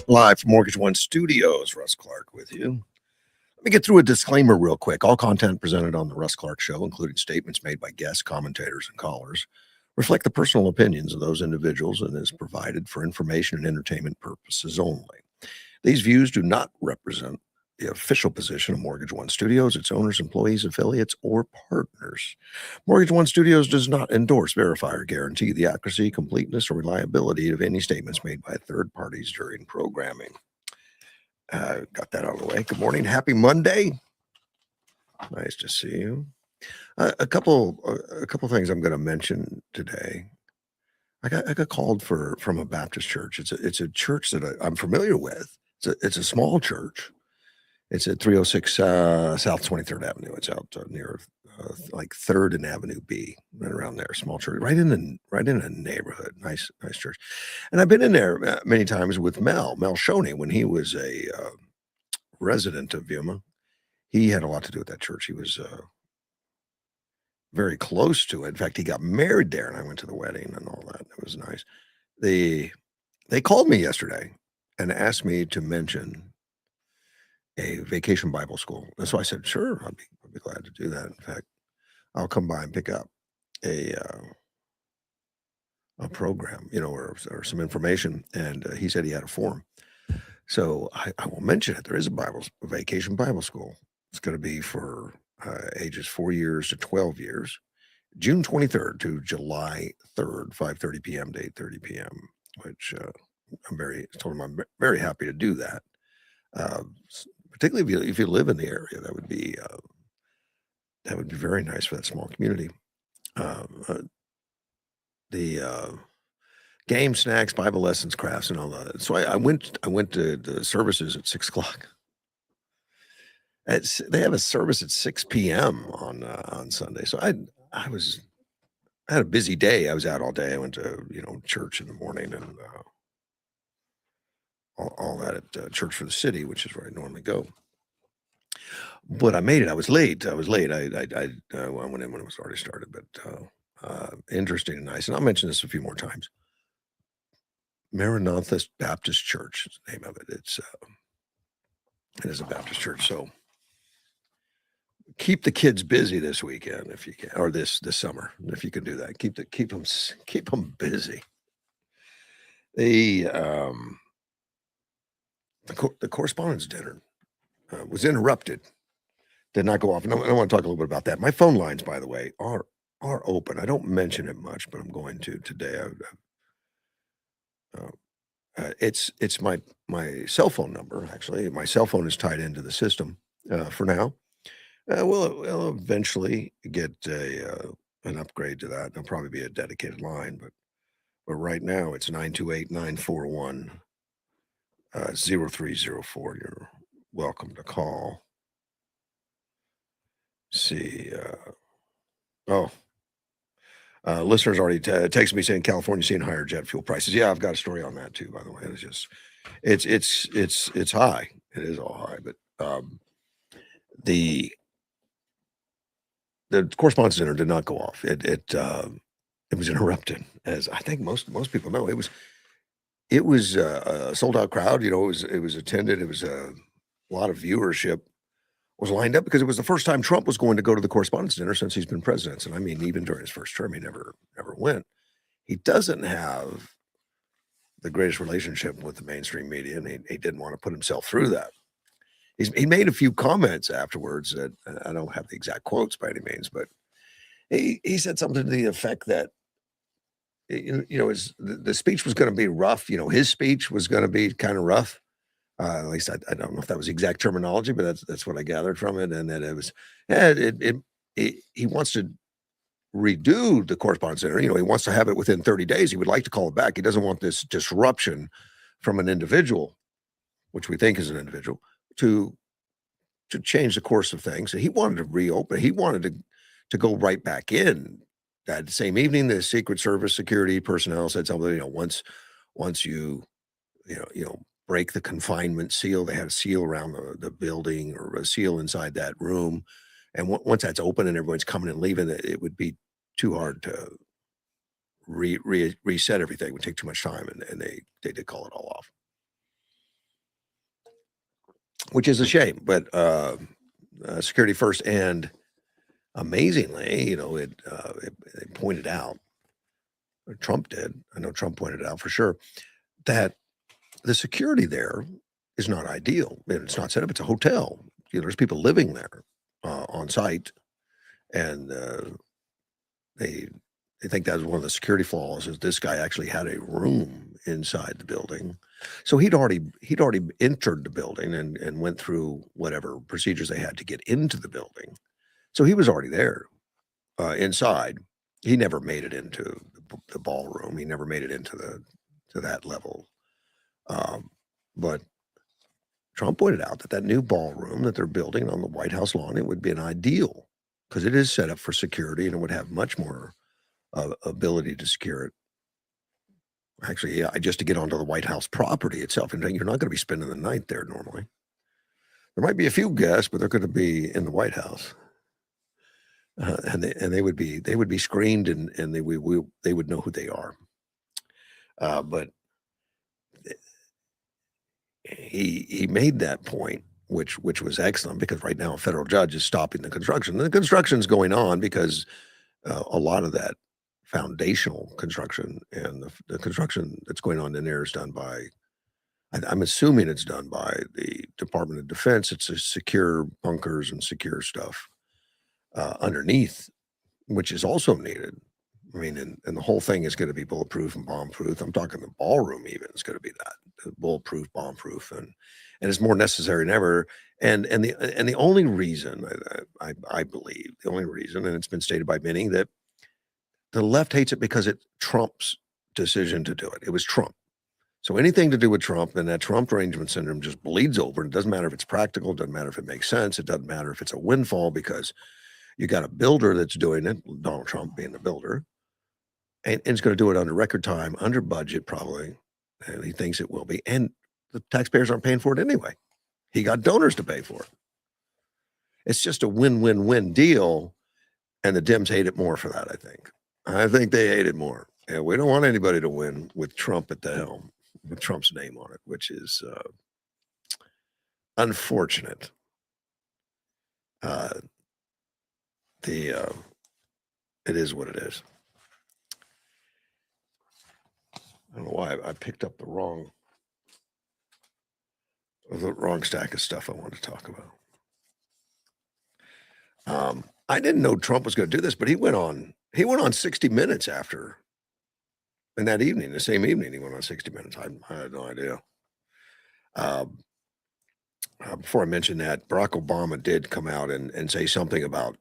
Live from Mortgage One Studios, Russ Clark with you. Let me get through a disclaimer real quick. All content presented on the Russ Clark Show, including statements made by guests, commentators, and callers, reflect the personal opinions of those individuals and is provided for information and entertainment purposes only. These views do not represent the official position of Mortgage One Studios, its owners, employees, affiliates, or partners. Mortgage One Studios does not endorse, verify, or guarantee the accuracy, completeness, or reliability of any statements made by third parties during programming. Got that out of the way. Good morning. Happy Monday. Nice to see you. A couple things I'm going to mention today. I got called from a Baptist church. It's a church that I'm familiar with. It's a small church. It's at 306 South 23rd Avenue. It's out near like 3rd and Avenue B, right around there. Small church, right in a neighborhood. Nice church. And I've been in there many times with Mel Shoney when he was a resident of Yuma. He had a lot to do with that church. He was very close to it. In fact, he got married there, and I went to the wedding and all that. It was nice. They called me yesterday and asked me to mention a vacation Bible school. And so I said, sure, I'd be glad to do that. In fact, I'll come by and pick up a program, or some information. And he said he had a form. So I will mention it. There is a vacation Bible school. It's going to be for ages 4 years to 12 years, June 23rd to July 3rd, 5:30 p.m. to 8:30 p.m., which I'm very happy to do that. Particularly if you live in the area, that would be very nice for that small community. The game, snacks, Bible lessons, crafts, and all that. So I went to the services at 6:00. They have a service at 6 p.m. on Sunday. So I had a busy day. I was out all day. I went to church in the morning and all that at Church for the City, which is where I normally go. But I made it. I was late. I went in when it was already started, but interesting and nice. And I'll mention this a few more times. Maranatha Baptist Church is the name of it. It is a Baptist church. So keep the kids busy this weekend if you can, or this summer if you can do that. Keep them busy. The correspondence dinner was interrupted. Did not go off. And I want to talk a little bit about that. My phone lines, by the way, are open. I don't mention it much, but I'm going to today. It's my cell phone number. Actually, my cell phone is tied into the system for now. We'll eventually get an upgrade to that. There'll probably be a dedicated line, but right now it's 928-941. 0304. You're welcome to call. See, listeners already texted me saying California seeing higher jet fuel prices. Yeah, I've got a story on that too, by the way. It's high. It is all high, but the correspondence dinner did not go off. It was interrupted, as I think most people know. It was a sold out crowd. It was attended. It was a lot of viewership was lined up because it was the first time Trump was going to go to the correspondence dinner since he's been president. And I mean, even during his first term, he never went. He doesn't have the greatest relationship with the mainstream media, and he didn't want to put himself through that. He made a few comments afterwards that I don't have the exact quotes by any means, but he said something to the effect that the speech was going to be rough. His speech was going to be kind of rough. At least I don't know if that was the exact terminology, but that's what I gathered from it. And that it was, he wants to redo the correspondence center. He wants to have it within 30 days. He would like to call it back. He doesn't want this disruption from an individual, which we think is an individual, to change the course of things. He wanted to reopen. He wanted to go right back in. That same evening, the Secret Service security personnel said something. Once you break the confinement seal, they had a seal around the building or a seal inside that room, and once that's open and everyone's coming and leaving, it would be too hard to reset everything. It would take too much time, and they did call it all off. which is a shame. But security first, and amazingly, it pointed out, or Trump did. I know Trump pointed it out for sure that the security there is not ideal. It's not set up. It's a hotel. There's people living there on site, and they they think that was one of the security flaws. Is this guy actually had a room inside the building, so he'd already entered the building and went through whatever procedures they had to get into the building. So he was already there inside. He never made it into the ballroom. He never made it into to that level. But Trump pointed out that new ballroom that they're building on the White House lawn, it would be an ideal because it is set up for security and it would have much more ability to secure it. Actually, yeah, just to get onto the White House property itself, and you're not going to be spending the night there normally. There might be a few guests, but they're going to be in the White House, and they would be screened, and they would know who they are. But he made that point, which was excellent, because right now a federal judge is stopping the construction. And the construction's going on because a lot of that foundational construction and the construction that's going on in there is done by, I'm assuming it's done by the Department of Defense. It's a secure bunkers and secure stuff underneath, which is also needed. I mean, and the whole thing is going to be bulletproof and bomb-proof. I'm talking the ballroom even is going to be that bulletproof, bomb-proof, and it's more necessary than ever. And the only reason I believe, the only reason, and it's been stated by many, that the left hates it because it's Trump's decision to do it. It was Trump. So anything to do with Trump and that Trump derangement syndrome just bleeds over. It doesn't matter if it's practical. It doesn't matter if it makes sense. It doesn't matter if it's a windfall, because you got a builder that's doing it, Donald Trump being the builder, and it's going to do it under record time, under budget probably, and he thinks it will be. And the taxpayers aren't paying for it anyway. He got donors to pay for it. It's just a win-win-win deal, and the Dems hate it more for that, I think. I think they hate it more. And we don't want anybody to win with Trump at the helm, with Trump's name on it, which is unfortunate. It is what it is. I don't know why I picked up the wrong stack of stuff I wanted to talk about. I didn't know Trump was going to do this, but he went on 60 Minutes after, and that evening, the same evening, he went on 60 Minutes. I had no idea. Before I mention that, Barack Obama did come out and say something about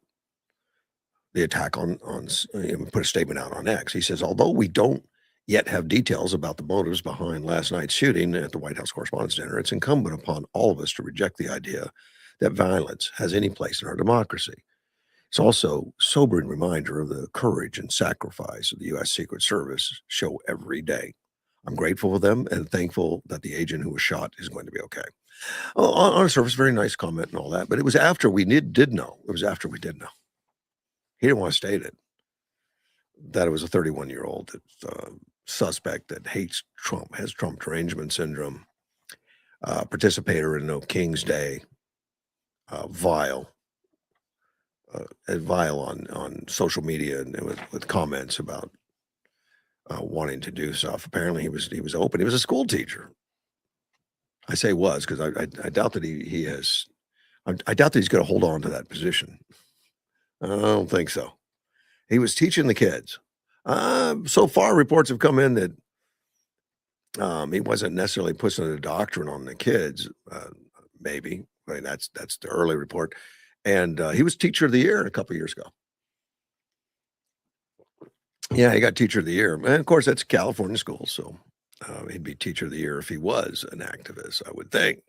the attack put a statement out on X. He says, although we don't yet have details about the motives behind last night's shooting at the White House Correspondents' Dinner, it's incumbent upon all of us to reject the idea that violence has any place in our democracy. It's also a sobering reminder of the courage and sacrifice of the U.S. Secret Service show every day. I'm grateful for them and thankful that the agent who was shot is going to be okay. On the surface, very nice comment and all that, but it was after we did know. It was after we did know. He didn't want to state it, that it was a 31-year-old suspect that hates Trump, has Trump derangement syndrome, participator in No King's Day, vile on social media and with comments about wanting to do stuff. Apparently, he was open. He was a school teacher. I say was because I doubt that he has. I doubt that he's going to hold on to that position. I don't think so. He was teaching the kids. So far, reports have come in that he wasn't necessarily pushing a doctrine on the kids. Maybe, I mean, that's the early report. And he was Teacher of the Year a couple years ago. Yeah, he got Teacher of the Year. And of course, that's California school, so he'd be Teacher of the Year if he was an activist, I would think.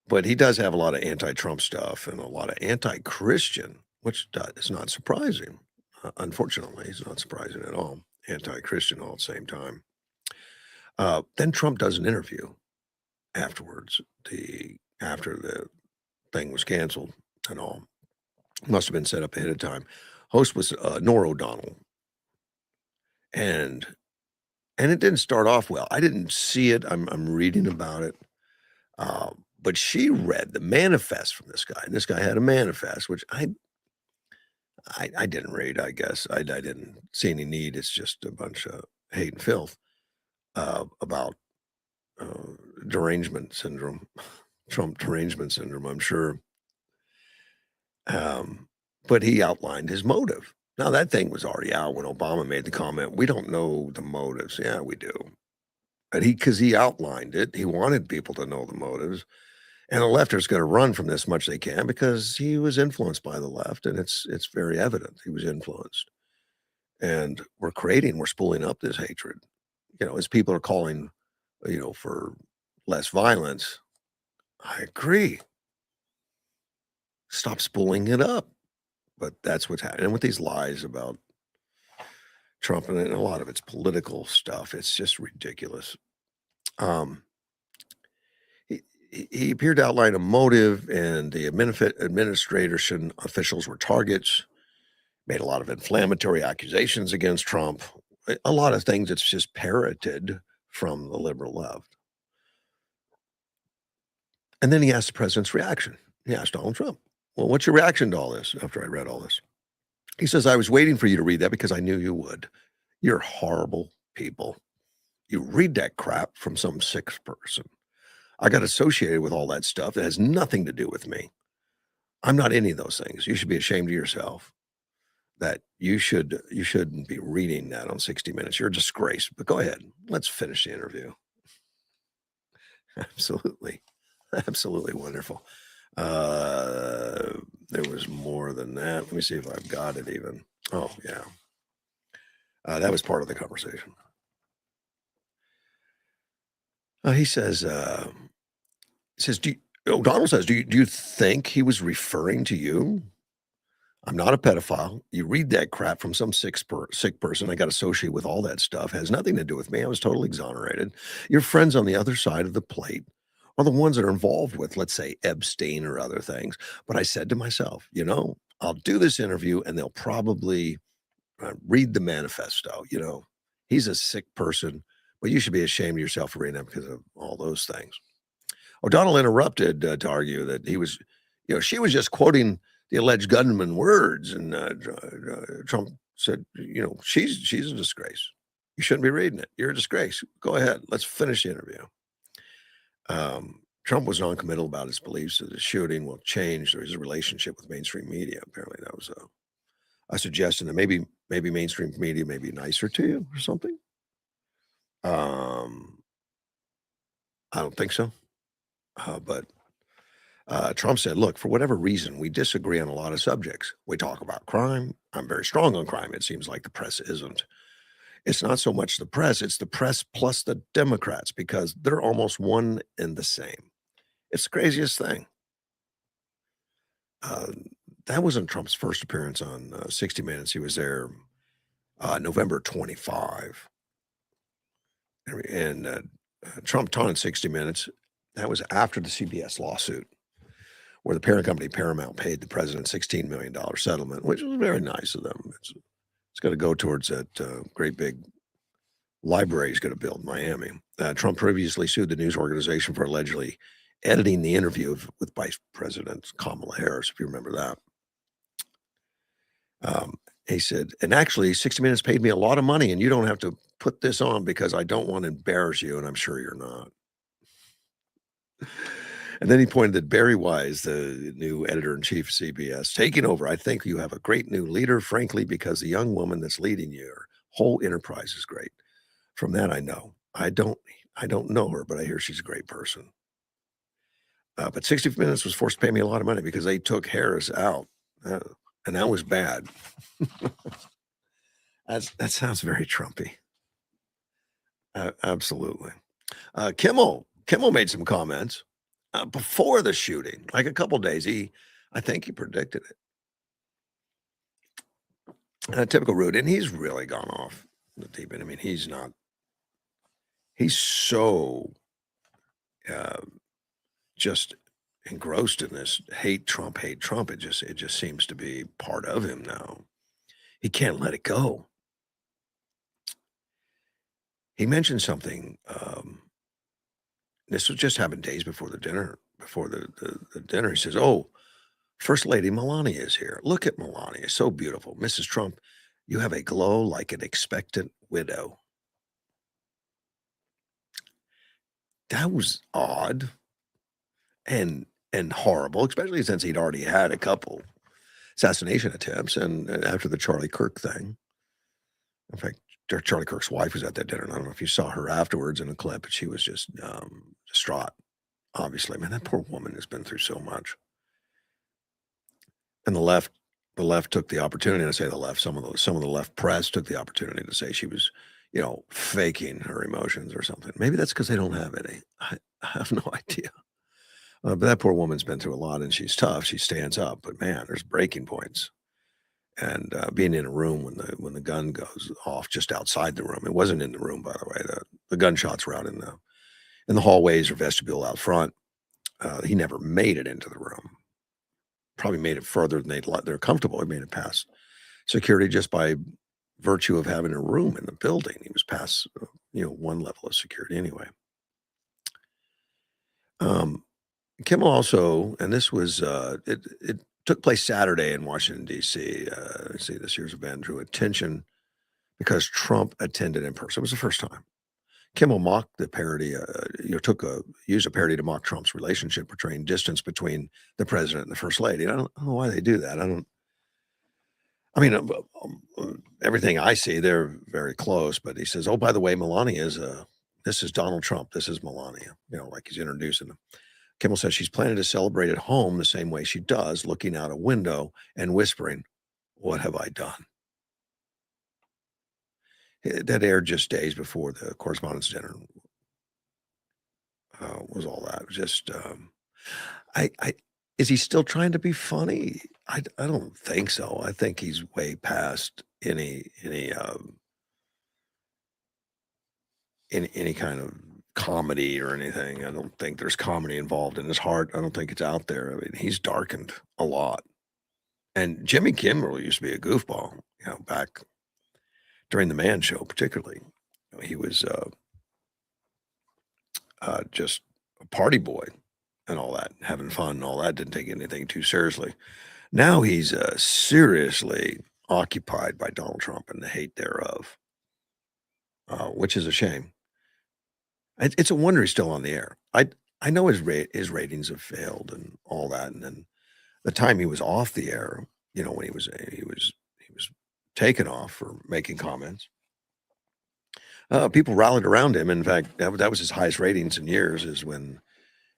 But he does have a lot of anti-Trump stuff and a lot of anti-Christian, which is not surprising. Unfortunately, it's not surprising at all. Anti-Christian all at the same time. Then Trump does an interview afterwards, after the thing was canceled and all. Must have been set up ahead of time. Host was Norah O'Donnell. And it didn't start off well. I didn't see it. I'm reading about it. But she read the manifest from this guy, and this guy had a manifest, which I didn't read, I guess. I didn't see any need. It's just a bunch of hate and filth about uh, derangement syndrome, Trump derangement syndrome, I'm sure. Um, but he outlined his motive. Now, that thing was already out when Obama made the comment. We don't know the motives. Yeah, we do. But because he outlined it, he wanted people to know the motives. And the lefters going to run from this much they can because he was influenced by the left, and it's very evident he was influenced. And we're spooling up this hatred. As people are calling, for less violence. I agree. Stop spooling it up. But that's what's happening with these lies about Trump, and a lot of it's political stuff. It's just ridiculous. Um, he appeared to outline a motive, and the administration officials were targets. Made a lot of inflammatory accusations against Trump. A lot of things that's just parroted from the liberal left. And then he asked the president's reaction. He asked Donald Trump, "Well, what's your reaction to all this?" After I read all this, he says, "I was waiting for you to read that because I knew you would. You're horrible people. You read that crap from some sick person. I got associated with all that stuff. It has nothing to do with me. I'm not any of those things. You should be ashamed of yourself that you shouldn't be reading that on 60 Minutes. You're a disgrace." But go ahead. Let's finish the interview. Absolutely. Absolutely wonderful. There was more than that. Let me see if I've got it even. Oh, yeah. That was part of the conversation. He says, O'Donnell says, do you think he was referring to you? I'm not a pedophile. You read that crap from some sick person. I got associated with all that stuff. It has nothing to do with me. I was totally exonerated. Your friends on the other side of the plate are the ones that are involved with, let's say, Epstein or other things. But I said to myself, I'll do this interview and they'll probably read the manifesto. He's a sick person, but you should be ashamed of yourself for reading that because of all those things. O'Donnell interrupted to argue that she was just quoting the alleged gunman words, and Trump said, she's a disgrace. You shouldn't be reading it. You're a disgrace. Go ahead. Let's finish the interview. Trump was non-committal about his beliefs that the shooting will change his relationship with mainstream media. Apparently, that was a suggestion that maybe mainstream media may be nicer to you or something. I don't think so. But Trump said, "Look, for whatever reason, we disagree on a lot of subjects. We talk about crime. I'm very strong on crime. It seems like the press isn't. It's not so much the press, it's the press plus the Democrats because they're almost one and the same. It's the craziest thing." Uh, that wasn't Trump's first appearance on 60 Minutes. He was there November 25. And Trump taunted 60 Minutes. That was after the CBS lawsuit, where the parent company Paramount paid the president $16 million settlement, which was very nice of them. It's going to go towards that great big library he's going to build in Miami. Trump previously sued the news organization for allegedly editing the interview with Vice President Kamala Harris, if you remember that. He said, "And actually, 60 Minutes paid me a lot of money, and you don't have to put this on because I don't want to embarrass you, and I'm sure you're not." And then he pointed at Barry Wise, the new editor-in-chief of CBS, taking over. "I think you have a great new leader, frankly, because the young woman that's leading your whole enterprise is great. From that, I know. I don't know her, but I hear she's a great person." But 60 Minutes was forced to pay me a lot of money because they took Harris out, and that was bad. That sounds very Trumpy. Absolutely. Kimmel made some comments before the shooting, like a couple days. I think he predicted it. Typical Rude, and he's really gone off the deep end. I mean, he's so just engrossed in this hate Trump. It just seems to be part of him now. He can't let it go. He mentioned something This was just happened days before the dinner. Before the dinner, he says, "Oh, First Lady Melania is here. Look at Melania, so beautiful. Mrs. Trump, you have a glow like an expectant widow." That was odd and horrible, especially since he'd already had a couple assassination attempts and after the Charlie Kirk thing. In fact, Charlie Kirk's wife was at that dinner, and I don't know if you saw her afterwards in a clip, but she was just distraught. Obviously, man, that poor woman has been through so much. And the left took the opportunity, and I say the left, some of the left press took the opportunity to say she was, faking her emotions or something. Maybe that's because they don't have any. I have no idea. But that poor woman's been through a lot, and she's tough. She stands up, but man, there's breaking points. And being in a room when the gun goes off just outside the room, it wasn't in the room, by the way. The gunshots were out in the hallways or vestibule out front. He never made it into the room. Probably made it further than they're comfortable. He made it past security just by virtue of having a room in the building. He was past one level of security anyway. Kimmel also, and this was it took place Saturday in Washington D.C. See, this year's event drew attention because Trump attended in person. It was the first time. Kimmel mocked the parody, used a parody to mock Trump's relationship, portraying distance between the president and the first lady. And I don't know why they do that. Everything I see, they're very close. But he says, "Oh, by the way, Melania this is Donald Trump. This is Melania." Like he's introducing them. Kimmel says she's planning to celebrate at home the same way she does, looking out a window and whispering, "What have I done?" That aired just days before the Correspondents' Dinner was all that. Just, I is he still trying to be funny? I don't think so. I think he's way past any kind of comedy or anything. I don't think there's comedy involved in his heart. I don't think it's out there. I mean, he's darkened a lot. And Jimmy Kimmel used to be a goofball, back during the Man Show, particularly. He was just a party boy and all that, having fun and all that. Didn't take anything too seriously. Now he's seriously occupied by Donald Trump and the hate thereof, which is a shame. It's a wonder he's still on the air. I know his ratings have failed and all that, and then the time he was off the air, when he was taken off for making comments, people rallied around him. In fact, that was his highest ratings in years. Is when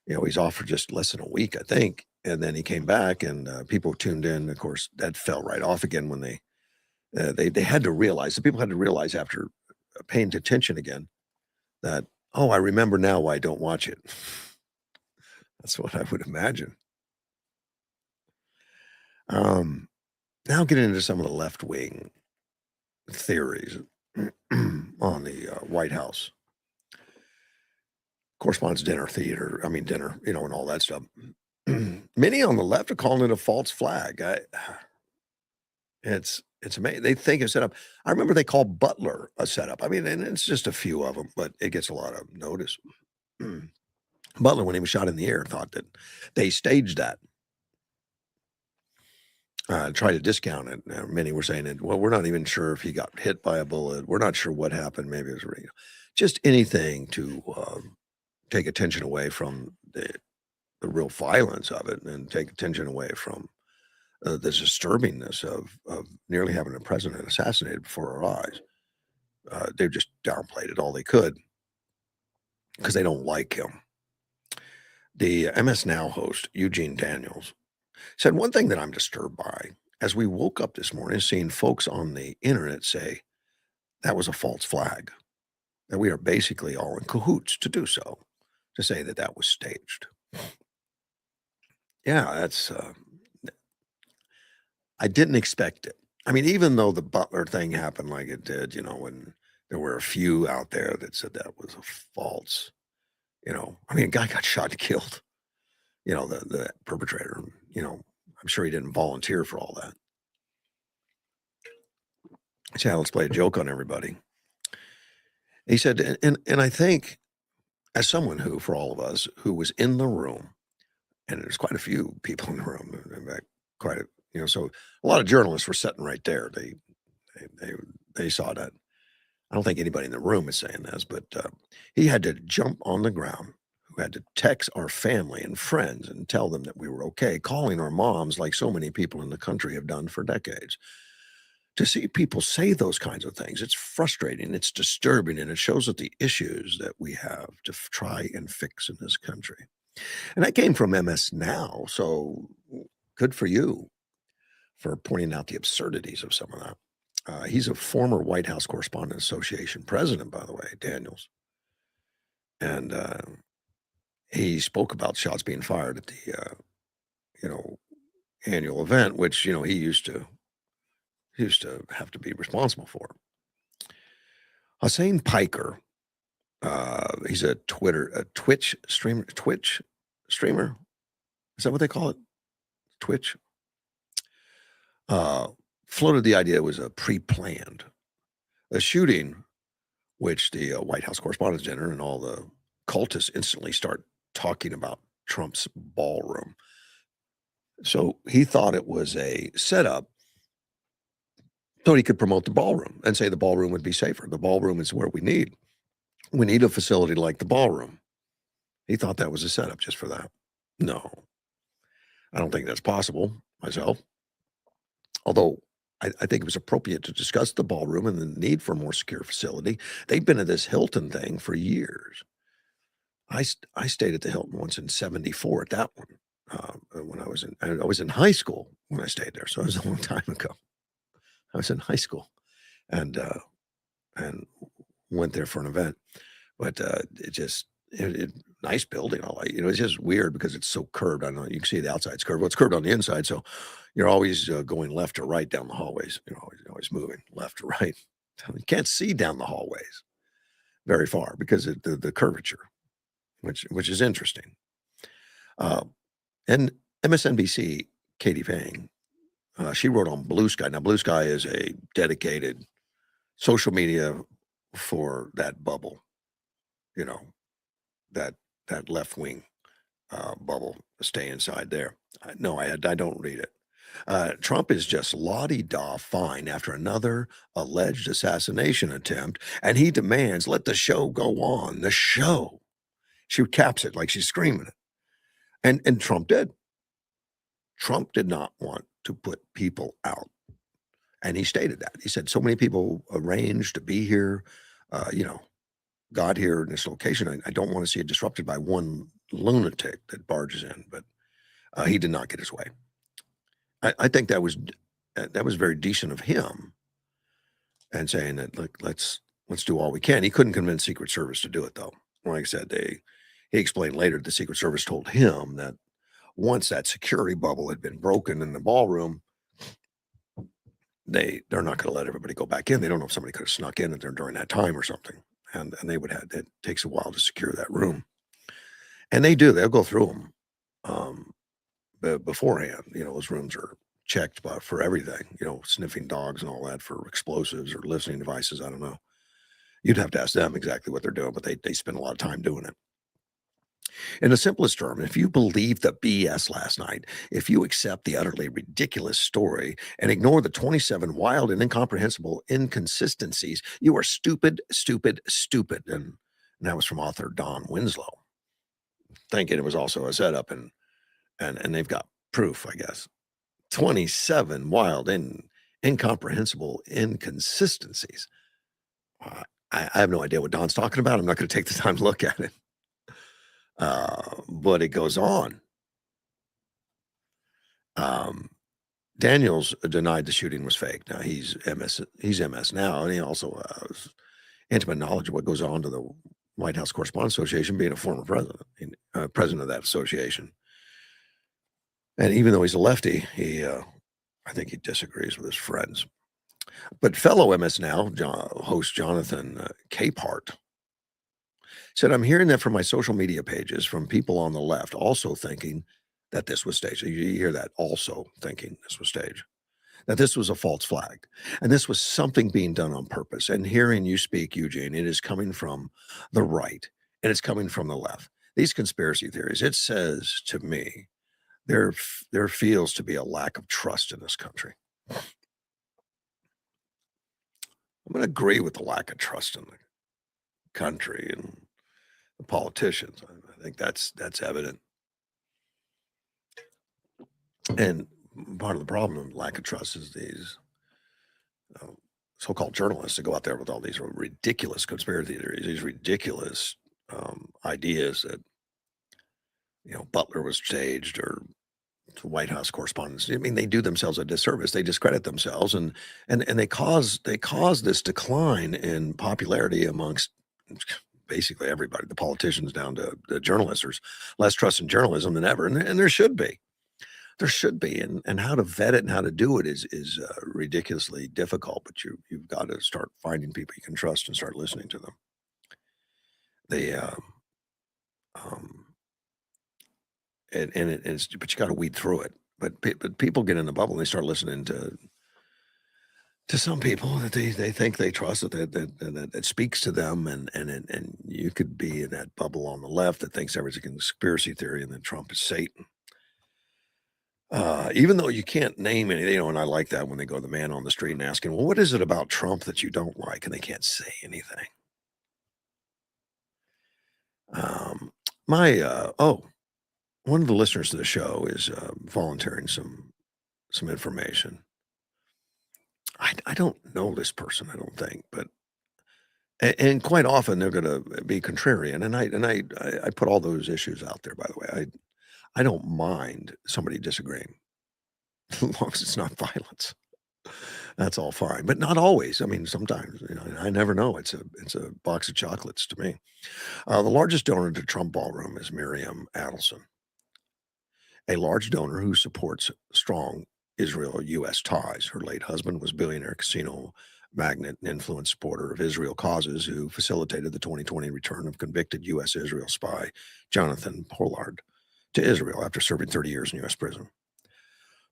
he's off for just less than a week, I think, and then he came back, and people tuned in. Of course, that fell right off again when they had to realize. The people had to realize after paying attention again that, oh, I remember now why I don't watch it. That's what I would imagine. Now getting into some of the left wing theories on the White House Correspondence dinner, and all that stuff. Many on the left are calling it a false flag. It's amazing. They think it's set up. I remember they called Butler a setup. I mean, and it's just a few of them, but it gets a lot of notice. Butler, when he was shot in the air, thought that they staged that. Try to discount it. Many were saying it. Well, we're not even sure if he got hit by a bullet. We're not sure what happened. Maybe it was just anything to take attention away from the real violence of it, and take attention away from the disturbingness of nearly having a president assassinated before our eyes. They've just downplayed it all they could because they don't like him. The MS Now host, Eugene Daniels, said one thing that I'm disturbed by as we woke up this morning, seeing folks on the internet say that was a false flag, that we are basically all in cahoots to do so, to say that that was staged. Yeah, that's, I didn't expect it. I mean, even though the Butler thing happened like it did, when there were a few out there that said that was a false, I mean, a guy got shot and killed, the perpetrator, I'm sure he didn't volunteer for all that. Yeah, let's play a joke on everybody. He said, and I think as someone who, for all of us, who was in the room, and there's quite a few people in the room, in fact, quite a, so a lot of journalists were sitting right there. They they, they saw that. I don't think anybody in the room is saying this, but he had to jump on the ground. Who had to text our family and friends and tell them that we were okay, calling our moms like so many people in the country have done for decades. To see people say those kinds of things, it's frustrating, it's disturbing, and it shows that the issues that we have to try and fix in this country. And I came from MS Now, so good for you for pointing out the absurdities of some of that. He's a former White House Correspondent Association president, by the way, Daniels. And he spoke about shots being fired at the, you know, annual event, which, he used to have to be responsible for. Hussein Piker, he's a Twitch streamer. Is that what they call it? Twitch? Floated the idea it was a pre-planned. A shooting, which the White House Correspondents' Dinner and all the cultists instantly start talking about Trump's ballroom. So he thought it was a setup so he could promote the ballroom and say the ballroom would be safer. The ballroom is where we need. We need a facility like the ballroom. He thought that was a setup just for that. No, I don't think that's possible myself. Although I think it was appropriate to discuss the ballroom and the need for a more secure facility. They've been at this Hilton thing for years. I stayed at the Hilton once in '74 at that one when I was in high school when I stayed there, so it was a long time ago. I was in high school and went there for an event, but nice building. All it's just weird because it's so curved. I don't know. You can see the outside's curved. Well, it's curved on the inside, so you're always going left to right down the hallways. Always moving left to right. You can't see down the hallways very far because of the curvature, which is interesting. And MSNBC, Katie Pang, she wrote on Blue Sky. Now, Blue Sky is a dedicated social media for that bubble, that left wing bubble. Stay inside there. No, I don't read it. Trump is just la-di-da fine after another alleged assassination attempt, and he demands let the show go on. The show. She caps it like she's screaming it. And Trump did. Trump did not want to put people out. And he stated that. He said, so many people arranged to be here, got here in this location. I don't want to see it disrupted by one lunatic that barges in. But he did not get his way. I think that was very decent of him and saying that, look, let's do all we can. He couldn't convince Secret Service to do it, though. Like I said, he explained later the Secret Service told him that once that security bubble had been broken in the ballroom, they're not going to let everybody go back in. They don't know if somebody could have snuck in there during that time or something. And they would have, it takes a while to secure that room. And they do, they'll go through them beforehand. Those rooms are checked for everything, sniffing dogs and all that for explosives or listening devices. I don't know. You'd have to ask them exactly what they're doing, but they spend a lot of time doing it. In the simplest term, if you believe the BS last night, if you accept the utterly ridiculous story and ignore the 27 wild and incomprehensible inconsistencies, you are stupid, stupid, stupid. And that was from author Don Winslow, thinking it was also a setup, and they've got proof, I guess. 27 wild and incomprehensible inconsistencies. I have no idea what Don's talking about. I'm not going to take the time to look at it. But it goes on. Daniels denied the shooting was fake. Now he's MS now, and he also has intimate knowledge of what goes on to the White House Correspondents Association, being a former president of that association. And even though he's a lefty, I think he disagrees with his friends. But fellow MS Now host Jonathan Capehart said, I'm hearing that from my social media pages from people on the left also thinking that this was staged. You hear that, also thinking this was staged, that this was a false flag, and this was something being done on purpose. And hearing you speak, Eugene, it is coming from the right, and it's coming from the left. These conspiracy theories, it says to me, there feels to be a lack of trust in this country. I'm going to agree with the lack of trust in the country and the politicians. I think that's evident. And part of the problem, lack of trust, is these uh, so-called journalists that go out there with all these ridiculous conspiracy theories, these ridiculous ideas that Butler was staged or the White House correspondents. I mean, they do themselves a disservice. They discredit themselves, and they cause this decline in popularity amongst basically everybody, the politicians down to the journalists. There's less trust in journalism than ever, and there should be. There should be, and how to vet it and how to do it is ridiculously difficult. But you've got to start finding people you can trust and start listening to them. They um, it's but you got to weed through it. But people get in the bubble and they start listening to some people that they think they trust that speaks to them, and you could be in that bubble on the left that thinks everything's a conspiracy theory and then Trump is Satan. Even though you can't name any, and I like that when they go to the man on the street and asking, well, what is it about Trump that you don't like? And they can't say anything. Um, one of the listeners to the show is volunteering some information. I don't know this person, I don't think, but and quite often they're going to be contrarian, and I put all those issues out there. By the way, I don't mind somebody disagreeing as long as it's not violence. That's all fine, but not always. I mean, sometimes I never know. It's a box of chocolates to me. The largest donor to Trump Ballroom is Miriam Adelson, a large donor who supports strong Israel-U.S. ties. Her late husband was billionaire casino magnate and influence supporter of Israel causes who facilitated the 2020 return of convicted U.S.-Israel spy Jonathan Pollard to Israel after serving 30 years in U.S. prison.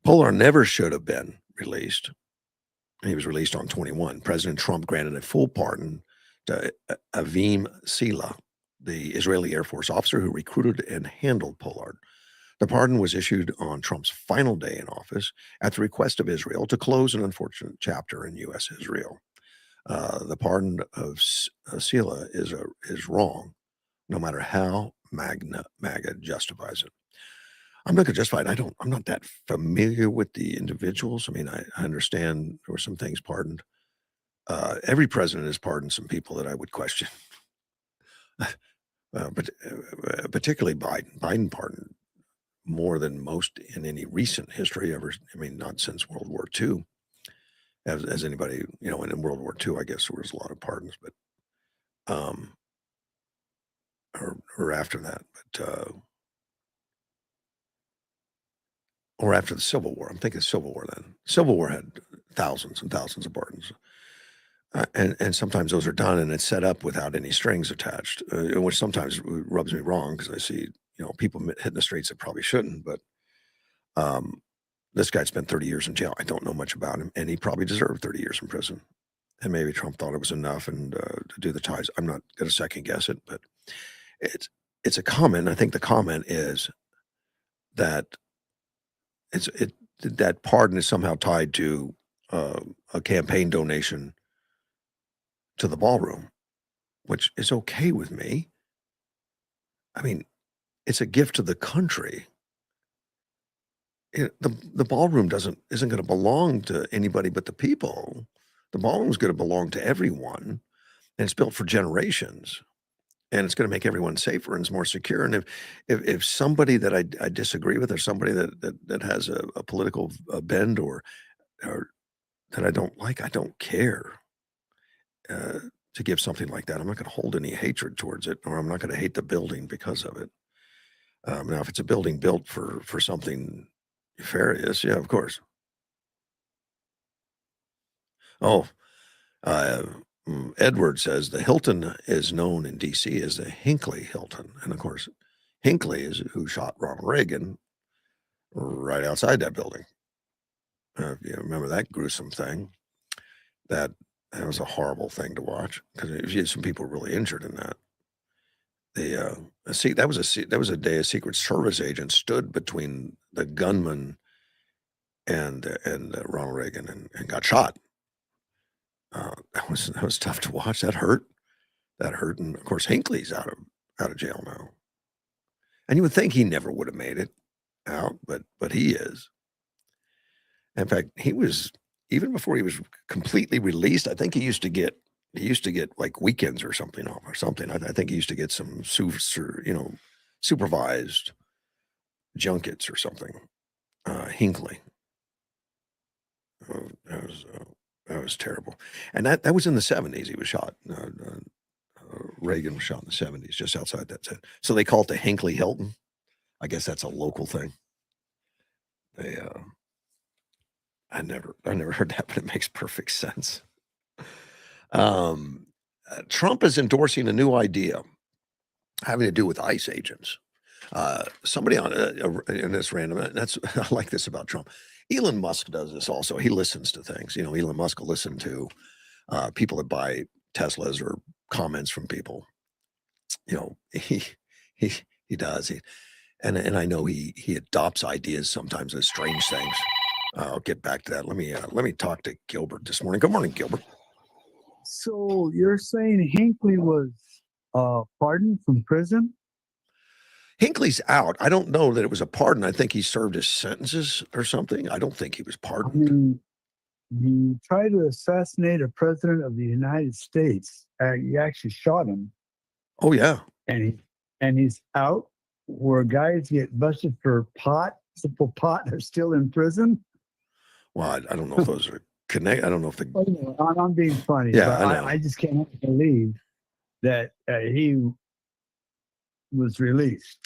Pollard never should have been released. He was released on 21. President Trump granted a full pardon to Avim Sila, the Israeli Air Force officer who recruited and handled Pollard. The pardon was issued on Trump's final day in office at the request of Israel to close an unfortunate chapter in U.S. Israel. The pardon of Sila is wrong, no matter how MAGA justifies it. I'm not going to justify it. I'm not that familiar with the individuals. I mean, I understand there were some things pardoned. Every president has pardoned some people that I would question, but particularly Biden. Biden pardoned more than most in any recent history ever. I mean, not since World War II. As anybody, and in World War II, I guess there was a lot of pardons, but or after that, but or after the Civil War. I'm thinking Civil War then. Civil War had thousands and thousands of pardons. And sometimes those are done and it's set up without any strings attached, which sometimes rubs me wrong because I see, people hitting the streets that probably shouldn't. But this guy spent 30 years in jail. I don't know much about him, and he probably deserved 30 years in prison. And maybe Trump thought it was enough and to do the ties. I'm not going to second guess it, but it's a comment. I think the comment is that that pardon is somehow tied to a campaign donation to the ballroom, which is okay with me. I mean, it's a gift to the country. The ballroom isn't going to belong to anybody but the people. The ballroom is going to belong to everyone, and it's built for generations, and it's going to make everyone safer and it's more secure. And if somebody that I disagree with, or somebody that has a political bend or that I don't like, I don't care. To give something like that, I'm not going to hold any hatred towards it, or I'm not going to hate the building because of it. Now, if it's a building built for something nefarious, yeah, of course. Oh, uh, Edward says the Hilton is known in D.C. as the Hinckley Hilton, and of course, Hinckley is who shot Ronald Reagan right outside that building. If you remember that gruesome thing, that was a horrible thing to watch because some people were really injured in that. See, that was a day a Secret Service agent stood between the gunman and Ronald Reagan and got shot. That was tough to watch. That hurt. And of course Hinckley's out of jail now. And you would think he never would have made it out, but he is. In fact, he was, even before he was completely released, I think he used to get like weekends or something off or something. I think he used to get some supervised junkets or something. Hinckley. That was terrible. And that was in the 70s. He was shot. Reagan was shot in the 70s, just outside that set. So they call it the Hinckley Hilton. I guess that's a local thing. I never heard that, but it makes perfect sense. Trump is endorsing a new idea having to do with ICE agents. Somebody on in this random, I like this about Trump. Elon Musk does this also. He listens to things. Elon Musk will listen to people that buy Teslas or comments from people. He does. And I know he adopts ideas sometimes as strange things. I'll get back to that. Let me talk to Gilbert this morning. Good morning, Gilbert. So you're saying Hinckley was pardoned from prison? Hinckley's out. I don't know that it was a pardon. I think he served his sentences or something. I don't think he was pardoned. He tried to assassinate a president of the United States. He actually shot him. Oh yeah. And he's out. Where guys get busted for simple pot, are still in prison. Well, I don't know if those are connected. I don't know if I'm being funny. Yeah, but I know. I just can't believe that he was released.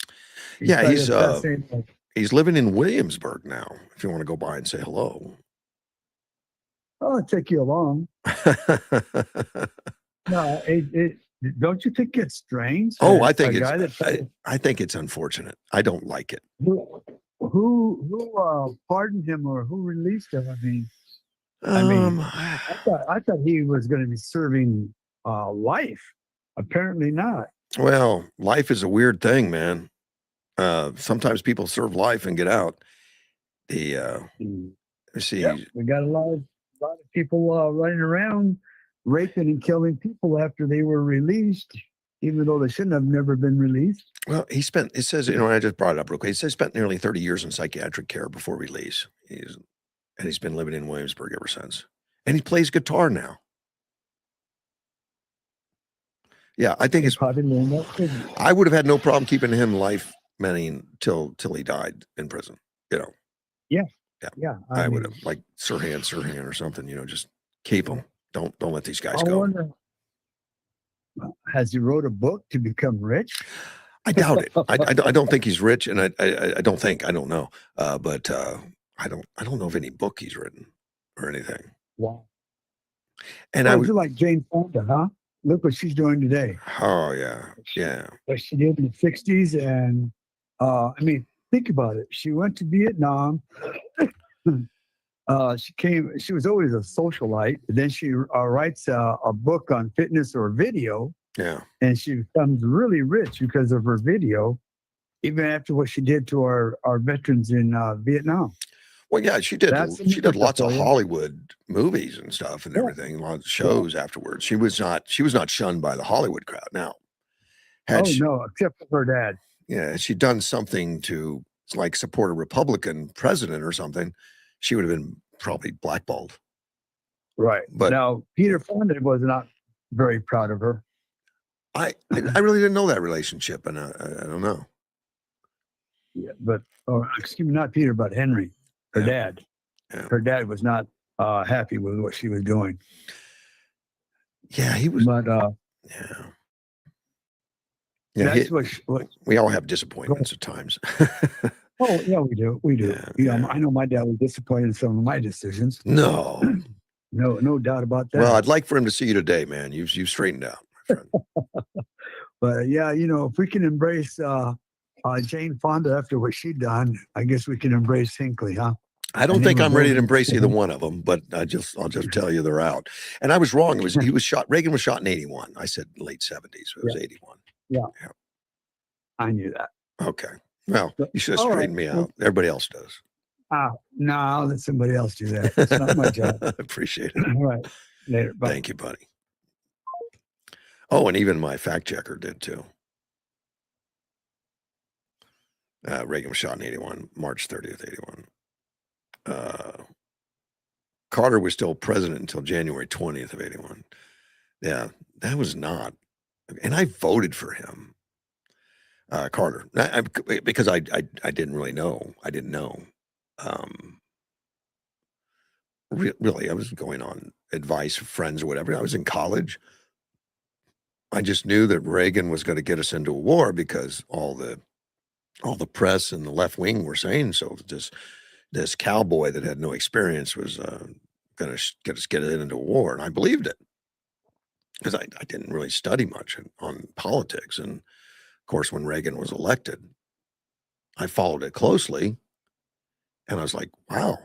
He's living in Williamsburg now. If you want to go by and say hello. I'll take you along. No, don't you think it's strange? Oh, I think it's unfortunate. I don't like it. Who pardoned him or who released him? I thought he was going to be serving life. Apparently not. Well, life is a weird thing, man. Sometimes people serve life and get out. We got a lot of people running around raping and killing people after they were released, even though they shouldn't have never been released. Well, it says, I just brought it up real quick. He says he spent nearly 30 years in psychiatric care before release. He's been living in Williamsburg ever since. And he plays guitar now. Yeah, I think I would have had no problem keeping him life meaning till he died in prison. Yeah. I would have, like Sirhan or something. Just keep him. Don't let these guys go. Has he wrote a book to become rich? I doubt it. I don't think he's rich, and I don't know. But I don't know of any book he's written or anything. Wow. And I was like Jane Fonda, huh? Look what she's doing today. Oh yeah. What she did in the 60s, and think about it. She went to Vietnam. She was always a socialite. Then she writes a book on fitness or video. Yeah. And she becomes really rich because of her video, even after what she did to our veterans in Vietnam. Well, yeah, she did lots of Hollywood movies and stuff and everything, a lot of shows afterwards. She was not shunned by the Hollywood crowd. Now, no, except for her dad. Yeah, had she done something to support a Republican president or something, she would have been probably blackballed. Right. But now Peter Fonda was not very proud of her. I really didn't know that relationship, and I don't know. Yeah, but excuse me, not Peter, but Henry, her dad. Yeah. Her dad was not happy with what she was doing. Yeah, he was. But that's what we all have disappointments at times. Oh yeah, we do. Yeah. I know my dad was disappointed in some of my decisions. No doubt about that. Well, I'd like for him to see you today, man. You've straightened out, my friend. But yeah, if we can embrace Jane Fonda after what she done, I guess we can embrace Hinckley, huh? I don't think I'm ready to embrace either one of them, but I'll just tell you they're out. And I was wrong. He was shot. Reagan was shot in 81. I said late 70s. It was 81. Yeah. I knew that. Okay. Well, you should have All right. straightened me out. Everybody else does. No, I'll let somebody else do that. It's not my job. Appreciate it. All right. Later. Bye. Thank you, buddy. Oh, and even my fact checker did too. Reagan was shot in 81, March 30th, 81. Carter was still president until January 20th of 81. Yeah, that was not. And I voted for him, Carter, because I didn't really know. I didn't know. Really, I was going on advice of friends or whatever. I was in college. I just knew that Reagan was going to get us into a war because all the press and the left wing were saying so. This cowboy that had no experience was going to get it into a war, and I believed it because I didn't really study much on politics. And of course, when Reagan was elected, I followed it closely, and I was like, "Wow,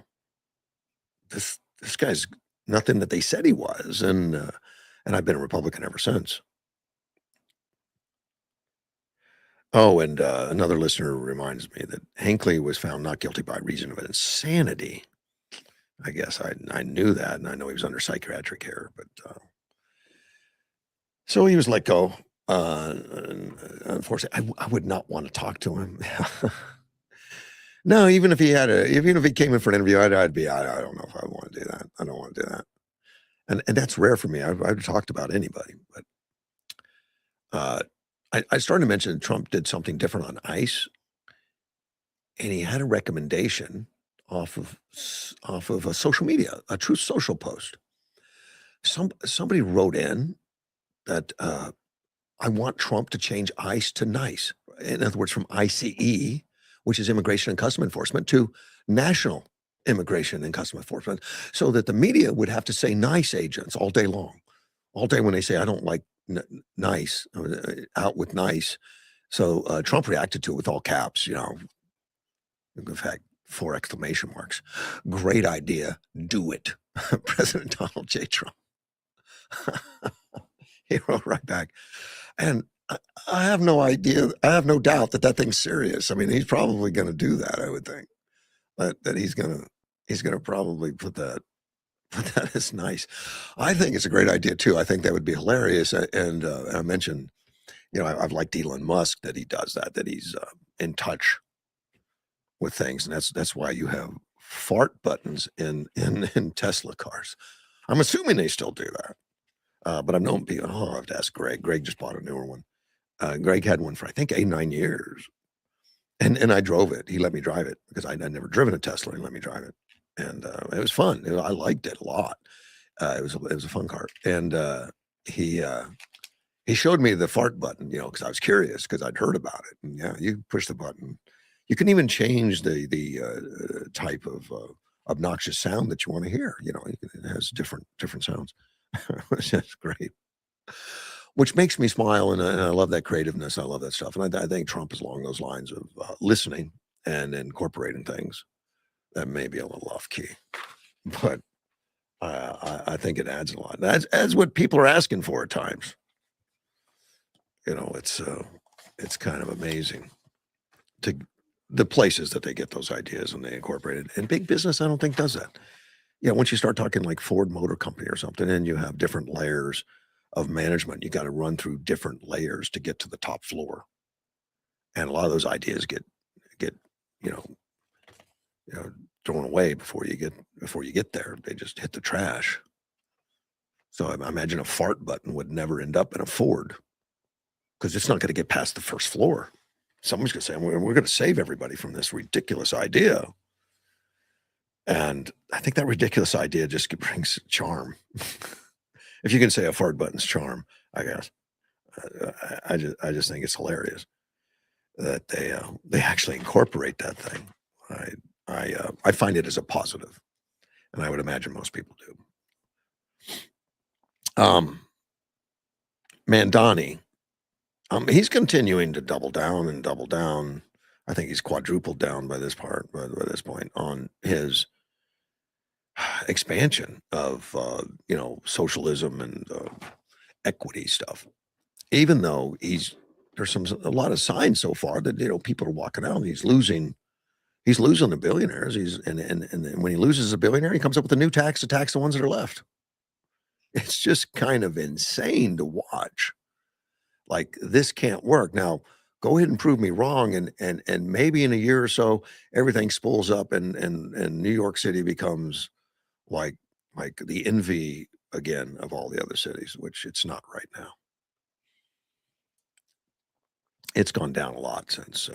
this guy's nothing that they said he was." And I've been a Republican ever since. Oh, and another listener reminds me that Hinckley was found not guilty by reason of insanity. I guess I knew that, and I know he was under psychiatric care, but so he was let go. Unfortunately, I would not want to talk to him. No, even if he came in for an interview, I don't know if I want to do that. I don't want to do that, and that's rare for me. I've talked about anybody, but I started to mention Trump did something different on ICE, and he had a recommendation off of a social media, a Truth Social post. Somebody wrote in that I want Trump to change ICE to NICE. In other words, from ICE, which is Immigration and Customs Enforcement, to National Immigration and Customs Enforcement, so that the media would have to say NICE agents all day long, all day when they say I don't like NICE, out with NICE. So Trump reacted to it with all caps, in fact, 4 exclamation marks. Great idea. Do it. President Donald J. Trump. He wrote right back. And I have no idea. I have no doubt that thing's serious. I mean, he's probably going to do that, I would think. That he's going to probably put that as nice. I think it's a great idea too. I think that would be hilarious. And I mentioned, I've liked Elon Musk that he does that he's in touch with things, and that's why you have fart buttons in Tesla cars. I'm assuming they still do that, but I've known people. I have to ask Greg. Greg just bought a newer one. Greg had one for I think 8-9 years, and I drove it. He let me drive it because I'd never driven a Tesla. He let me drive it, and it was fun. I liked it a lot. It was a fun car, and he showed me the fart button, because I was curious because I'd heard about it. And yeah, you push the button. You can even change the type of obnoxious sound that you want to hear. It has different sounds. It's great, which makes me smile, and I love that creativeness. I love that stuff, and I think Trump is along those lines of listening and incorporating things that may be a little off key, but I think it adds a lot. That's what people are asking for at times. It's kind of amazing to the places that they get those ideas and they incorporate it. And big business, I don't think does that. Once you start talking like Ford Motor Company or something, and you have different layers of management, you got to run through different layers to get to the top floor. And a lot of those ideas get thrown away before you get there. They just hit the trash. So I imagine a fart button would never end up in a Ford because it's not going to get past the first floor. Someone's going to say, we're going to save everybody from this ridiculous idea. And I think that ridiculous idea just brings charm. If you can say a fart button's charm, I guess. I just think it's hilarious that they actually incorporate that thing. I find it as a positive, and I would imagine most people do. Mandani, he's continuing to double down and double down. I think he's quadrupled down by this point on his expansion of socialism and equity stuff. Even though he's there's a lot of signs so far that, people are walking out. He's losing the billionaires. And then when he loses a billionaire, he comes up with a new tax to tax the ones that are left. It's just kind of insane to watch. Like, this can't work. Now, go ahead and prove me wrong, and maybe in a year or so, everything spools up, and New York City becomes like the envy again of all the other cities, which it's not right now. It's gone down a lot since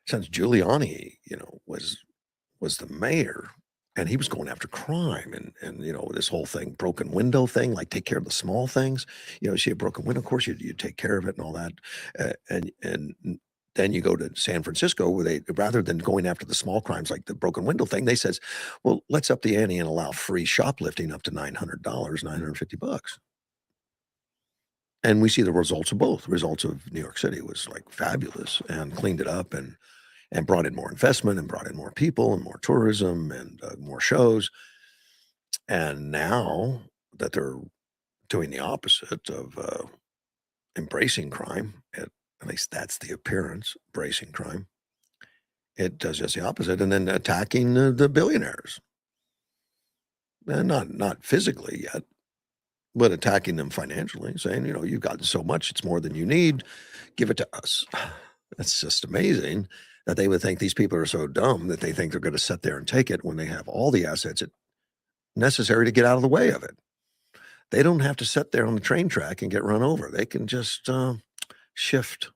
Giuliani, was the mayor, and he was going after crime, and this whole thing, broken window thing, like, take care of the small things. See a broken window, of course you take care of it and all that. And then you go to San Francisco, where they, rather than going after the small crimes like the broken window thing, they says, well, let's up the ante and allow free shoplifting up to $900, $950. And we see the results of both. The results of New York City was like fabulous, and cleaned it up, and brought in more investment, and brought in more people, and more tourism, and more shows. And now that they're doing the opposite of embracing crime, at least that's the appearance, embracing crime, it does just the opposite, and then attacking the billionaires. And not physically yet, but attacking them financially, saying, you've gotten so much, it's more than you need, give it to us. It's just amazing that they would think these people are so dumb that they think they're going to sit there and take it when they have all the assets necessary to get out of the way of it. They don't have to sit there on the train track and get run over. They can just shift,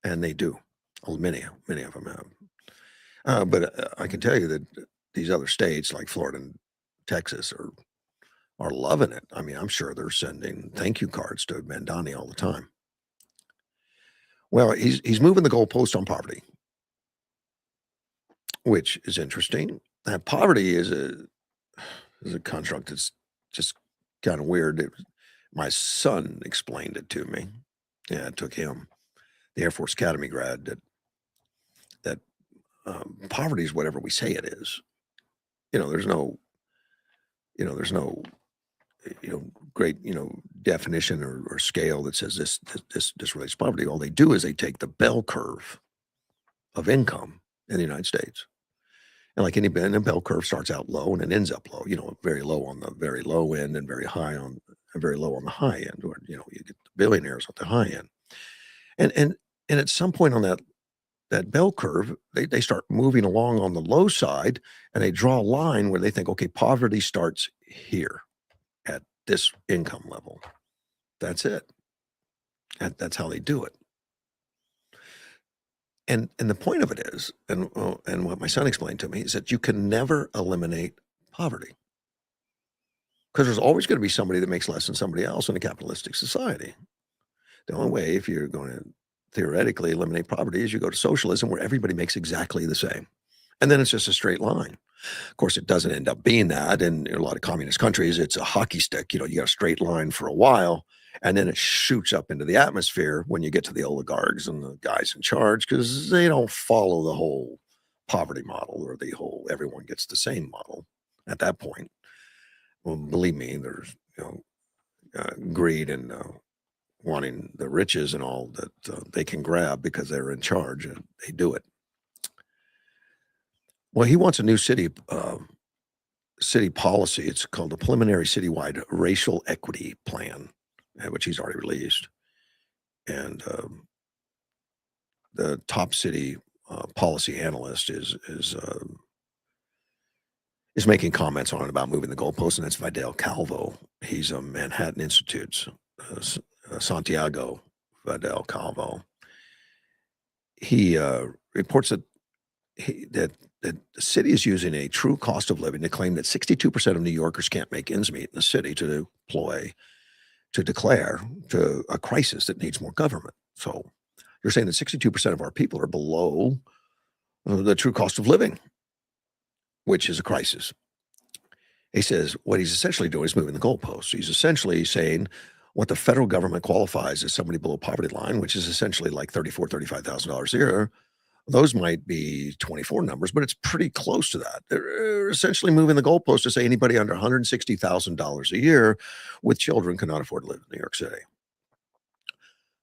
and they do. Many of them have. But I can tell you that these other states like Florida and Texas are loving it. I mean, I'm sure they're sending thank you cards to Mandani all the time. Well, he's moving the goalpost on poverty, which is interesting. That poverty is a construct that's just kind of weird. My son explained it to me. Yeah, it took him, the Air Force Academy grad, that poverty is whatever we say it is. There's no great, definition or scale that says this relates to poverty. All they do is they take the bell curve of income in the United States. And like any bend, a bell curve starts out low and it ends up low, very low on the very low end, and very low on the high end, or, you get the billionaires at the high end. And at some point on that bell curve, they start moving along on the low side, and they draw a line where they think, okay, poverty starts here at this income level. That's it. That's how they do it. And the point of it is, and what my son explained to me, is that you can never eliminate poverty, because there's always going to be somebody that makes less than somebody else in a capitalistic society. The only way, if you're going to theoretically eliminate poverty, is you go to socialism, where everybody makes exactly the same. And then it's just a straight line. Of course, it doesn't end up being that. In a lot of communist countries, it's a hockey stick. You got a straight line for a while, and then it shoots up into the atmosphere when you get to the oligarchs and the guys in charge, because they don't follow the whole poverty model, or the whole everyone gets the same model at that point. Well, believe me, there's greed and wanting the riches and all that they can grab because they're in charge, and they do it. Well, he wants a new city policy. It's called the Preliminary Citywide Racial Equity Plan, which he's already released. And the top city policy analyst is making comments on it about moving the goalposts, and that's Vidal Calvo. He's a Manhattan Institute's Santiago Vidal Calvo. He reports that the city is using a true cost of living to claim that 62% of New Yorkers can't make ends meet in the city, to declare to a crisis that needs more government. So you're saying that 62% of our people are below the true cost of living, which is a crisis. He says what he's essentially doing is moving the goalposts. He's essentially saying what the federal government qualifies as somebody below poverty line, which is essentially like $35,000 a year. Those might be 24 numbers, but it's pretty close to that. They're essentially moving the goalpost to say anybody under $160,000 a year with children cannot afford to live in New York City.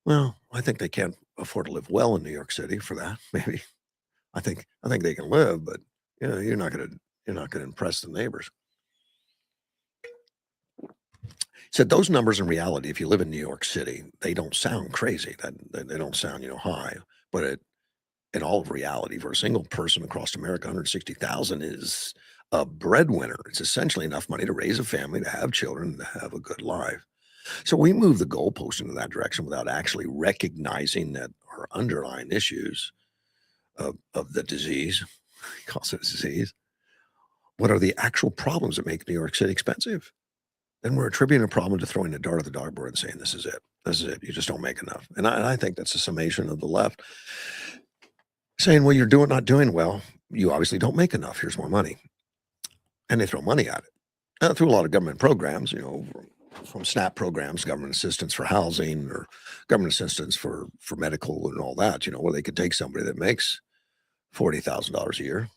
Well, I think they can't afford to live well in New York City for that. Maybe I think they can live, but you're not gonna impress the neighbors. Said those numbers in reality, if you live in New York City, they don't sound crazy. They don't sound high, but in all of reality, for a single person across America, 160,000 is a breadwinner. It's essentially enough money to raise a family, to have children, to have a good life. So we move the goalpost into that direction without actually recognizing that our underlying issues of the disease, he calls it a disease, what are the actual problems that make New York City expensive? Then we're attributing a problem to throwing a dart at the dartboard and saying, this is it. This is it. You just don't make enough. And I think that's a summation of the left saying, well, you're not doing well. You obviously don't make enough. Here's more money. And they throw money at it through a lot of government programs, from SNAP programs, government assistance for housing, or government assistance for medical and all that, where they could take somebody that makes $40,000 a year,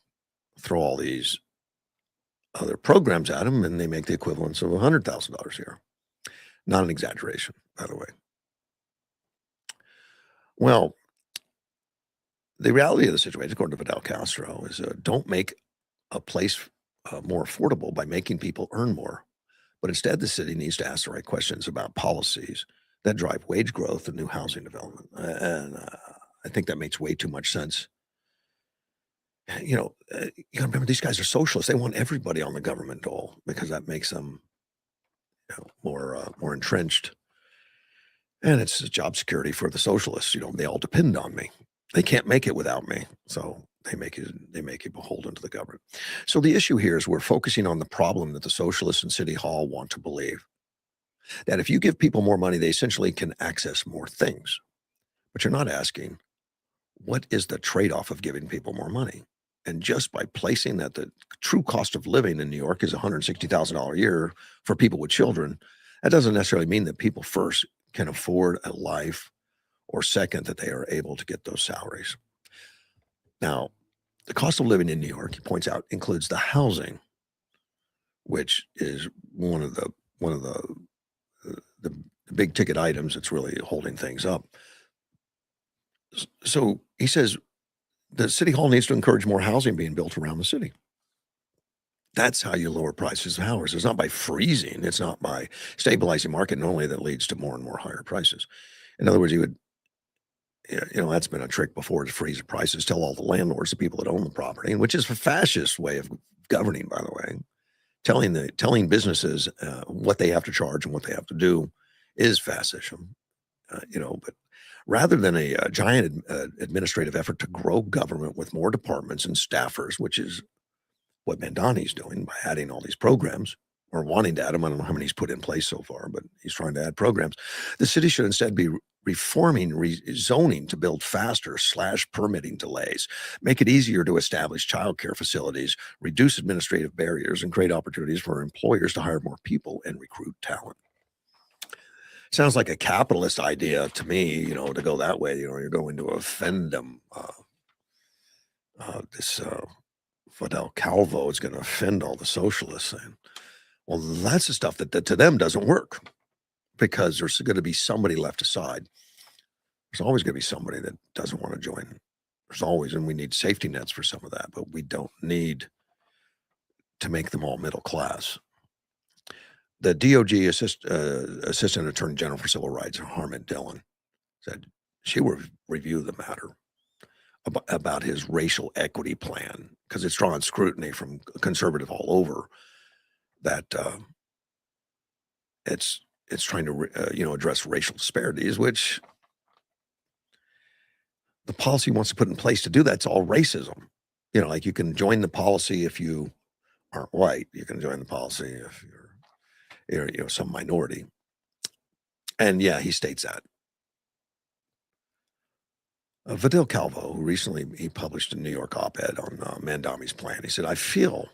throw all these other programs at them, and they make the equivalence of $100,000 a year. Not an exaggeration, by the way. Well, the reality of the situation, according to Fidel Castro, is don't make a place more affordable by making people earn more. But instead, the city needs to ask the right questions about policies that drive wage growth and new housing development. And I think that makes way too much sense. You gotta remember, these guys are socialists. They want everybody on the government dole because that makes them more entrenched. And it's job security for the socialists. They all depend on me. They can't make it without me. So they make you beholden to the government. So the issue here is we're focusing on the problem that the socialists in City Hall want to believe, that if you give people more money, they essentially can access more things. But you're not asking, what is the trade-off of giving people more money? And just by placing that the true cost of living in New York is $160,000 a year for people with children, that doesn't necessarily mean that people first can afford a life, or second, that they are able to get those salaries. Now, the cost of living in New York, he points out, includes the housing, which is one of the big ticket items that's really holding things up. So he says the city hall needs to encourage more housing being built around the city. That's how you lower prices of houses. It's not by freezing. It's not by stabilizing market. Normally that leads to more and more higher prices. In other words, that's been a trick before, to freeze the prices, tell all the landlords, the people that own the property, and which is a fascist way of governing, by the way. Telling businesses what they have to charge and what they have to do is fascism. But rather than a giant administrative effort to grow government with more departments and staffers, which is what Mandani's doing by adding all these programs, or wanting to add them. I don't know how many he's put in place so far, but he's trying to add programs. The city should instead be reforming zoning to build faster / permitting delays, make it easier to establish childcare facilities, reduce administrative barriers, and create opportunities for employers to hire more people and recruit talent. Sounds like a capitalist idea to me, to go that way. You're going to offend them. This Fidel Calvo is going to offend all the socialists. And well, that's the stuff that to them doesn't work, because there's going to be somebody left aside. There's always going to be somebody that doesn't want to join. There's always, and we need safety nets for some of that, but we don't need to make them all middle class. The DOJ Assistant Attorney General for Civil Rights, Harmon Dillon, said she will review the matter about his racial equity plan, because it's drawn scrutiny from conservative all over, that it's trying to address racial disparities, which the policy wants to put in place to do that. It's all racism. Like, you can join the policy if you aren't white. You can join the policy if you're some minority. And yeah, he states that. Fidel Calvo, who recently he published a New York op-ed on Mandami's plan, he said, I feel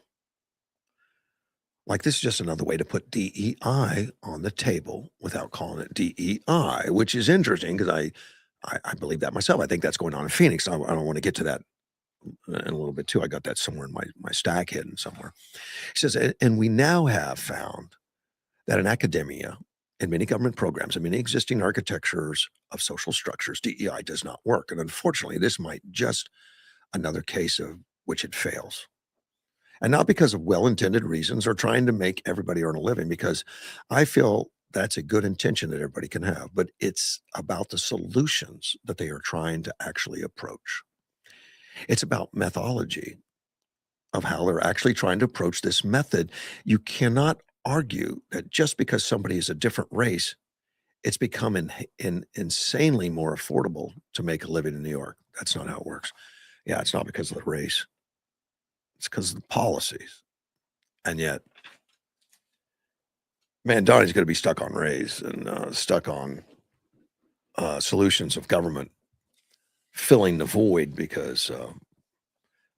like this is just another way to put DEI on the table without calling it DEI, which is interesting, because I believe that myself. I think that's going on in Phoenix. I don't want to get to that in a little bit too. I got that somewhere in my stack hidden somewhere. He says, and we now have found that in academia, in many government programs and many existing architectures of social structures, DEI does not work. And unfortunately, this might just another case of which it fails. And not because of well-intended reasons or trying to make everybody earn a living, because I feel that's a good intention that everybody can have, but it's about the solutions that they are trying to actually approach. It's about methodology of how they're actually trying to approach this method. You cannot argue that just because somebody is a different race, it's become insanely more affordable to make a living in New York. That's not how it works. Yeah, it's not because of the race. It's because of the policies. And yet, man, Donnie's going to be stuck on race and stuck on solutions of government filling the void because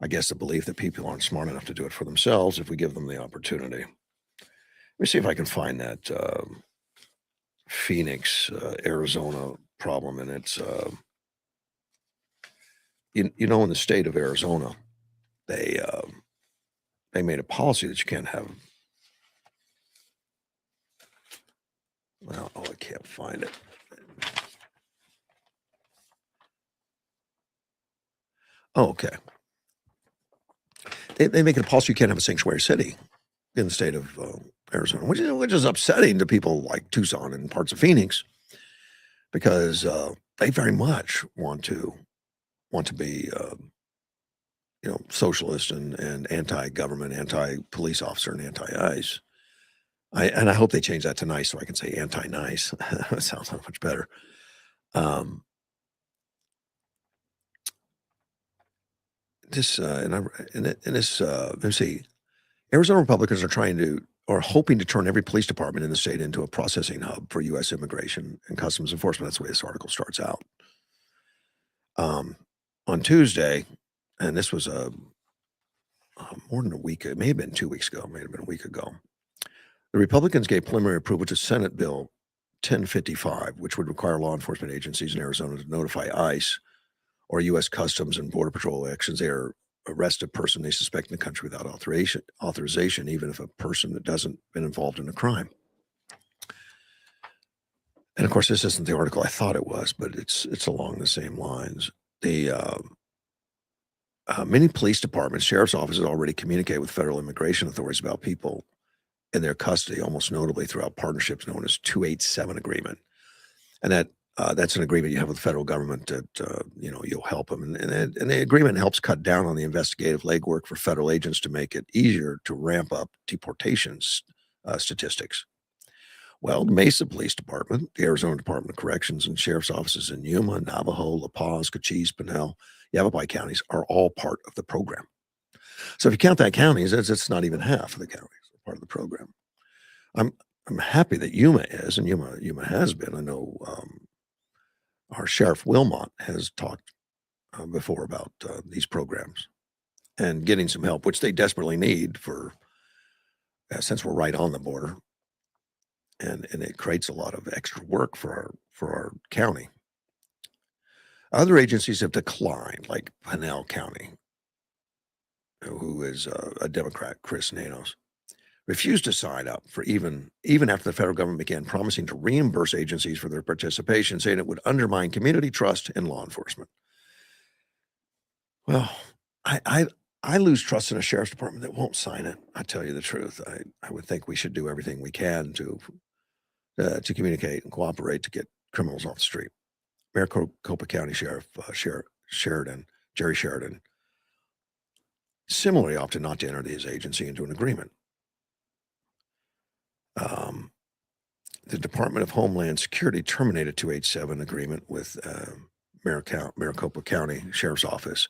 I guess the belief that people aren't smart enough to do it for themselves if we give them the opportunity. Let me see if I can find that Phoenix, Arizona problem. And it's, in the state of Arizona, they made a policy that you can't have. Well, I can't find it. Oh, okay. They make it a policy you can't have a sanctuary city in the state of Arizona, which is upsetting to people like Tucson and parts of Phoenix, because they very much want to be socialist and anti-government, anti-police officer, and anti-ICE. I hope they change that to nice so I can say anti-nice. That sounds so much better. Let's see, Arizona Republicans are hoping to turn every police department in the state into a processing hub for U.S. immigration and customs enforcement. That's the way this article starts out. On Tuesday, and this was more than a week, it may have been 2 weeks ago, it may have been a week ago, the Republicans gave preliminary approval to Senate Bill 1055, which would require law enforcement agencies in Arizona to notify ICE or U.S. Customs and Border Patrol actions they arrest a person they suspect in the country without authorization, even if a person that doesn't been involved in a crime. And of course, this isn't the article I thought it was, but it's along the same lines. Many police departments, sheriff's offices already communicate with federal immigration authorities about people in their custody, almost notably throughout partnerships known as 287 agreement. And that's an agreement you have with the federal government that, you'll help them. And the agreement helps cut down on the investigative legwork for federal agents to make it easier to ramp up deportations statistics. Well, the Mesa Police Department, the Arizona Department of Corrections, and sheriff's offices in Yuma, Navajo, La Paz, Cochise, Pinal, Yavapai counties are all part of the program. So if you count that counties, it's not even half of the counties are part of the program. I'm happy that Yuma is, and Yuma has been. I know our Sheriff Wilmot has talked before about these programs and getting some help, which they desperately need since we're right on the border, and it creates a lot of extra work for our county. Other agencies have declined, like Pinal County, who is a Democrat, Chris Nanos, refused to sign up for even after the federal government began promising to reimburse agencies for their participation, saying it would undermine community trust in law enforcement. Well, I lose trust in a sheriff's department that won't sign it. I tell you the truth. I would think we should do everything we can to communicate and cooperate to get criminals off the street. Maricopa County Sheriff Jerry Sheridan, similarly opted not to enter his agency into an agreement. The Department of Homeland Security terminated 287 agreement with Maricopa County Sheriff's Office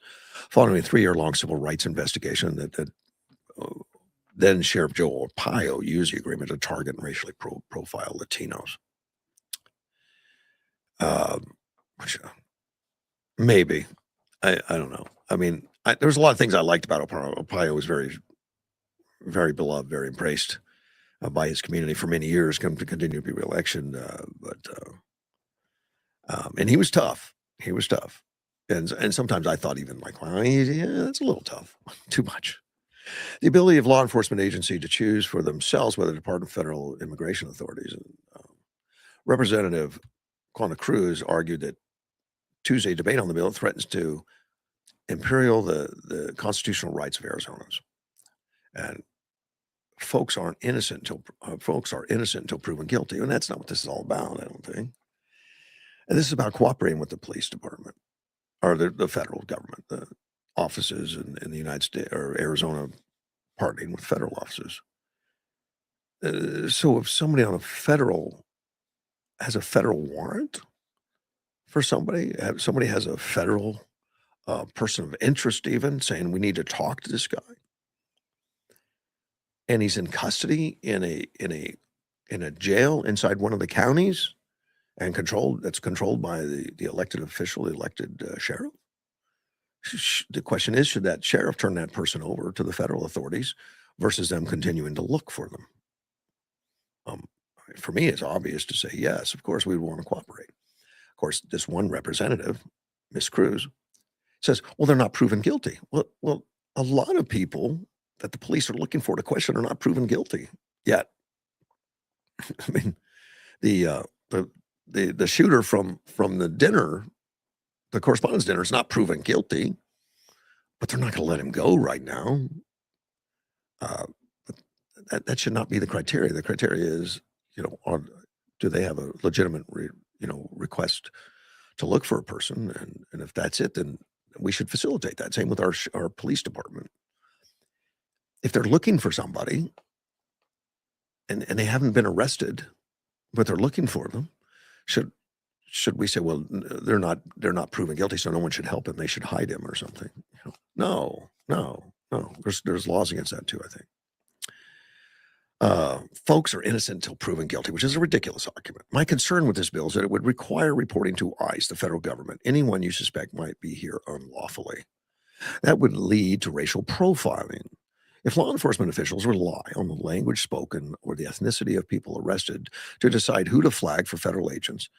following a 3-year-long civil rights investigation that then Sheriff Joe Arpaio used the agreement to target and racially profile Latinos. Maybe. I don't know. I mean, there was a lot of things I liked about Arpaio. Arpaio was very, very beloved, very embraced by his community for many years, going to continue to be reelection. And he was tough. He was tough. And sometimes I thought even like, well, yeah, that's a little tough, too much. The ability of law enforcement agency to choose for themselves whether to pardon federal immigration authorities Representative Quanah Cruz argued that Tuesday debate on the bill threatens to imperial the constitutional rights of Arizonans, and folks are innocent until proven guilty, and that's not what this is all about, I don't think. And this is about cooperating with the police department or the federal government, the offices in the United States or Arizona partnering with federal offices. So if somebody has a federal warrant for somebody has a federal person of interest, even saying we need to talk to this guy, and he's in custody in a jail inside one of the counties and controlled by the elected official, the elected sheriff. The question is, should that sheriff turn that person over to the federal authorities versus them continuing to look for them? For me, it's obvious to say yes. Of course, we would want to cooperate. Of course, this one representative, Miss Cruz, says, "Well, they're not proven guilty." Well, a lot of people that the police are looking for to question are not proven guilty yet. I mean, the shooter from the dinner, the correspondence dinner, is not proven guilty, but they're not going to let him go right now. That should not be the criteria. The criteria is, do they have a legitimate, request to look for a person, and if that's it, then we should facilitate that. Same with our police department. If they're looking for somebody and they haven't been arrested, but they're looking for them, should we say, well, they're not proven guilty, so no one should help him, they should hide him or something? No. There's laws against that too, I think. Folks are innocent until proven guilty, which is a ridiculous argument. My concern with this bill is that it would require reporting to ICE, the federal government, anyone you suspect might be here unlawfully. That would lead to racial profiling. If law enforcement officials rely on the language spoken or the ethnicity of people arrested to decide who to flag for federal agents,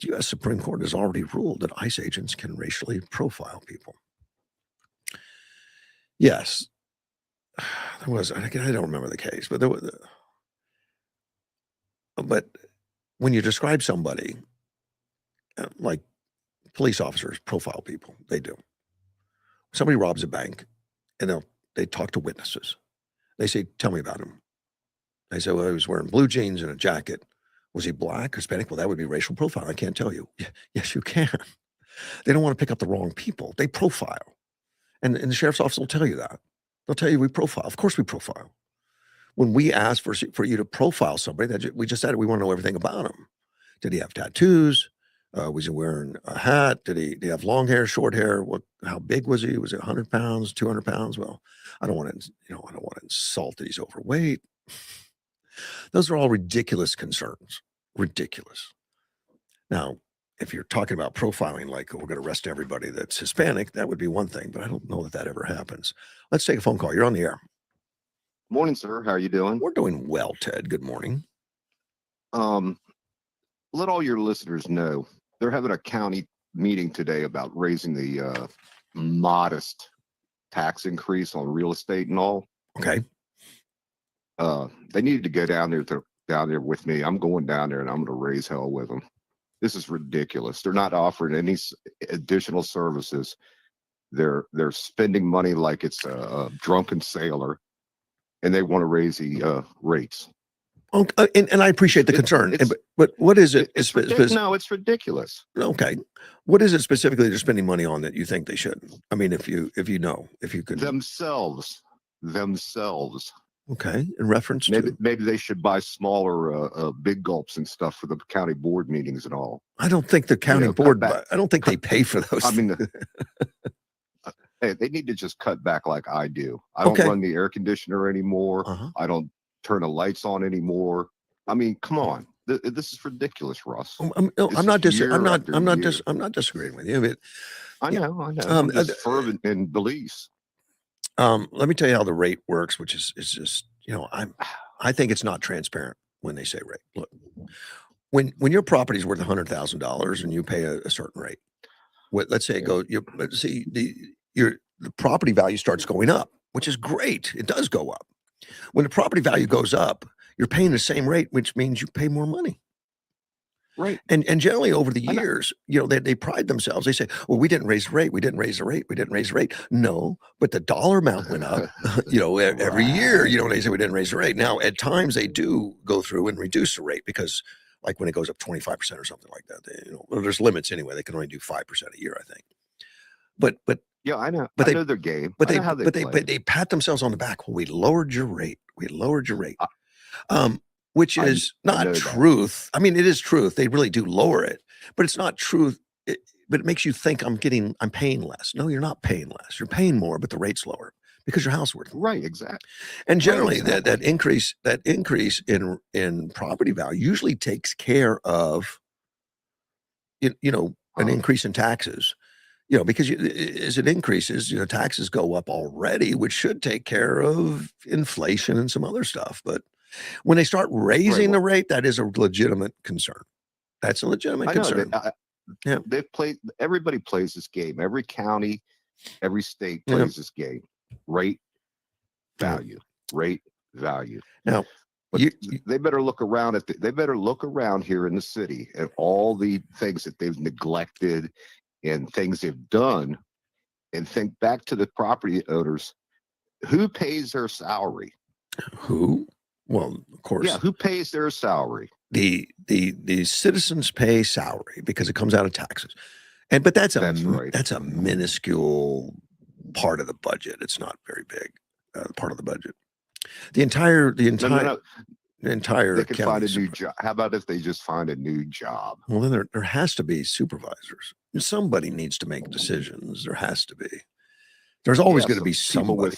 the U.S. Supreme Court has already ruled that ICE agents can racially profile people. Yes, there was, I don't remember the case, but but when you describe somebody, like police officers profile people, they do. Somebody robs a bank and they talk to witnesses. They say, "Tell me about him." They say, "Well, he was wearing blue jeans and a jacket." Was he black, Hispanic? Well, that would be racial profile. I can't tell you. Yes, you can. They don't want to pick up the wrong people. They profile. And the sheriff's office will tell you that. They'll tell you we profile. Of course we profile. When we ask for you to profile somebody, we just said we want to know everything about him. Did he have tattoos? Was he wearing a hat? Did he have long hair, short hair? How big was he? Was it 100 pounds, 200 pounds? Well, I don't want to insult that he's overweight. Those are all ridiculous concerns. Ridiculous. Now, if you're talking about profiling, like we're going to arrest everybody that's Hispanic, that would be one thing, but I don't know that ever happens. Let's take a phone call. You're on the air. Morning, sir. How are you doing? We're doing well, Ted. Good morning. Let all your listeners know they're having a county meeting today about raising the modest tax increase on real estate and all. Okay. They needed to go down there with me. I'm going down there and I'm going to raise hell with them. This is ridiculous. They're not offering any additional services. They're spending money like it's a drunken sailor, and they want to raise the rates. And I appreciate the concern, but what is it? No, it's ridiculous. Okay, what is it specifically they're spending money on that you think they should? I mean, if you could themselves. Okay, in reference to maybe they should buy smaller big gulps and stuff for the county board meetings and all. I don't think the county board. I don't think they pay for those. I mean, hey, they need to just cut back like I do. I don't run the air conditioner anymore. I don't turn the lights on anymore. I mean, come on, this is ridiculous, Russ. I'm not disagreeing with you. I know. I'm just fervent in beliefs. Let me tell you how the rate works, which is just, I think it's not transparent when they say rate. Look, when your property is worth $100,000 and you pay a certain rate, let's say the property value starts going up, which is great. It does go up. When the property value goes up, you're paying the same rate, which means you pay more money. Right. And generally over the I know. years, they pride themselves. They say, well, we didn't raise the rate. We didn't raise the rate. We didn't raise the rate. No, but the dollar amount went up, every year, they say we didn't raise the rate. Now, at times they do go through and reduce the rate because like when it goes up 25% or something like that, well, there's limits anyway. They can only do 5% a year, I think. But Yeah, I know. But I they- know their game. but I they know how but play. they pat themselves on the back. Well, we lowered your rate. We lowered your rate. Which is not truth. I mean, it is truth. They really do lower it, but it's not truth. But it makes you think I'm paying less. No, you're not paying less. You're paying more, but the rate's lower because your house is worth more. Right, exactly. And generally, that increase in property value usually takes care of an increase in taxes. Because as it increases, taxes go up already, which should take care of inflation and some other stuff. But when they start raising the rate, that is a legitimate concern. That's a legitimate concern. Yeah, everybody plays this game. Every county, every state plays this game. Rate, value, rate, value. Now, but they better look around they better look around here in the city at all the things that they've neglected and things they've done, and think back to the property owners. Who pays their salary? Who? Well, of course. Yeah, who pays their salary? The citizens pay salary because it comes out of taxes, but that's a minuscule part of the budget. It's not very big part of the budget. The entire They can county find a new job. How about if they just find a new job? Well, then there has to be supervisors. Somebody needs to make decisions. There has to be. There's always going to be somebody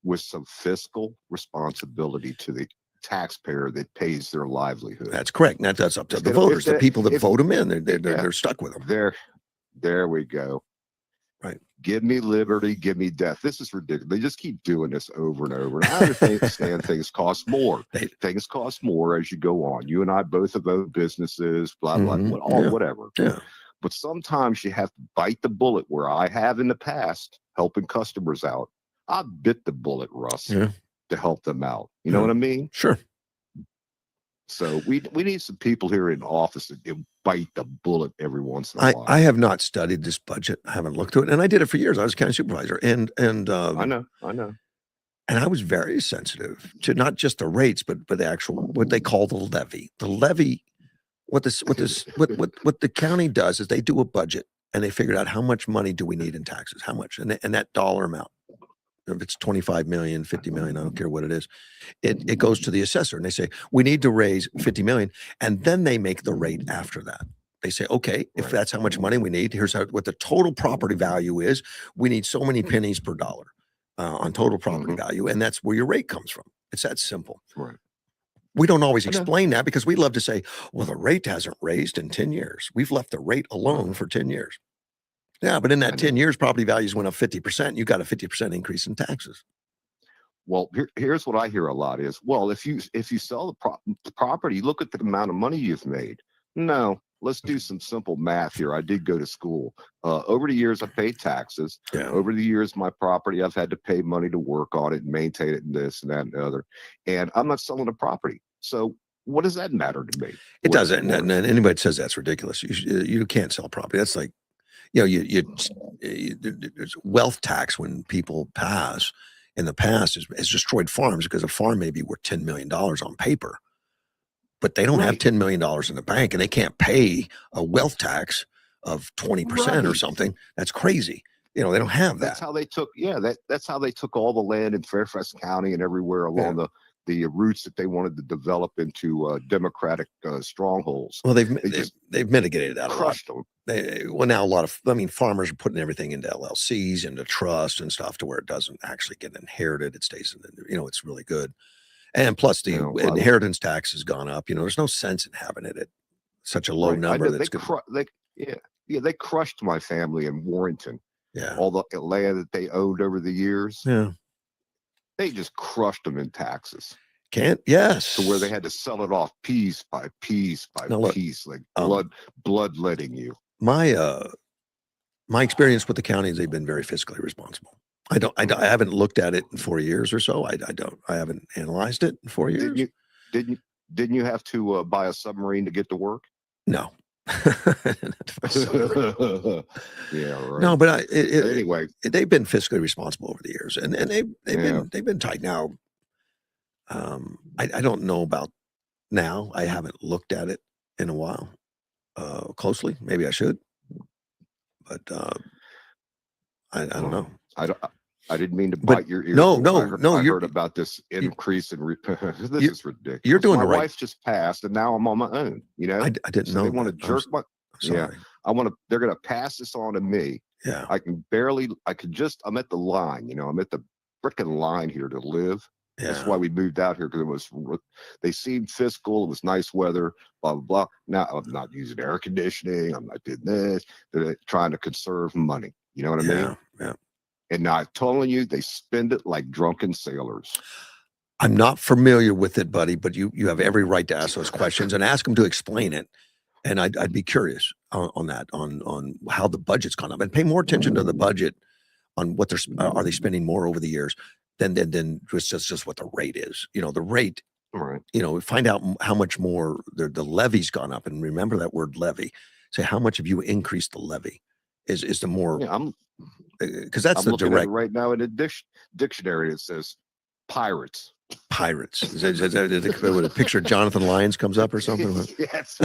with some fiscal responsibility to the taxpayer that pays their livelihood. That's correct. That's up to the voters, the people that vote them in. They're stuck with them. There we go. Right. Give me liberty, give me death. This is ridiculous. They just keep doing this over and over. And I understand things cost more. Things cost more as you go on. You and I both have owned businesses, blah, blah, whatever. Yeah. But sometimes you have to bite the bullet, where I have in the past helping customers out. I bit the bullet, Russ, to help them out. You know what I mean? Sure. So we need some people here in office that bite the bullet every once in a while. I have not studied this budget. I haven't looked at it, and I did it for years. I was county supervisor, and I know. And I was very sensitive to not just the rates, but the actual what they call the levy. The levy. What the county does is they do a budget and they figured out how much money do we need in taxes, how much, and that dollar amount. If it's 25 million, 50 million, I don't care what it is. It goes to the assessor and they say, we need to raise 50 million. And then they make the rate after that. They say, okay, if that's how much money we need, here's what the total property value is. We need so many pennies per dollar on total property value. And that's where your rate comes from. It's that simple. Right. We don't always explain that because we love to say, well, the rate hasn't raised in 10 years. We've left the rate alone for 10 years. Yeah, but in that 10 years, property values went up 50%. You got a 50% increase in taxes. Well, here's what I hear a lot is, well, if you sell the property, look at the amount of money you've made. No, let's do some simple math here. I did go to school. Over the years, I paid taxes. Yeah. Over the years, my property, I've had to pay money to work on it and maintain it and this and that and the other. And I'm not selling the property. So what does that matter to me? It doesn't. And anybody that says that's ridiculous. You can't sell property. That's like, there's wealth tax when people pass in the past has destroyed farms because a farm may be worth $10 million on paper, but they don't have $10 million in the bank and they can't pay a wealth tax of 20% or something. That's crazy. They don't have that. That's how they took, that's how they took all the land in Fairfax County and everywhere along the routes that they wanted to develop into democratic strongholds. Well, they've mitigated that. Crushed them. Now farmers are putting everything into LLCs, into trust and stuff to where it doesn't actually get inherited. It stays in, it's really good. And plus the inheritance tax has gone up. There's no sense in having it at such a low number. They crushed my family in Warrington. Yeah. All the land that they owned over the years. Yeah. They just crushed them in taxes. Yes. To where they had to sell it off piece by piece by piece, like bloodletting you. My experience with the county is they've been very fiscally responsible. I haven't looked at it in 4 years or so. I haven't analyzed it in 4 years. Didn't you have to buy a submarine to get to work? No. Yeah, right. No, but Anyway, they've been fiscally responsible over the years, and they've yeah. been tight. Now, I don't know about now. I haven't looked at it in a while closely. Maybe I should, but I don't know. I didn't mean to But bite your ear. no, but I you're heard about this increase in. This you- is ridiculous. you're doing my the right- wife just passed, and now I'm on my own. You know, I didn't so know they want to that. jerk my. Yeah, Sorry. I want to. They're going to pass this on to me. Yeah. I'm at the line. You know, I'm at the frickin' line here to live. Yeah. That's why we moved out here, because they seemed fiscal. It was nice weather. Blah blah blah. Now I'm not using air conditioning. I'm not doing this. They're trying to conserve money. You know what I mean? Yeah. And now I'm telling you, they spend it like drunken sailors. I'm not familiar with it, buddy, but you have every right to ask those questions and ask them to explain it. And I'd be curious on that, on how the budget's gone up, and pay more attention to the budget on what are they spending more over the years than just what the rate is. You know, the rate. Right. You know, find out how much more the levy's gone up, and remember that word levy. Say how much have you increased the levy? Is the more because that's I'm the looking direct at it right now in a dictionary. It says pirates. Pirates. Is that what a picture of Jonathan Lyons comes up or something? Yes,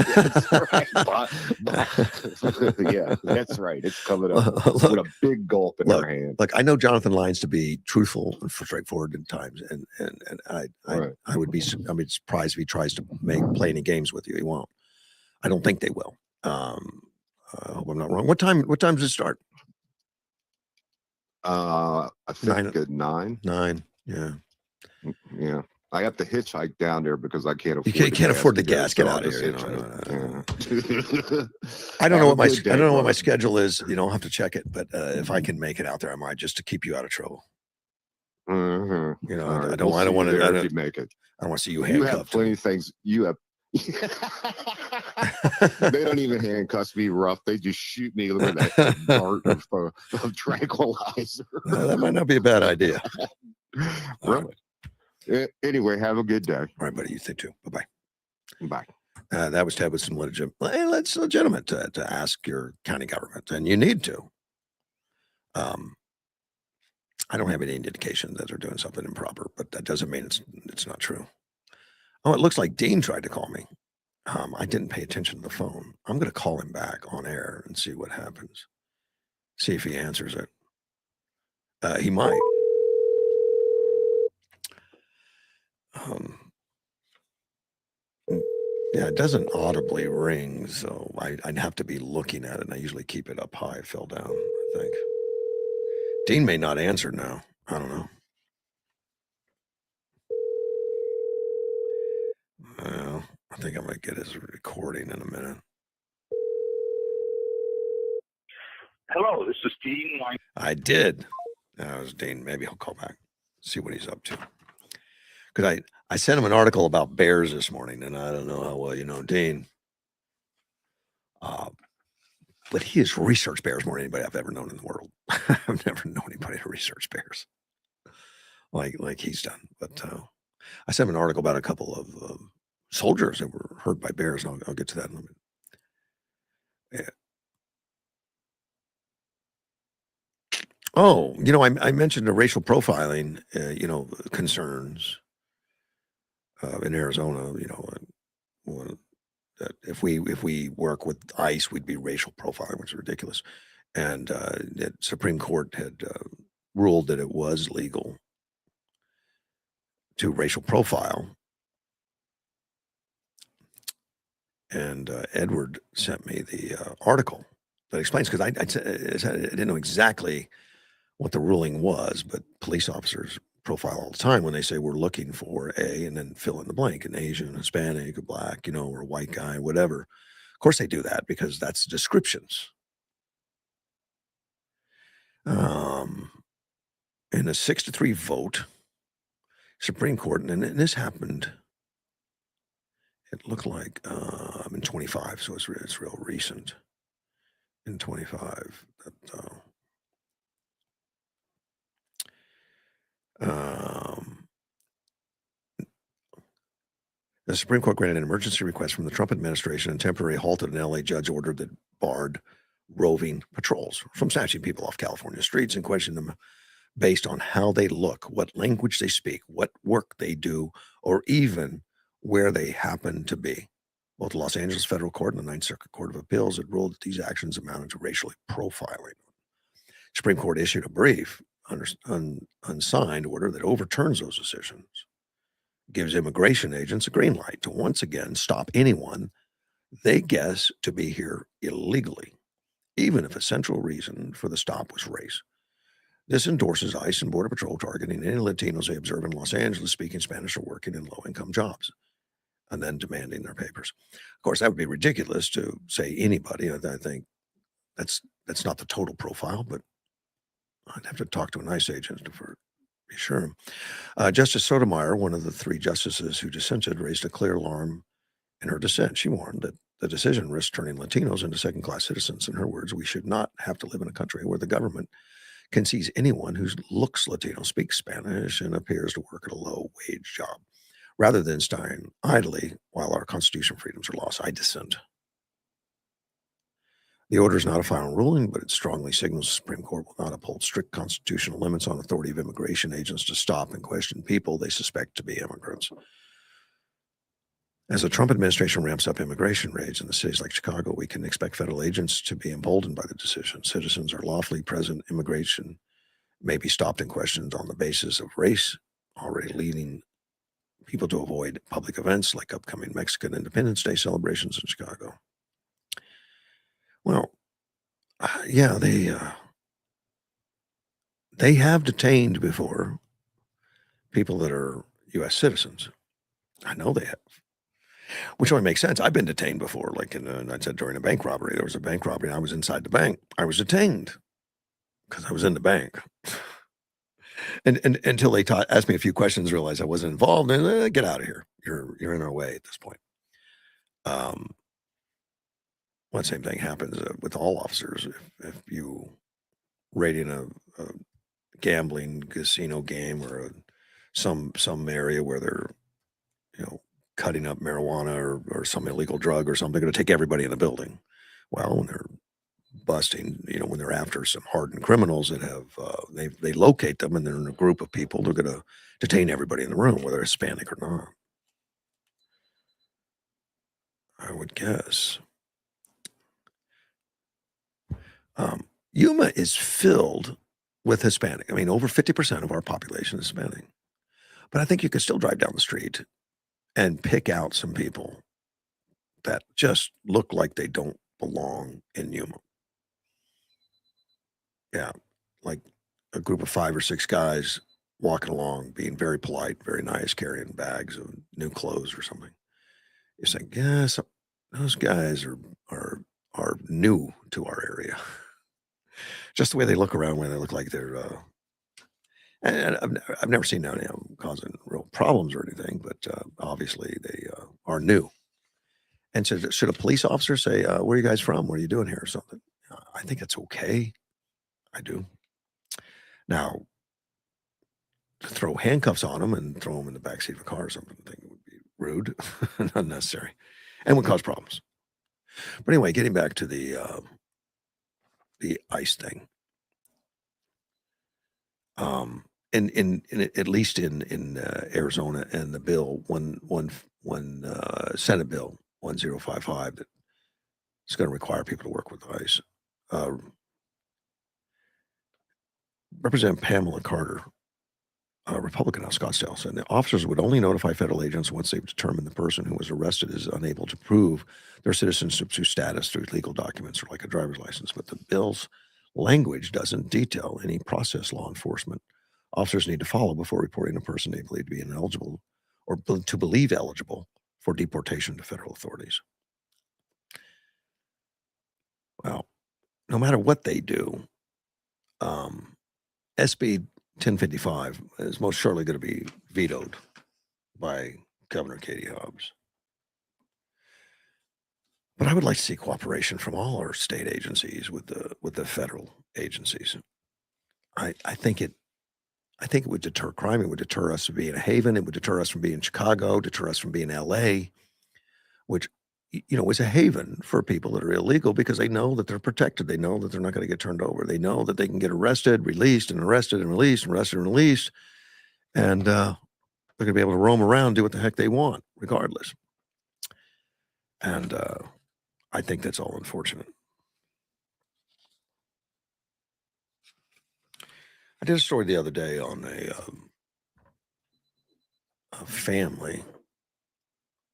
right. Yeah, that's right. It's coming up with a big gulp in her hand. Look, I know Jonathan Lyons to be truthful and straightforward at times, and I would be surprised if he tries to play any games with you. He won't. I don't think they will. I hope I'm not wrong. What time does it start? I think at 9. 9. Yeah. Yeah. I have to hitchhike down there because I can't afford. You can't afford the gas. Get out of here. I don't know what my schedule is. You don't have to check it, but if I can make it out there, I might, just to keep you out of trouble. Mm-hmm. You know, I don't want to. I don't make it. I don't want to see you handcuffed. You have plenty of things. You have. They don't even handcuff me rough. They just shoot me with that dart of tranquilizer. That might not be a bad idea. Really. Anyway, have a good day. All right, buddy. You think too. Bye-bye. Bye. That was Ted with some it's legitimate to ask your county government, and you need to. I don't have any indication that they're doing something improper, but that doesn't mean it's not true. Oh, it looks like Dean tried to call me. I didn't pay attention to the phone. I'm going to call him back on air and see what happens. See if he answers it. He might. Yeah, it doesn't audibly ring, so I'd have to be looking at it, and I usually keep it up high. It fell down, I think. Dean may not answer now. I don't know. Well, I think I'm going to get his recording in a minute. Hello, this is Dean. I did. That was Dean. Maybe he'll call back, see what he's up to. Because I sent him an article about bears this morning, and I don't know how well you know Dean. But he has researched bears more than anybody I've ever known in the world. I've never known anybody to research bears like he's done. But I sent him an article about a couple of soldiers that were hurt by bears. And I'll get to that in a minute. Yeah. Oh, you know, I mentioned the racial profiling, concerns in Arizona. You know, that if we work with ICE, we'd be racial profiling, which is ridiculous. And the Supreme Court had ruled that it was legal to racial profile. And Edward sent me the article that explains, because I didn't know exactly what the ruling was, but police officers profile all the time when they say we're looking for a, and then fill in the blank, an Asian, Hispanic, a black, or a white guy, whatever. Of course they do that because that's descriptions. In a 6-3 vote, Supreme Court, and this happened, it looked like in 25, so it's real recent. In 25, The Supreme Court granted an emergency request from the Trump administration and temporarily halted an LA judge order that barred roving patrols from snatching people off California streets and questioning them based on how they look, what language they speak, what work they do, or even where they happen to be. Both the Los Angeles Federal Court and the Ninth Circuit Court of Appeals had ruled that these actions amounted to racially profiling. Supreme Court issued a brief, unsigned order that overturns those decisions, gives immigration agents a green light to once again stop anyone they guess to be here illegally, even if a central reason for the stop was race. This endorses ICE and Border Patrol targeting any Latinos they observe in Los Angeles speaking Spanish or working in low-income jobs, and then demanding their papers. Of course, that would be ridiculous to say anybody. I think that's not the total profile, but I'd have to talk to an ICE agent to be sure. Justice Sotomayor, one of the three justices who dissented, raised a clear alarm in her dissent. She warned that the decision risks turning Latinos into second-class citizens. In her words, we should not have to live in a country where the government can seize anyone who looks Latino, speaks Spanish, and appears to work at a low-wage job, rather than staying idly while our constitutional freedoms are lost. I dissent. The order is not a final ruling, but it strongly signals the Supreme Court will not uphold strict constitutional limits on authority of immigration agents to stop and question people they suspect to be immigrants. As the Trump administration ramps up immigration raids in the cities like Chicago, we can expect federal agents to be emboldened by the decision. Citizens are lawfully present. Immigration may be stopped and questioned on the basis of race, already leading people to avoid public events like upcoming Mexican Independence Day celebrations in Chicago. Well, yeah, they have detained before people that are U.S. citizens. I know they have. Which only makes sense. I've been detained before, like I said, during a bank robbery. There was a bank robbery, and I was inside the bank. I was detained because I was in the bank. and until they asked me a few questions, realized I wasn't involved, and get out of here. You're in our way at this point. Well, same thing happens with all officers. If you raiding a gambling casino game or some area where they're, cutting up marijuana or some illegal drug or something, they're going to take everybody in the building. Well, when they're busting, when they're after some hardened criminals that have, they locate them and they're in a group of people, they're going to detain everybody in the room, whether it's Hispanic or not. I would guess. Yuma is filled with Hispanic. I mean, over 50% of our population is Hispanic. But I think you could still drive down the street and pick out some people that just look like they don't belong in Yuma. Yeah, like a group of 5 or 6 guys walking along, being very polite, very nice, carrying bags of new clothes or something. You think, yes, those guys are new to our area. Just the way they look around, when they look like they're. And I've never seen them causing real problems or anything, but obviously they are new. And so, should a police officer say, "Where are you guys from? What are you doing here?" or something? I think it's okay. I do. Now, to throw handcuffs on them and throw them in the backseat of a car or something, I think would be rude, unnecessary, and would cause problems. But anyway, getting back to the ICE thing. In at least in Arizona, and the bill one Senate bill 1055 that is going to require people to work with ICE. Representative Pamela Carter, a Republican out of Scottsdale, said the officers would only notify federal agents once they've determined the person who was arrested is unable to prove their citizenship status through legal documents or like a driver's license. But the bill's language doesn't detail any process law enforcement officers need to follow before reporting a person they believe to be ineligible or to believe eligible for deportation to federal authorities. Well, no matter what they do, SB 1055 is most surely going to be vetoed by Governor Katie Hobbs. But I would like to see cooperation from all our state agencies with the federal agencies. I think it I think it would deter crime. It would deter us from being a haven. It would deter us from being Chicago, deter us from being LA, which, is a haven for people that are illegal because they know that they're protected. They know that they're not going to get turned over. They know that they can get arrested, released, and arrested and released, and arrested and released. And they're going to be able to roam around, do what the heck they want, regardless. And I think that's all unfortunate. I did a story the other day on a family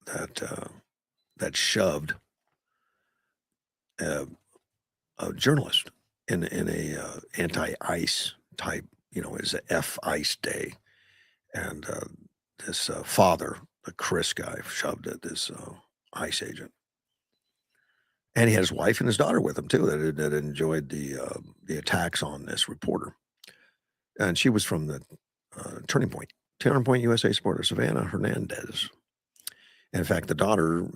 that shoved a journalist in a anti-ICE type, it's a F-ICE day. And this father, the Chris guy, shoved at this ICE agent. And he had his wife and his daughter with him, too, that enjoyed the attacks on this reporter. And she was from the Turning Point USA supporter, Savannah Hernandez. And in fact, the daughter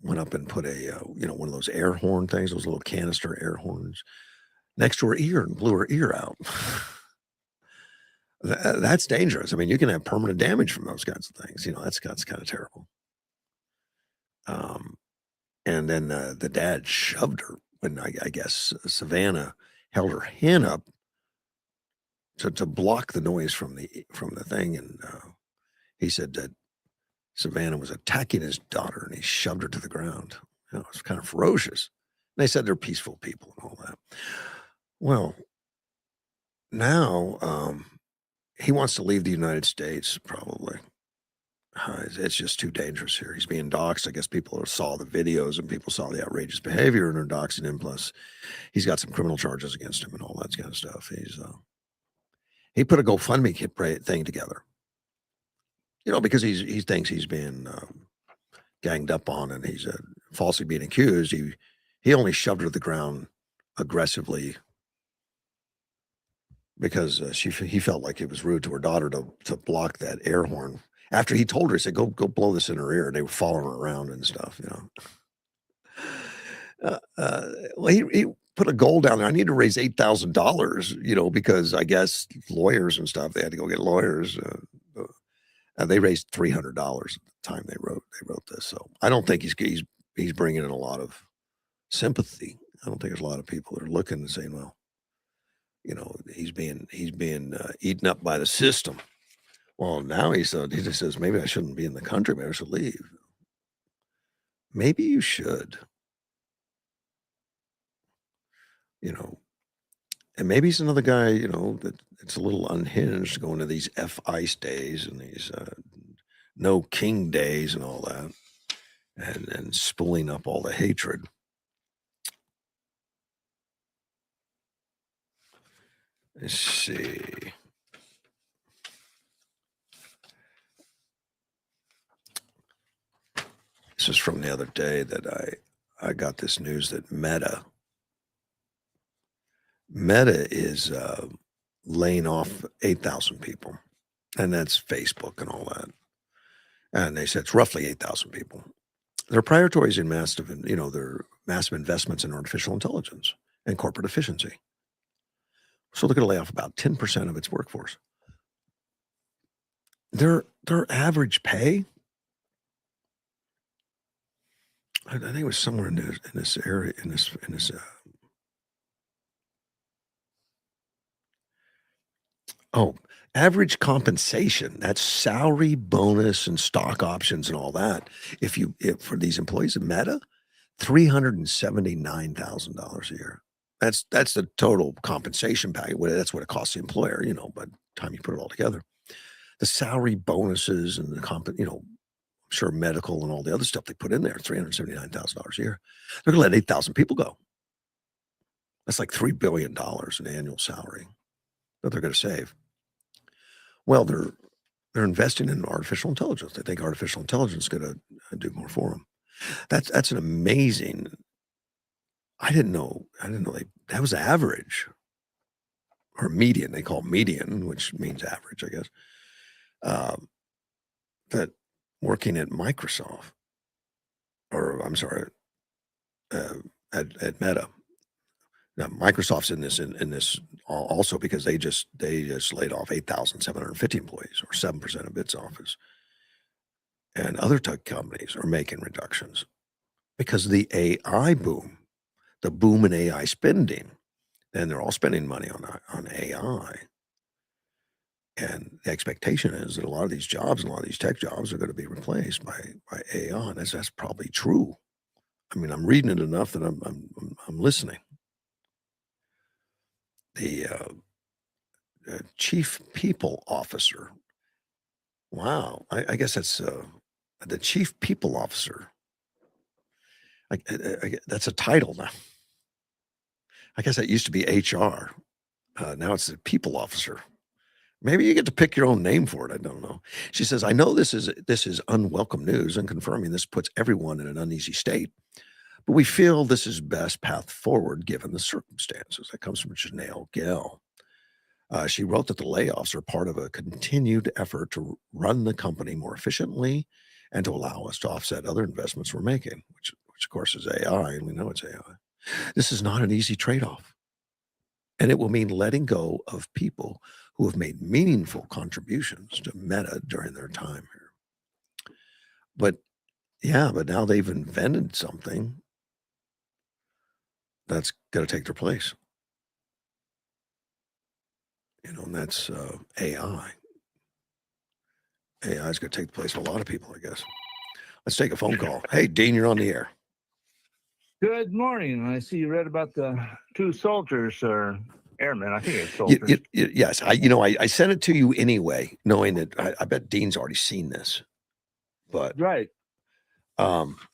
went up and put a, one of those air horn things, those little canister air horns, next to her ear and blew her ear out. That's dangerous. I mean, you can have permanent damage from those kinds of things. That's kind of terrible. And then the dad shoved her when I guess Savannah held her hand up to block the noise from the thing. And he said that Savannah was attacking his daughter and he shoved her to the ground. It's kind of ferocious. And they said they're peaceful people and all that. Well, now he wants to leave the United States, probably. It's just too dangerous here. He's being doxxed. I guess people saw the videos and people saw the outrageous behavior and are doxing him. Plus, he's got some criminal charges against him and all that kind of stuff. He put a GoFundMe thing together, because he thinks he's being ganged up on and he's falsely being accused. He only shoved her to the ground aggressively because he felt like it was rude to her daughter to block that air horn. After he told her, he said, go blow this in her ear. And they were following her around and stuff, Well, he put a goal down there. I need to raise $8,000, because I guess lawyers and stuff, they had to go get lawyers. They raised $300 at the time they wrote this. So I don't think he's bringing in a lot of sympathy. I don't think there's a lot of people that are looking and saying, well, he's being eaten up by the system. Well, now he just says, maybe I shouldn't be in the country. Maybe I should leave. Maybe you should, and maybe he's another guy, that it's a little unhinged going to these F-ICE days and these no king days and all that and spooling up all the hatred. Let's see. This is from the other day that I got this news that Meta is laying off 8,000 people, and that's Facebook and all that. And they said it's roughly 8,000 people. They're prioritizing their massive investments in artificial intelligence and corporate efficiency. So they're going to lay off about 10% of its workforce. Their average pay, I think it was somewhere in this area, in this average compensation, that's salary, bonus, and stock options and all that. If for these employees of Meta, $379,000 a year. That's the total compensation package. That's what it costs the employer, by the time you put it all together. The salary, bonuses, and the sure, medical and all the other stuff they put in there, $379,000 a year. They're going to let 8,000 people go. That's like $3 billion in annual salary that they're going to save. Well, they're investing in artificial intelligence. They think artificial intelligence is going to do more for them. That's an amazing. I didn't know that was average or median. They call median, which means average, I guess. That working at Microsoft, or I'm sorry, at Meta, Now, Microsoft's in this also because they just laid off 8,750 employees, or 7% of its office. And other tech companies are making reductions because of the AI boom, the boom in AI spending, and they're all spending money on AI. And the expectation is that a lot of these jobs, a lot of these tech jobs, are going to be replaced by AI. And that's probably true. I mean, I'm reading it enough that I'm listening. The chief people officer. Wow, I guess that's the chief people officer. That's a title now. I guess that used to be HR. Now it's the people officer. Maybe you get to pick your own name for it. I don't know. She says, "I know this is unwelcome news, and confirming this puts everyone in an uneasy state. But we feel this is best path forward given the circumstances." That comes from Janelle Gell. She wrote that the layoffs are part of a continued effort to run the company more efficiently and to allow us to offset other investments we're making, which of course is AI, and we know it's AI. This is not an easy trade-off, and it will mean letting go of people who have made meaningful contributions to Meta during their time here. But now they've invented something that's going to take their place. And that's AI. AI is going to take the place of a lot of people, I guess. Let's take a phone call. Hey, Dean, you're on the air. Good morning. I see you read about the two soldiers or airmen. I think it's soldiers. Yes, I sent it to you anyway, knowing that I bet Dean's already seen this. But right.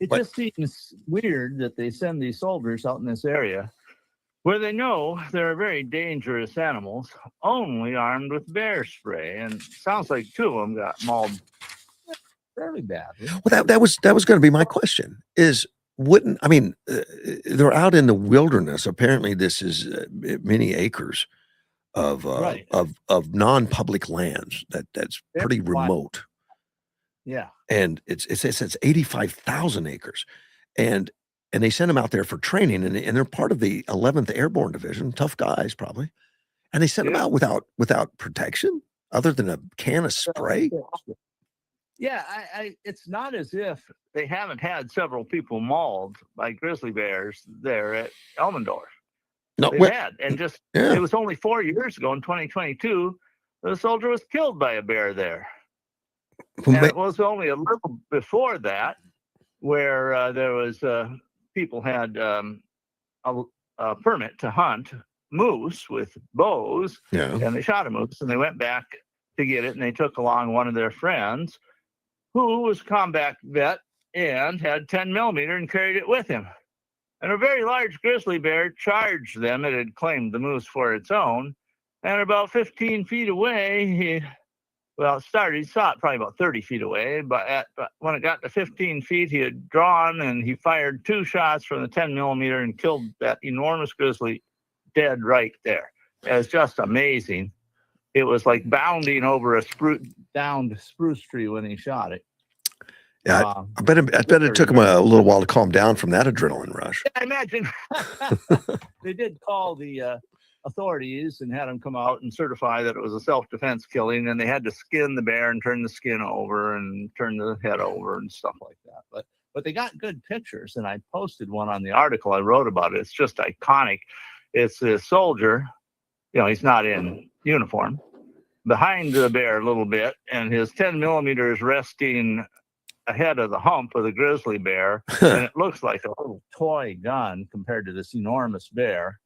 It just seems weird that they send these soldiers out in this area where they know they're very dangerous animals, only armed with bear spray. And it sounds like two of them got mauled fairly badly. Well, that was going to be my question. They're out in the wilderness. Apparently, this is many acres of non-public lands that's pretty remote. Yeah, and it's 85,000 acres, and they send them out there for training, and they're part of the 11th Airborne Division, tough guys probably, and they send them out without protection other than a can of spray. Yeah, it's not as if they haven't had several people mauled by grizzly bears there at Elmendorf. No, they had, and it was only 4 years ago in 2022, the soldier was killed by a bear there. And it was only a little before that where there was people had a permit to hunt moose with bows, and they shot a moose, and they went back to get it, and they took along one of their friends who was a combat vet and had 10 millimeter and carried it with him. And a very large grizzly bear charged them. It had claimed the moose for its own, and about 15 feet away, he saw it probably about 30 feet away, but when it got to 15 feet, he had drawn and he fired 2 shots from the 10 millimeter and killed that enormous grizzly dead right there. It was just amazing. It was like bounding over a downed spruce tree when he shot it. Yeah, I bet it took him a little while to calm down from that adrenaline rush. I imagine. They did call the authorities and had them come out and certify that it was a self-defense killing, and they had to skin the bear and turn the skin over and turn the head over and stuff like that. But they got good pictures, and I posted one on the article I wrote about it. It's just iconic. It's a soldier, he's not in uniform, behind the bear a little bit, and his 10 millimeter is resting ahead of the hump of the grizzly bear, and it looks like a little toy gun compared to this enormous bear.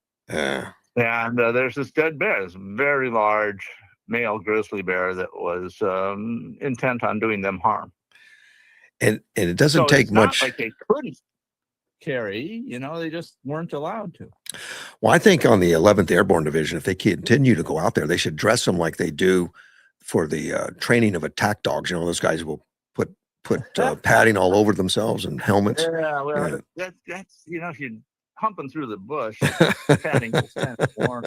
And there's this dead bear, this very large male grizzly bear that was intent on doing them harm. And it doesn't take much. Not like they couldn't carry, they just weren't allowed to. Well, I think on the 11th Airborne Division, if they continue to go out there, they should dress them like they do for the training of attack dogs. Those guys will put padding all over themselves and helmets. Yeah, well, that's if you're humping through the bush, padding will stand warm.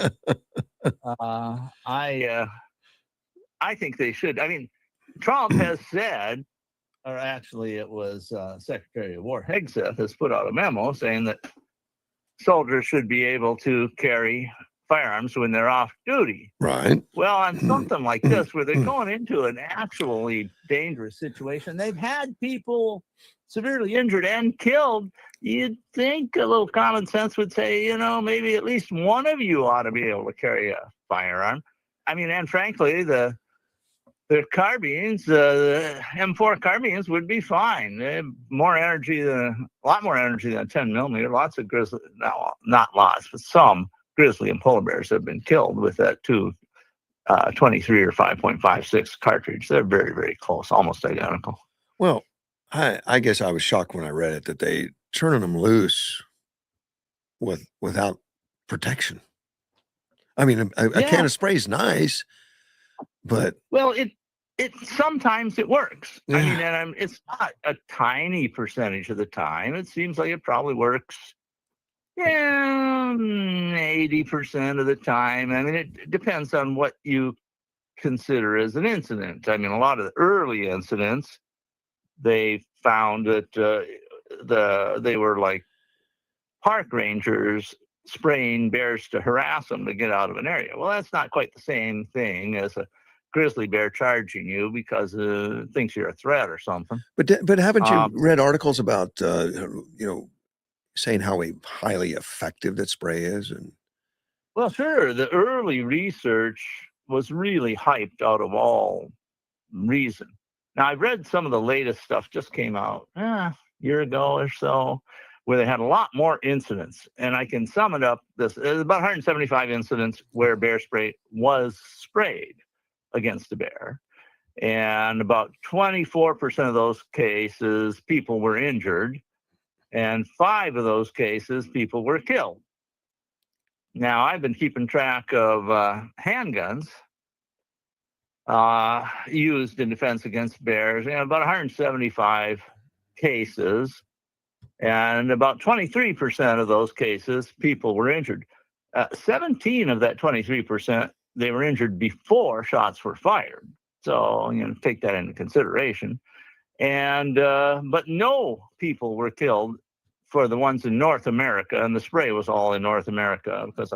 I think they should. I mean, Trump has said, or actually it was Secretary of War Hegseth has put out a memo saying that soldiers should be able to carry firearms when they're off duty. Right. Well, on something like this, where they're going into an actually dangerous situation, they've had people severely injured and killed. You'd think a little common sense would say, maybe at least one of you ought to be able to carry a firearm. I mean, and frankly, the carbines, the M4 carbines would be fine. They have a lot more energy than a 10 millimeter. Lots of grizzly, not lots, but some grizzly and polar bears have been killed with that 23 or 5.56 cartridge. They're very, very close, almost identical. Well, I guess I was shocked when I read it that they turning them loose without protection. I mean, a can of spray is nice, but it sometimes it works. Yeah. I mean, and it's not a tiny percentage of the time. It seems like it probably works 80% of the time. I mean, it depends on what you consider as an incident. I mean, a lot of the early incidents, they found that they were like park rangers spraying bears to harass them to get out of an area. Well, that's not quite the same thing as a grizzly bear charging you because it thinks you're a threat or something. But haven't you read articles about saying how highly effective that spray is? And well, sure, the early research was really hyped out of all reason. Now, I've read some of the latest stuff, just came out a year ago or so, where they had a lot more incidents. And I can sum it up. There's about 175 incidents where bear spray was sprayed against a bear. And about 24% of those cases, people were injured. And 5 of those cases, people were killed. Now, I've been keeping track of handguns used in defense against bears, and about 175 cases, and about 23% of those cases, people were injured. 17 of that 23%, they were injured before shots were fired. So, take that into consideration. And but no people were killed for the ones in North America, and the spray was all in North America, because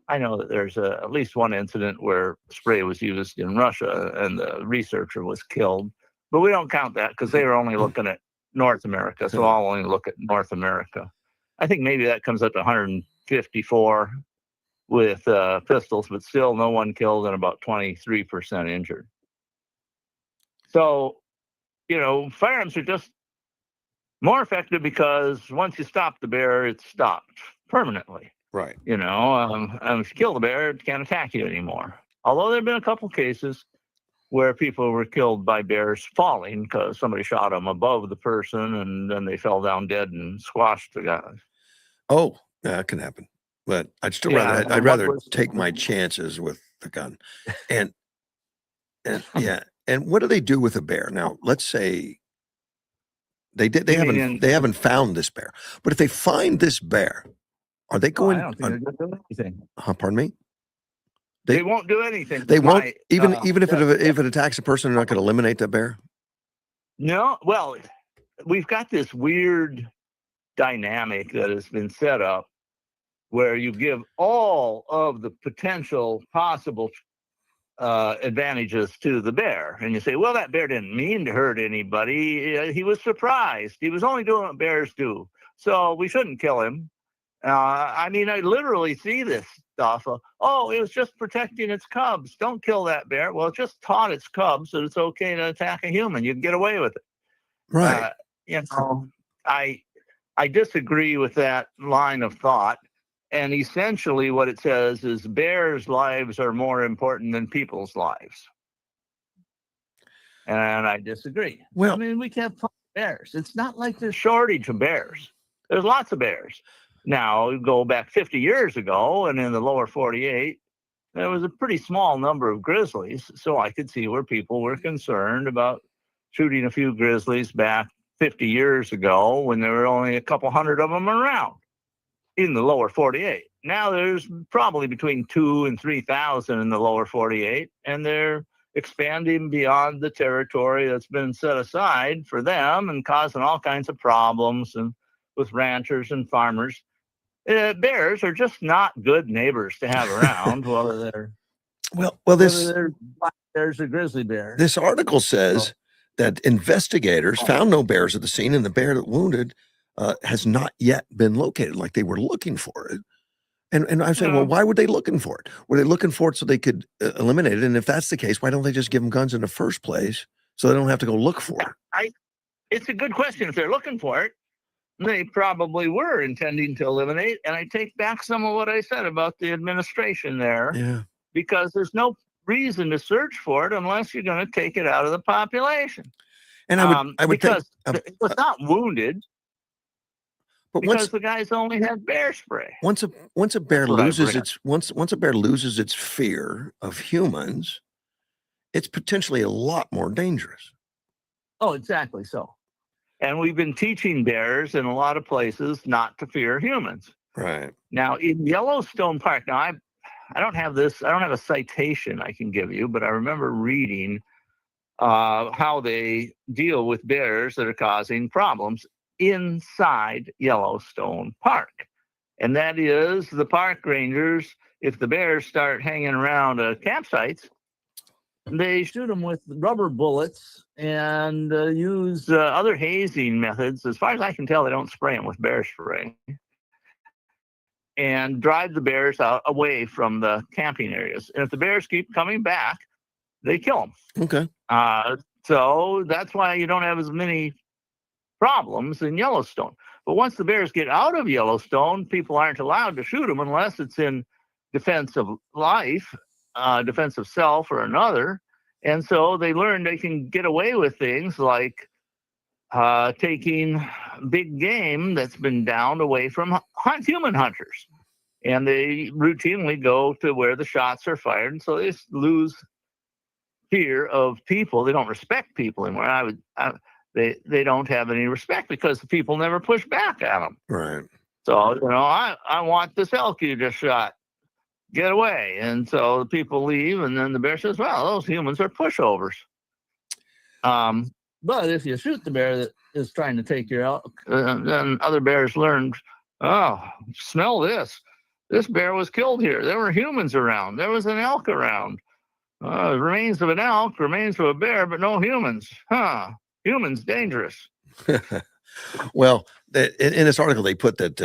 I know that there's at least one incident where spray was used in Russia and the researcher was killed, but we don't count that because they were only looking at North America, so I'll only look at North America. I think maybe that comes up to 154 with pistols, but still no one killed and about 23% injured. So, firearms are just more effective because once you stop the bear, it's stopped permanently. Right. If you kill the bear, it can't attack you anymore. Although there have been a couple cases where people were killed by bears falling because somebody shot them above the person and then they fell down dead and squashed the guy. Oh, yeah, that can happen. But I'd rather take my chances with the gun. And and what do they do with a bear? Now, let's say they haven't found this bear. But if they find this bear, are they going? I don't think they're going to do anything. Pardon me? They won't do anything. They won't even if it attacks a person, they're not going to eliminate the bear. No, well, we've got this weird dynamic that has been set up where you give all of the potential possible advantages to the bear, and you say, well, that bear didn't mean to hurt anybody. He was surprised. He was only doing what bears do, so we shouldn't kill him. I literally see this stuff. It was just protecting its cubs. Don't kill that bear. Well, it just taught its cubs that it's okay to attack a human. You can get away with it. Right. I disagree with that line of thought. And essentially what it says is bears' lives are more important than people's lives. And I disagree. Well, we can't find bears. It's not like there's shortage of bears. There's lots of bears. Now, we go back 50 years ago, and in the lower 48, there was a pretty small number of grizzlies. So I could see where people were concerned about shooting a few grizzlies back 50 years ago when there were only a couple hundred of them around in the lower 48. Now there's probably between 2,000 and 3,000 in the lower 48, and they're expanding beyond the territory that's been set aside for them and causing all kinds of problems and with ranchers and farmers. bears are just not good neighbors to have around, whether they're well, black bears or grizzly bears. This article says that investigators found no bears at the scene, and the bear that wounded has not yet been located. Like they were looking for it. And I'm saying, well, why were they looking for it? Were they looking for it so they could eliminate it? And if that's the case, why don't they just give them guns in the first place so they don't have to go look for it? It's a good question. If they're looking for it, they probably were intending to eliminate. And I take back some of what I said about the administration there. Yeah. Because there's no reason to search for it unless you're going to take it out of the population. And I would because think it was not wounded. But because the guys only had bear spray. Once a bear loses its fear of humans, it's potentially a lot more dangerous. Oh, exactly so. And we've been teaching bears in a lot of places not to fear humans. Right. Now in Yellowstone Park, now I don't have a citation I can give you, but I remember reading how they deal with bears that are causing problems inside Yellowstone Park. And that is the park rangers, if the bears start hanging around campsites, they shoot them with rubber bullets and use other hazing methods. As far as I can tell, they don't spray them with bear spray. And drive the bears away from the camping areas. And if the bears keep coming back, they kill them. Okay. So that's why you don't have as many problems in Yellowstone. But once the bears get out of Yellowstone, people aren't allowed to shoot them unless it's in defense of life, defense of self or another. And so they learn they can get away with things like taking big game that's been downed away from human hunters. And they routinely go to where the shots are fired. And so they just lose fear of people. They don't respect people anymore. They don't have any respect because the people never push back at them. Right. So, I want this elk you just shot. Get away. And so the people leave, and then the bear says, well, those humans are pushovers. But if you shoot the bear that is trying to take your elk, then other bears learn, oh, smell this. This bear was killed here. There were humans around. There was an elk around. Remains of an elk, remains of a bear, but no humans. Humans dangerous. Well, in this article, they put that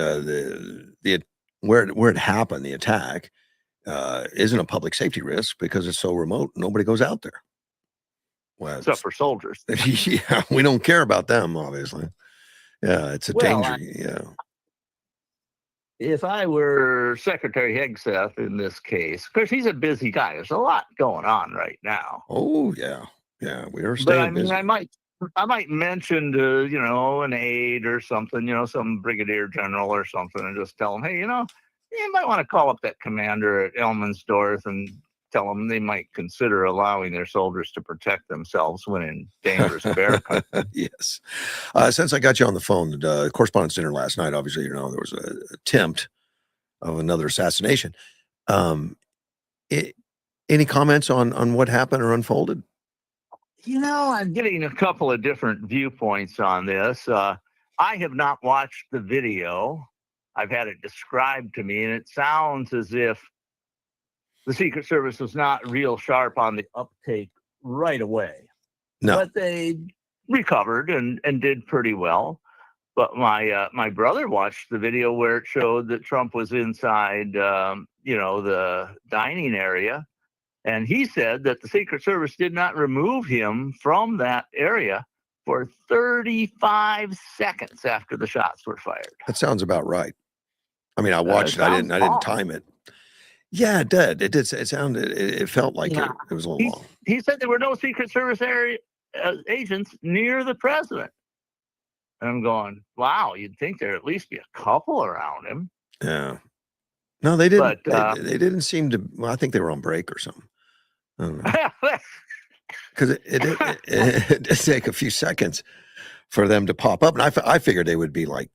where it happened, the attack, isn't a public safety risk because it's so remote. Nobody goes out there. Well, except for soldiers. Yeah, we don't care about them, obviously. Yeah, it's a danger. If I were Secretary Hegseth in this case, of course, he's a busy guy. There's a lot going on right now. Oh, yeah. Yeah, we are staying busy. I might mention to, an aide or something, some brigadier general or something, and just tell them, hey, you might want to call up that commander at Elmensdorf and tell them they might consider allowing their soldiers to protect themselves when in dangerous bear country. Yes. Since I got you on the phone, the correspondence dinner last night, obviously, there was an attempt of another assassination. Any comments on what happened or unfolded? I'm getting a couple of different viewpoints on this. I have not watched the video. I've had it described to me, and it sounds as if the Secret Service was not real sharp on the uptake right away. No. But they recovered and did pretty well. But my brother watched the video where it showed that Trump was inside, the dining area. And he said that the Secret Service did not remove him from that area for 35 seconds after the shots were fired. That sounds about right. I mean, I watched it. I didn't time it. Yeah, it did. It did. It felt like it was a little long. He said there were no Secret Service agents near the president. And I'm going, wow, you'd think there'd at least be a couple around him. Yeah. No, they didn't. They didn't seem to. Well, I think they were on break or something. I don't know. Because it did take a few seconds for them to pop up, and I figured they would be like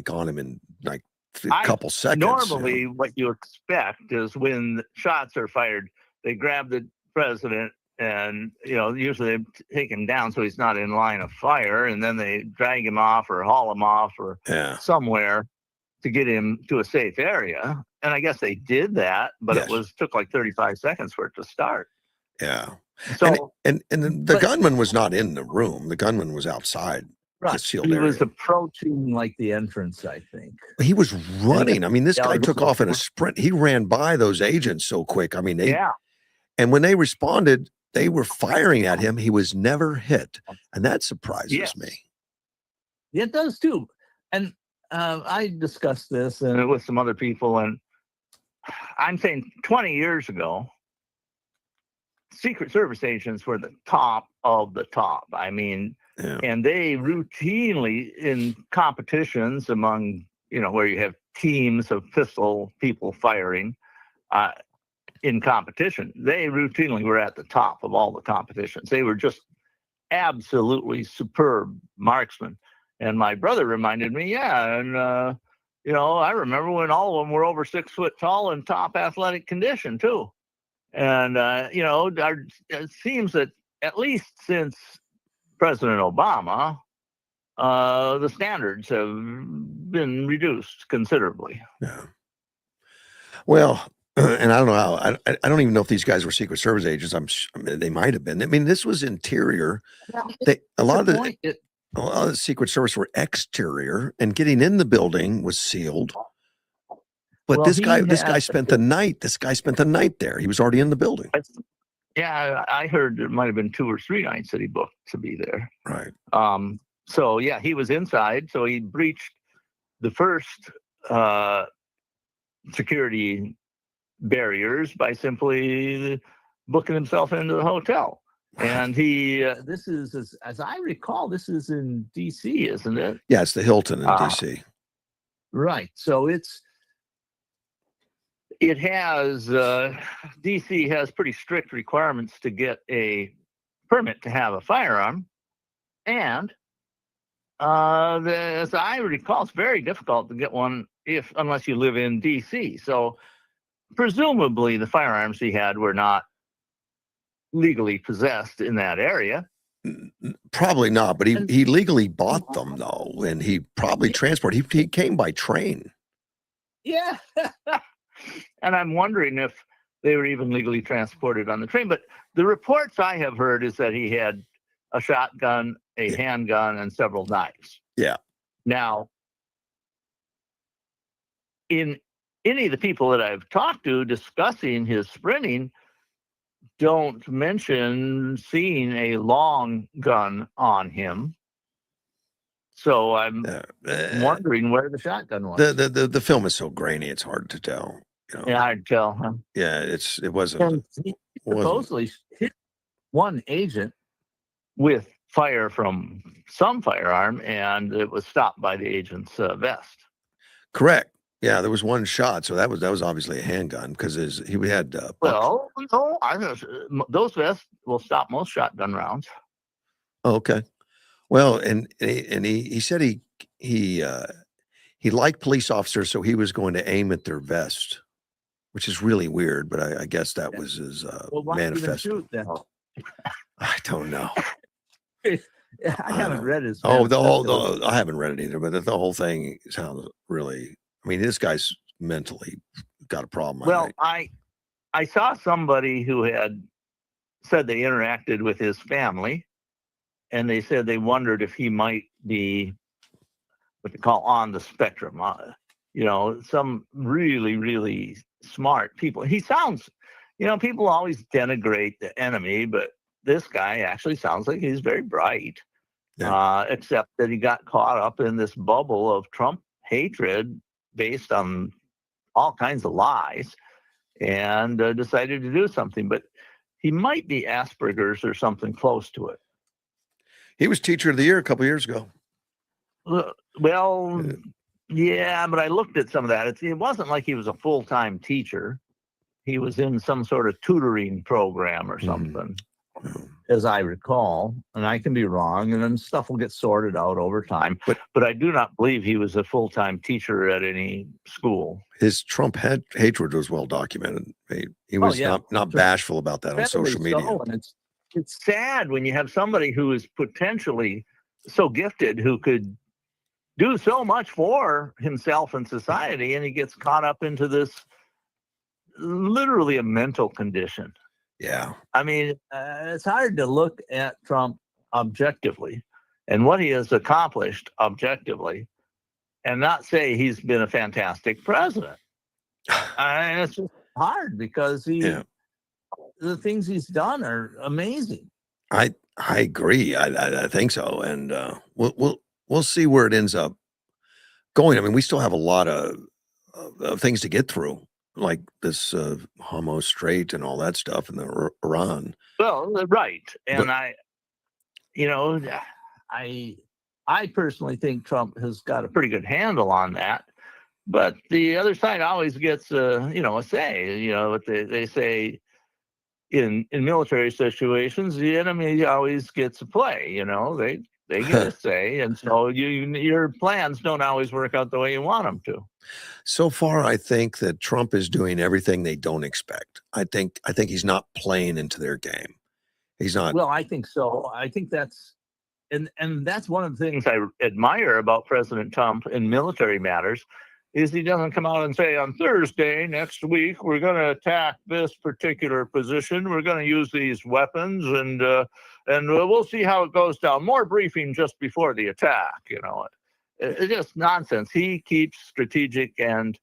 on him in like a couple seconds. Normally, what you expect is when the shots are fired, they grab the president, and usually they take him down so he's not in line of fire, and then they drag him off or haul him off or somewhere. to get him to a safe area. And I guess they did that, but Yes. it took like 35 seconds for it to start. Yeah. So and the gunman was not in the room. The gunman was outside the sealed He area. was approaching like the entrance, I think. He was running. I mean, this guy Yeah, took off in a sprint. He ran by those agents so quick. I mean, and when they responded, they were firing at him. He was never hit. And that surprises me. It does too. And I discussed this with some other people, and I'm saying 20 years ago, Secret Service agents were the top of the top. I mean, and they routinely in competitions among, where you have teams of pistol people firing in competition, they routinely were at the top of all the competitions. They were just absolutely superb marksmen. And my brother reminded me, and I remember when all of them were over 6 foot tall and top athletic condition too. And, it seems that at least since President Obama, the standards have been reduced considerably. Yeah. Well, and I don't know how, I don't even know if these guys were Secret Service agents. They might have been. I mean, this was interior. A lot of the Secret Service were exterior, and getting in the building was sealed. But this guy spent the night. This guy spent the night there. He was already in the building. Yeah, I heard it might have been 2 or 3 nights that he booked to be there. Right. So yeah, he was inside. So he breached the first security barriers by simply booking himself into the hotel. And he, this is, as I recall, this is in D.C., isn't it? Yeah, it's the Hilton in D.C. Right. So it has, D.C. has pretty strict requirements to get a permit to have a firearm. And as I recall, it's very difficult to get one unless you live in D.C. So presumably the firearms he had were not legally possessed in that area. Probably not, but he legally bought them though, and he probably transported. He came by train. Yeah. And I'm wondering if they were even legally transported on the train. But the reports I have heard is that he had a shotgun, a handgun, and several knives. Yeah. Now, in any of the people that I've talked to discussing his sprinting, don't mention seeing a long gun on him. So I'm wondering where the shotgun was. The film is so grainy; it's hard to tell. Yeah, hard to tell. Huh? Yeah, it wasn't. He supposedly hit one agent with fire from some firearm, and it was stopped by the agent's vest. Correct. Yeah, there was one shot, so that was obviously a handgun because he had. Well, no, those vests will stop most shotgun rounds. Oh, okay. Well, and he said he liked police officers, so he was going to aim at their vest, which is really weird. But I guess that was his manifesto. I don't know. I haven't read his. I haven't read it either. But the whole thing sounds really. I mean, this guy's mentally got a problem. Well, I saw somebody who had said they interacted with his family, and they said they wondered if he might be what they call on the spectrum. Some really, really smart people. He sounds, people always denigrate the enemy, but this guy actually sounds like he's very bright, except that he got caught up in this bubble of Trump hatred based on all kinds of lies and decided to do something. But he might be Asperger's or something close to it. He was Teacher of the Year a couple years ago. Well, yeah, but I looked at some of that. It wasn't like he was a full-time teacher. He was in some sort of tutoring program or something, as I recall. And I can be wrong, and then stuff will get sorted out over time. But I do not believe he was a full-time teacher at any school. His Trump hatred was well documented. He was not bashful about that on social media. And it's sad when you have somebody who is potentially so gifted who could do so much for himself and society, and he gets caught up into this literally a mental condition. Yeah. I mean, it's hard to look at Trump objectively and what he has accomplished objectively and not say he's been a fantastic president. And it's just hard because the things he's done are amazing. I agree. I think so, and we'll see where it ends up going. I mean, we still have a lot of things to get through, like this Homo Strait and all that stuff in the Iran. Well, right, and But, I personally think Trump has got a pretty good handle on that. But the other side always gets a say. What they say in military situations, the enemy always gets a play. They get a say, and so your plans don't always work out the way you want them to. so far, I think that Trump is doing everything they don't expect. I think he's not playing into their game. He's not. Well, I think so. I think that's and that's one of the things I admire about President Trump in military matters. Is he doesn't come out and say on Thursday next week we're going to attack this particular position, we're going to use these weapons, and we'll see how it goes down. More briefing just before the attack. It's just nonsense. He keeps strategic and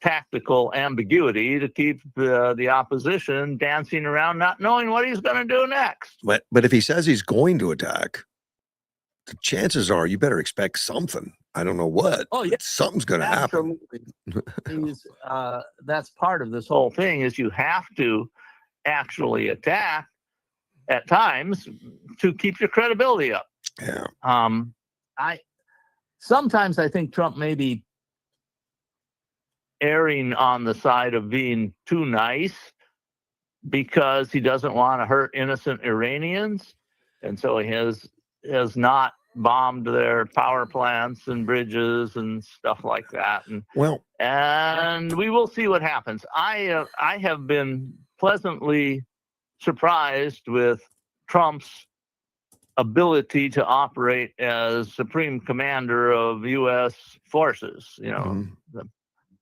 tactical ambiguity to keep the opposition dancing around, not knowing what he's going to do next. But if he says he's going to attack, the chances are you better expect something. I don't know what. Oh, yeah. Something's going to happen. That's part of this whole thing is you have to actually attack at times to keep your credibility up. Yeah. Sometimes I think Trump may be erring on the side of being too nice because he doesn't want to hurt innocent Iranians. And so he has not bombed their power plants and bridges and stuff like that. And we will see what happens. I have been pleasantly surprised with Trump's ability to operate as Supreme Commander of U.S. forces, the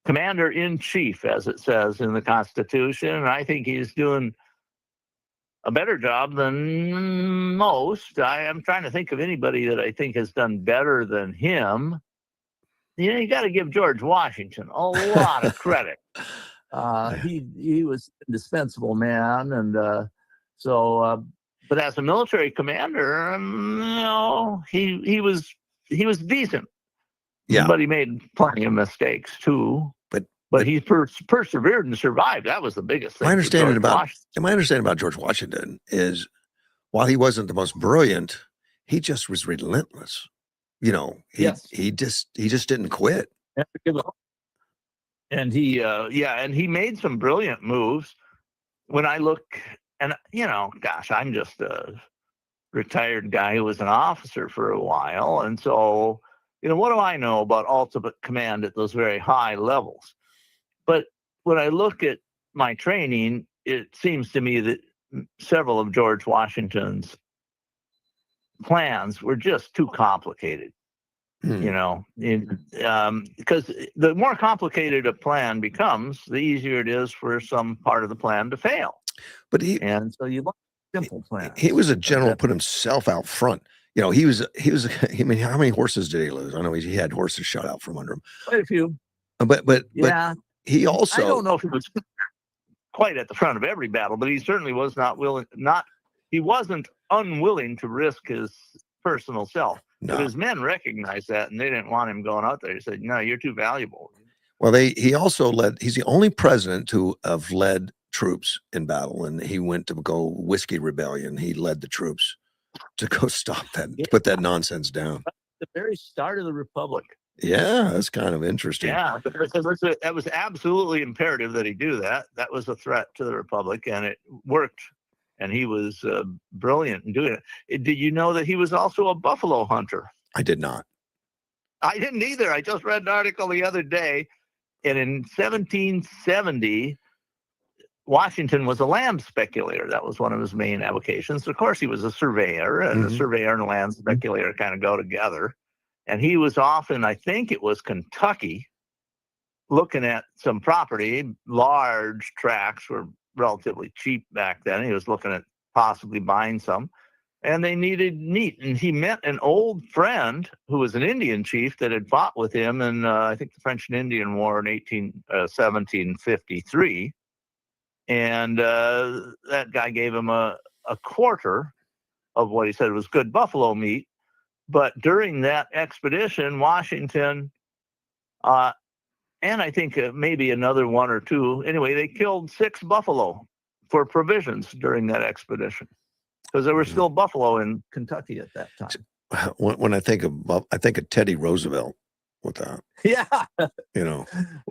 Commander in Chief, as it says in the Constitution. And I think he's doing a better job than most. I am trying to think of anybody that I think has done better than him. You got to give George Washington a lot of credit. He was an indispensable man, and but as a military commander, he was decent. Yeah, but he made plenty of mistakes too. But he persevered and survived. That was the biggest thing. My understanding about George Washington is, while he wasn't the most brilliant, he just was relentless. He just didn't quit. And he made some brilliant moves. When I look, and gosh, I'm just a retired guy who was an officer for a while, and so what do I know about ultimate command at those very high levels? But when I look at my training, it seems to me that several of George Washington's plans were just too complicated. Because the more complicated a plan becomes, the easier it is for some part of the plan to fail. And so you want simple plans. He was a general, put himself out front. He was. I mean, how many horses did he lose? I know he had horses shot out from under him. Quite a few. But he also. I don't know if he was quite at the front of every battle, but he certainly was not willing. He wasn't unwilling to risk his personal self. No. But his men recognized that, and they didn't want him going out there. He said, "No, you're too valuable." Well, he also led. He's the only president to have led troops in battle, and he went to go Whiskey Rebellion. He led the troops to go stop that, put that nonsense down. The very start of the Republic. Yeah, that's kind of interesting. Yeah, that was absolutely imperative that he do that. That was a threat to the Republic, and it worked. And he was brilliant in doing it. Did you know that he was also a buffalo hunter? I did not. I didn't either. I just read an article the other day, and in 1770, Washington was a land speculator. That was one of his main avocations. Of course, he was a surveyor, and a surveyor and a land speculator kind of go together. And he was off in, I think it was Kentucky, looking at some property. Large tracts were relatively cheap back then. He was looking at possibly buying some, and they needed meat. And he met an old friend who was an Indian chief that had fought with him in, I think, the French and Indian War in 1753. And that guy gave him a quarter of what he said was good buffalo meat. But during that expedition, Washington, and I think maybe another one or two, anyway, they killed 6 buffalo for provisions during that expedition, because there were still buffalo in Kentucky at that time. When I think of Teddy Roosevelt with that, Yeah. Well,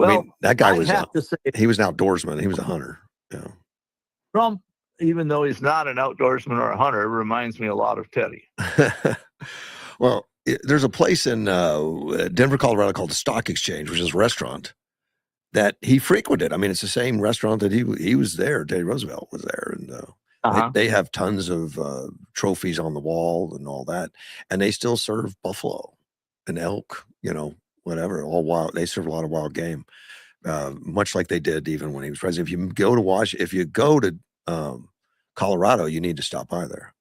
I mean, that guy was he was an outdoorsman. He was a hunter. Trump, even though he's not an outdoorsman or a hunter, reminds me a lot of Teddy. Well, there's a place in Denver, Colorado called the Stock Exchange, which is a restaurant that he frequented. I mean, it's the same restaurant that he was there. Teddy Roosevelt was there, and they have tons of trophies on the wall and all that, and they still serve buffalo and elk, whatever, all wild. They serve a lot of wild game, much like they did even when he was president. If you go to Colorado, you need to stop by there.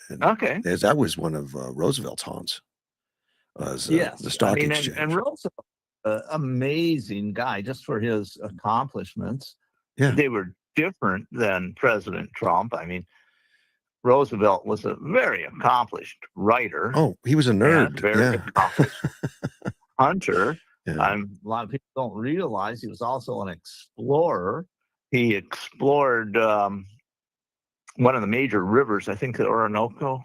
And okay, that was one of Roosevelt's haunts. The Stock Exchange. And Roosevelt, amazing guy, just for his accomplishments. Yeah, they were different than President Trump. I mean, Roosevelt was a very accomplished writer. Oh, he was a nerd. Very accomplished hunter. Yeah. A lot of people don't realize he was also an explorer. He explored one of the major rivers, I think the Orinoco,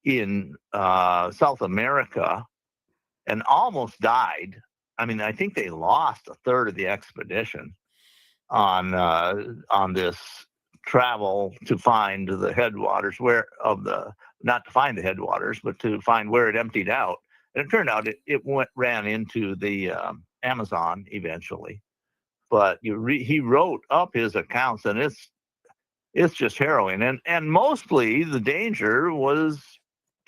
in South America, and almost died. I mean, I think they lost a third of the expedition on this travel to find the headwaters not to find the headwaters, but to find where it emptied out. And it turned out it ran into the Amazon eventually. But he wrote up his accounts, and it's just harrowing. And mostly the danger was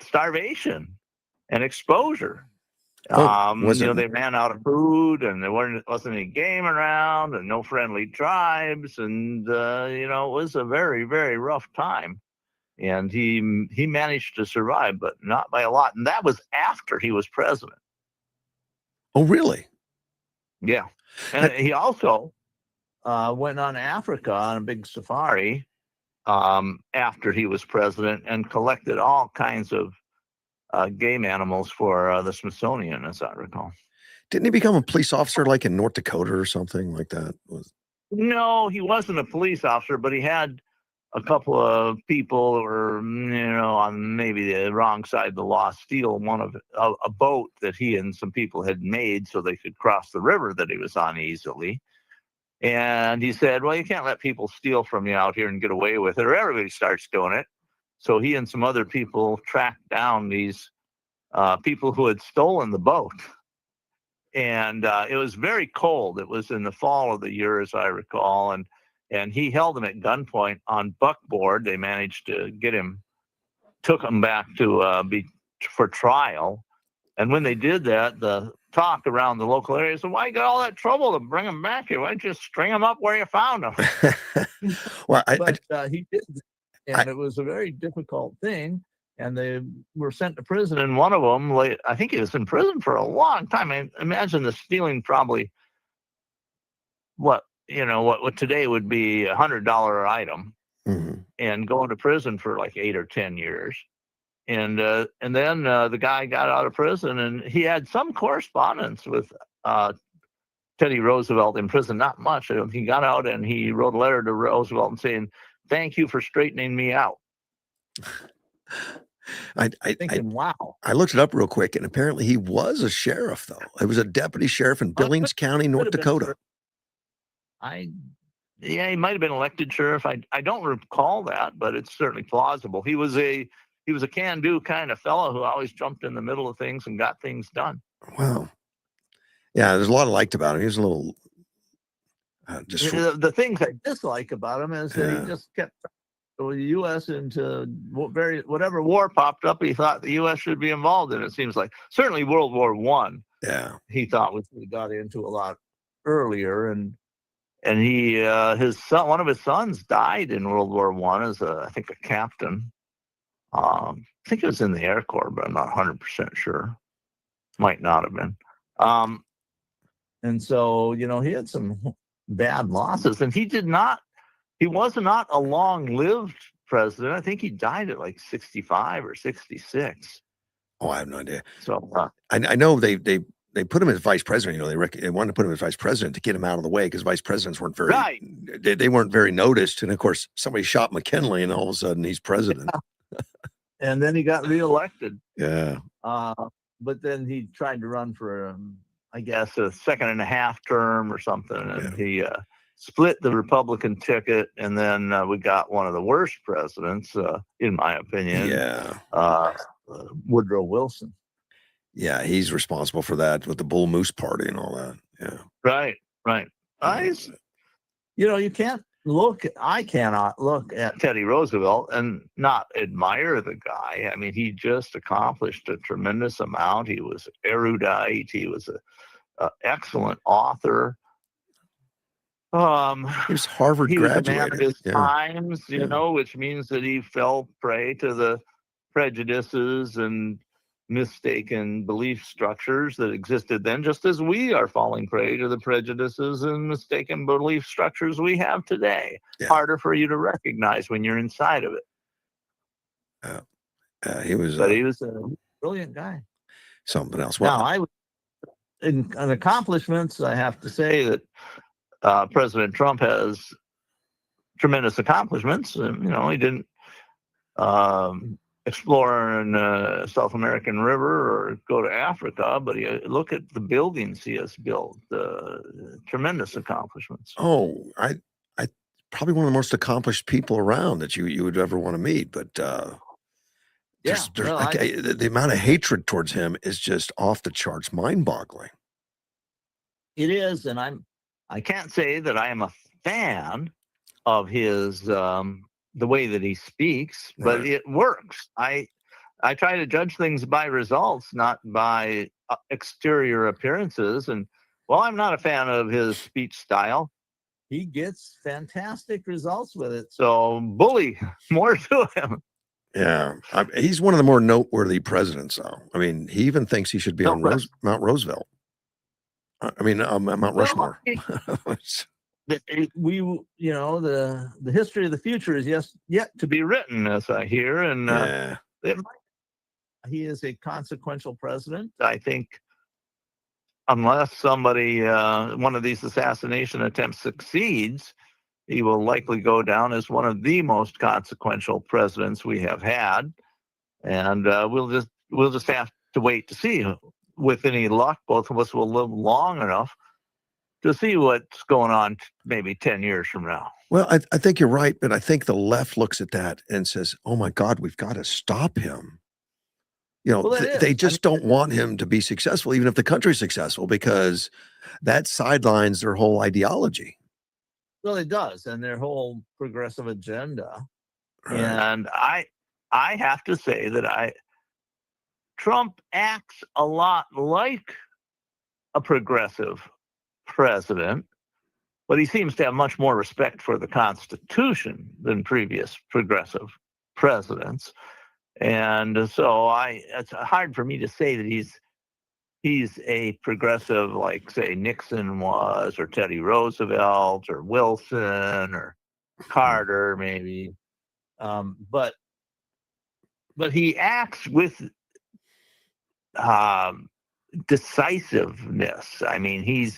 starvation and exposure. They ran out of food, and there wasn't any game around, and no friendly tribes, and it was a very, very rough time. And he managed to survive, but not by a lot. And that was after he was president. Oh, really? Yeah. And he also went on Africa on a big safari after he was president, and collected all kinds of game animals for the Smithsonian, as I recall. Didn't he become a police officer like in North Dakota or something like that? No, he wasn't a police officer, but he had a couple of people who were, on maybe the wrong side of the law, steal a boat that he and some people had made so they could cross the river that he was on easily. And he said, well, you can't let people steal from you out here and get away with it, or everybody starts doing it. So he and some other people tracked down these people who had stolen the boat. And it was very cold. It was in the fall of the year, as I recall. And he held them at gunpoint on buckboard. They managed to took him back to for trial. And when they did that, the talk around the local area said, why you got all that trouble to bring them back here? Why don't you just string them up where you found them? Well, he did. And it was a very difficult thing. And they were sent to prison. And one of them, I think he was in prison for a long time. I imagine the stealing probably what today would be $100 item, and going to prison for like 8 or 10 years. And then the guy got out of prison, and he had some correspondence with Teddy Roosevelt in prison, not much. He got out and he wrote a letter to Roosevelt and saying, thank you for straightening me out. Wow. I looked it up real quick, and apparently he was a sheriff, though. He was a deputy sheriff in Billings County, North Dakota. He might have been elected sheriff. I don't recall that, but it's certainly plausible. He was a can-do kind of fellow who always jumped in the middle of things and got things done. Wow. Yeah, there's a lot I liked about him. He was a little the things I dislike about him is that he just kept the U.S. into whatever war popped up. He thought the U.S. should be involved in. It seems like certainly World War I. Yeah. He thought we got into a lot earlier, and he his son, one of his sons, died in World War I as I think a captain. I think it was in the Air Corps, but I'm not 100% sure. Might not have been. And so, he had some bad losses, and he was not a long-lived president. I think he died at like 65 or 66. Oh, I have no idea. So I know they put him as vice president. They wanted to put him as vice president to get him out of the way because vice presidents weren't very right. They weren't very noticed. And of course, somebody shot McKinley, and all of a sudden he's president. And then he got reelected. Yeah. But then he tried to run for, I guess, a second and a half term or something, and he split the Republican ticket, and then we got one of the worst presidents, in my opinion. Yeah. Woodrow Wilson. Yeah, he's responsible for that with the Bull Moose Party and all that. Yeah. Right. I cannot look at Teddy Roosevelt and not admire the guy. I mean, he just accomplished a tremendous amount. He was erudite. He was an excellent author. He was Harvard graduated. He was a man of his times, which means that he fell prey to the prejudices and mistaken belief structures that existed then, just as we are falling prey to the prejudices and mistaken belief structures we have today. Yeah. Harder for you to recognize when you're inside of it. He was a brilliant guy. Something else. Well, now, in accomplishments, I have to say that President Trump has tremendous accomplishments. He didn't explore in South American River or go to Africa, but look at the buildings he has built. Tremendous accomplishments. Oh, I probably one of the most accomplished people around that you would ever want to meet. But the amount of hatred towards him is just off the charts, mind-boggling. It is, and I can't say that I am a fan of his the way that he speaks, but it works. I try to judge things by results, not by exterior appearances. And while I'm not a fan of his speech style, he gets fantastic results with it. So bully, more to him. Yeah, he's one of the more noteworthy presidents, though. I mean, he even thinks he should be on Mount Roosevelt. Mount Rushmore. The history of the future is yet to be written, as I hear, and he is a consequential president. I think, unless somebody, one of these assassination attempts succeeds, he will likely go down as one of the most consequential presidents we have had, and we'll just have to wait to see. With any luck, both of us will live long enough to see what's going on maybe 10 years from now. Well, I think you're right, but I think the left looks at that and says, oh my God, we've got to stop him. They just don't want him to be successful, even if the country's successful, because that sidelines their whole ideology. Well, it does, and their whole progressive agenda. Right. And I have to say that Trump acts a lot like a progressive president, but he seems to have much more respect for the Constitution than previous progressive presidents. And so it's hard for me to say that he's a progressive like, say, Nixon was, or Teddy Roosevelt, or Wilson, or Carter, maybe. But he acts with decisiveness. I mean,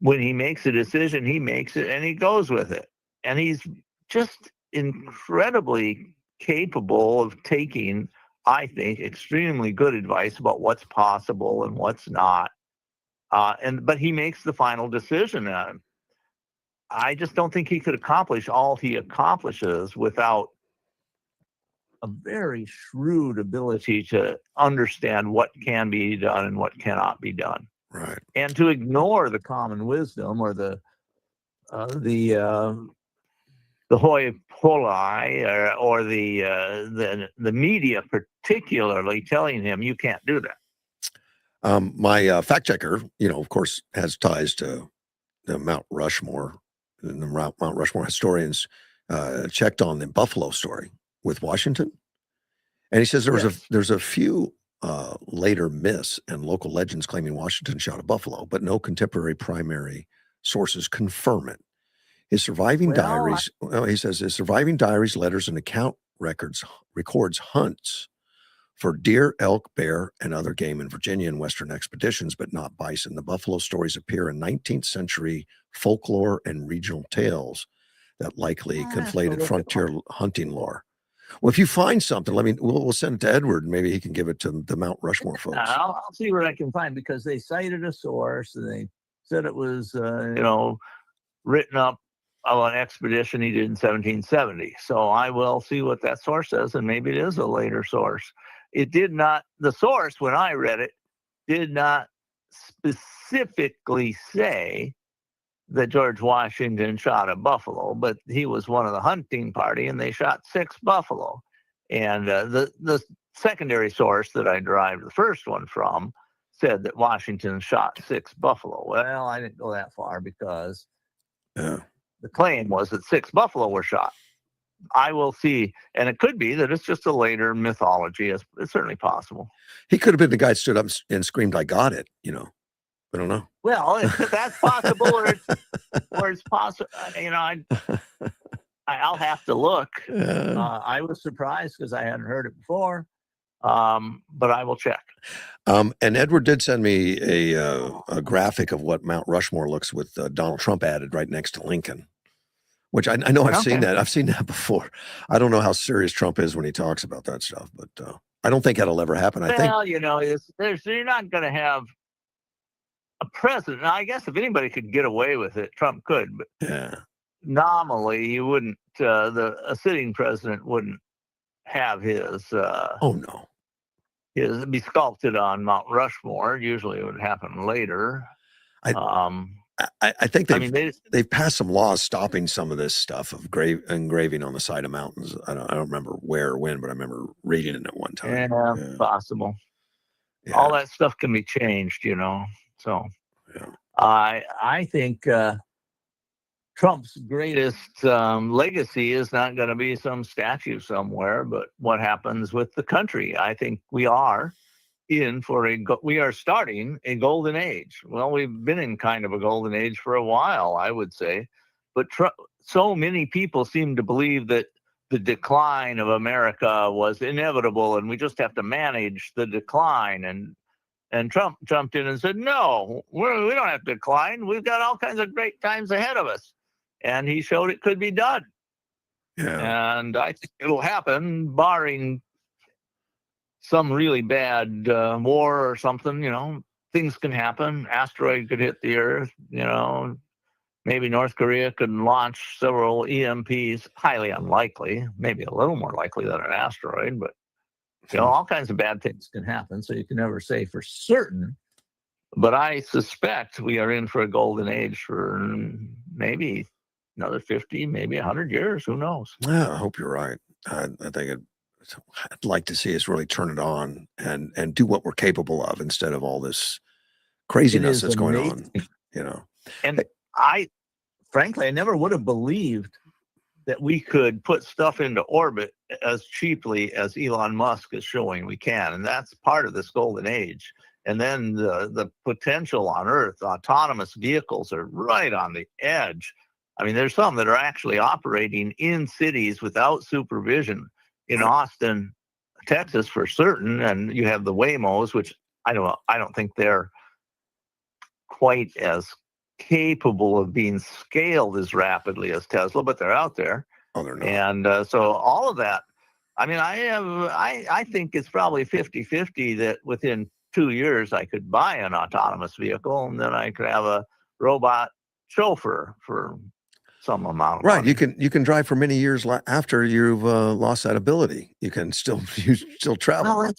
when he makes a decision, he makes it and he goes with it. And he's just incredibly capable of taking, I think, extremely good advice about what's possible and what's not. But he makes the final decision. I just don't think he could accomplish all he accomplishes without a very shrewd ability to understand what can be done and what cannot be done. Right. And to ignore the common wisdom or the the hoi polloi or the media particularly telling him you can't do that. My fact checker, of course, has ties to the Mount Rushmore. And the Mount Rushmore historians checked on the Buffalo story with Washington, and he says there's a few later myths and local legends claiming Washington shot a buffalo, but no contemporary primary sources confirm it. His surviving diaries, he says, his surviving diaries, letters, and account records hunts for deer, elk, bear, and other game in Virginia and Western expeditions, but not bison. The buffalo stories appear in 19th century folklore and regional tales that likely conflated frontier hunting lore. Well, if you find something, we'll send it to Edward, and maybe he can give it to the Mount Rushmore folks. I'll see what I can find, because they cited a source and they said it was, written up on an expedition he did in 1770. So I will see what that source says, and maybe it is a later source. It did not, the source, when I read it, did not specifically say that George Washington shot a buffalo, but he was one of the hunting party, and they shot 6 buffalo. And the secondary source that I derived the first one from said that Washington shot 6 buffalo. Well, I didn't go that far, because the claim was that 6 buffalo were shot. I will see, and it could be that it's just a later mythology. It's certainly possible. He could have been the guy that stood up and screamed, "I got it," I don't know. Well, that's possible, or it's possible. I'll have to look. I was surprised because I hadn't heard it before, but I will check. And Edward did send me a graphic of what Mount Rushmore looks with Donald Trump added right next to Lincoln, which I know I've seen that. I've seen that before. I don't know how serious Trump is when he talks about that stuff, but I don't think that'll ever happen. I think you're not going to have a president. Now, I guess if anybody could get away with it, Trump could. But nominally, you wouldn't. A sitting president wouldn't have his. His be sculpted on Mount Rushmore. Usually, it would happen later. I think they've passed some laws stopping some of this stuff of engraving on the side of mountains. I don't remember where or when, but I remember reading it at one time. Yeah, possible. Yeah. All that stuff can be changed, So I think Trump's greatest legacy is not going to be some statue somewhere, but what happens with the country. I think we are starting a golden age. Well, we've been in kind of a golden age for a while, I would say, but so many people seem to believe that the decline of America was inevitable and we just have to manage the decline. And Trump jumped in and said, no, we don't have to decline. We've got all kinds of great times ahead of us. And he showed it could be done. Yeah. And I think it'll happen, barring some really bad war or something. Things can happen. Asteroid could hit the Earth. Maybe North Korea could launch several EMPs. Highly unlikely. Maybe a little more likely than an asteroid, but all kinds of bad things can happen. So you can never say for certain. But I suspect we are in for a golden age for maybe another 50, maybe 100 years. Who knows? Yeah, I hope you're right. I think I'd like to see us really turn it on and do what we're capable of instead of all this craziness that's going on. And frankly, I never would have believed that we could put stuff into orbit as cheaply as Elon Musk is showing we can. And that's part of this golden age. And then the potential on Earth, autonomous vehicles are right on the edge. I mean, there's some that are actually operating in cities without supervision. In Austin, Texas, for certain, and you have the Waymos, which I don't think they're quite as capable of being scaled as rapidly as Tesla, but they're out there. Oh, they're not. And so all of that, I mean, I think it's probably 50-50 that within 2 years I could buy an autonomous vehicle, and then I could have a robot chauffeur for some amount of money. You can drive for many years after you've lost that ability. You still travel. Well,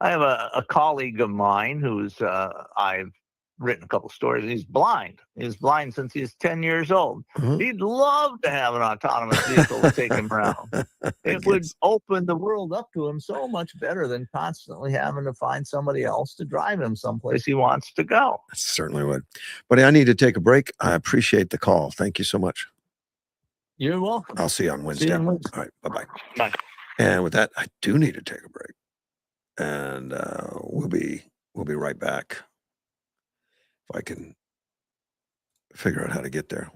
I have a colleague of mine who's I've written a couple stories. He's blind. He's blind since he's 10 years old. Mhm. He'd love to have an autonomous vehicle to take him around. It would open the world up to him so much better than constantly having to find somebody else to drive him someplace he wants to go. Certainly would. Buddy, I need to take a break. I appreciate the call. Thank you so much. You're welcome. I'll see you on Wednesday. See you on Wednesday. All right. Bye-bye. Bye. And with that, I do need to take a break. And we'll be right back. If I can figure out how to get there.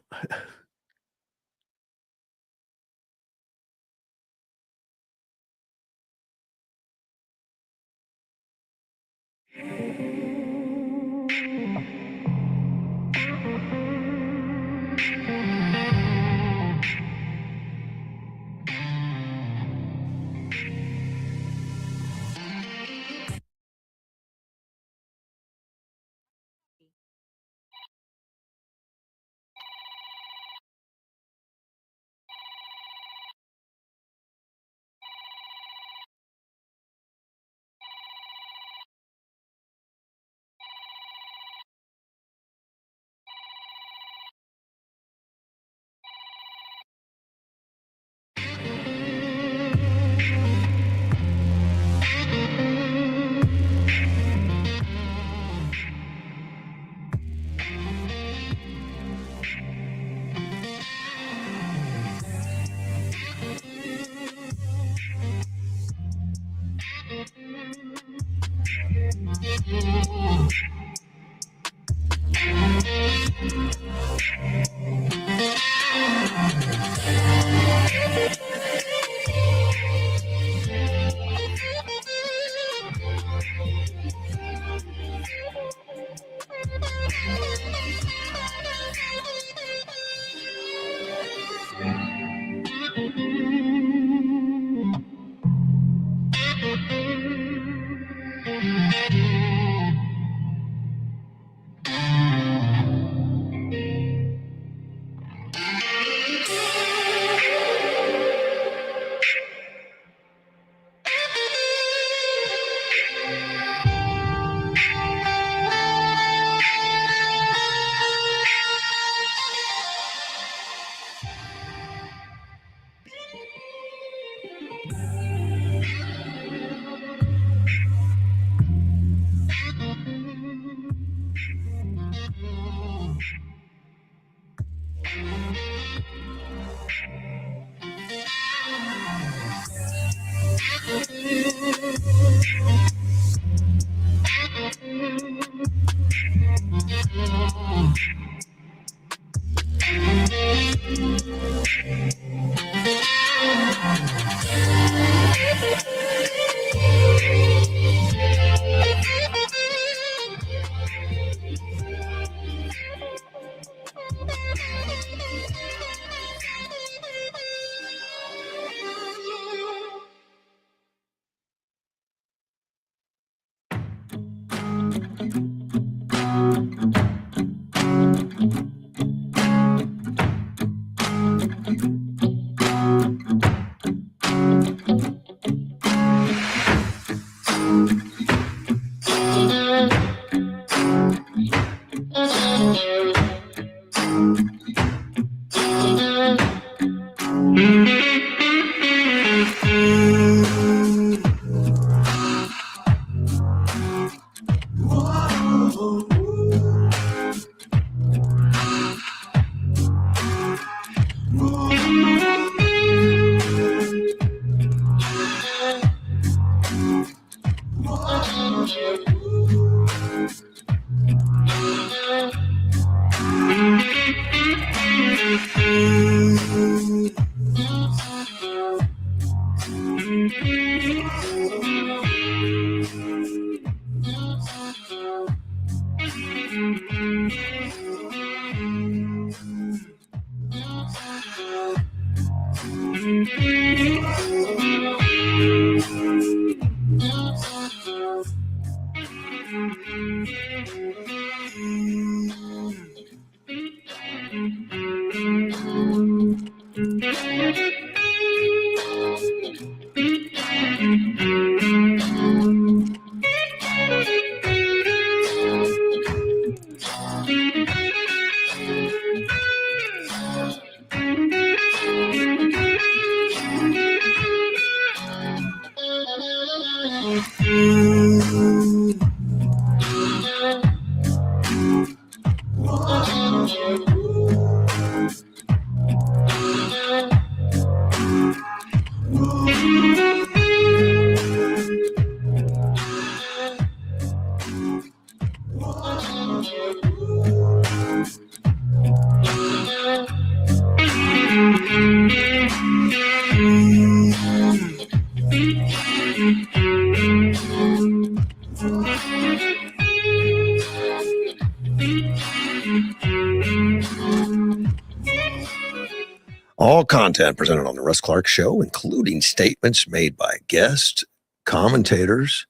All content presented on the Russ Clark Show, including statements made by guests, commentators,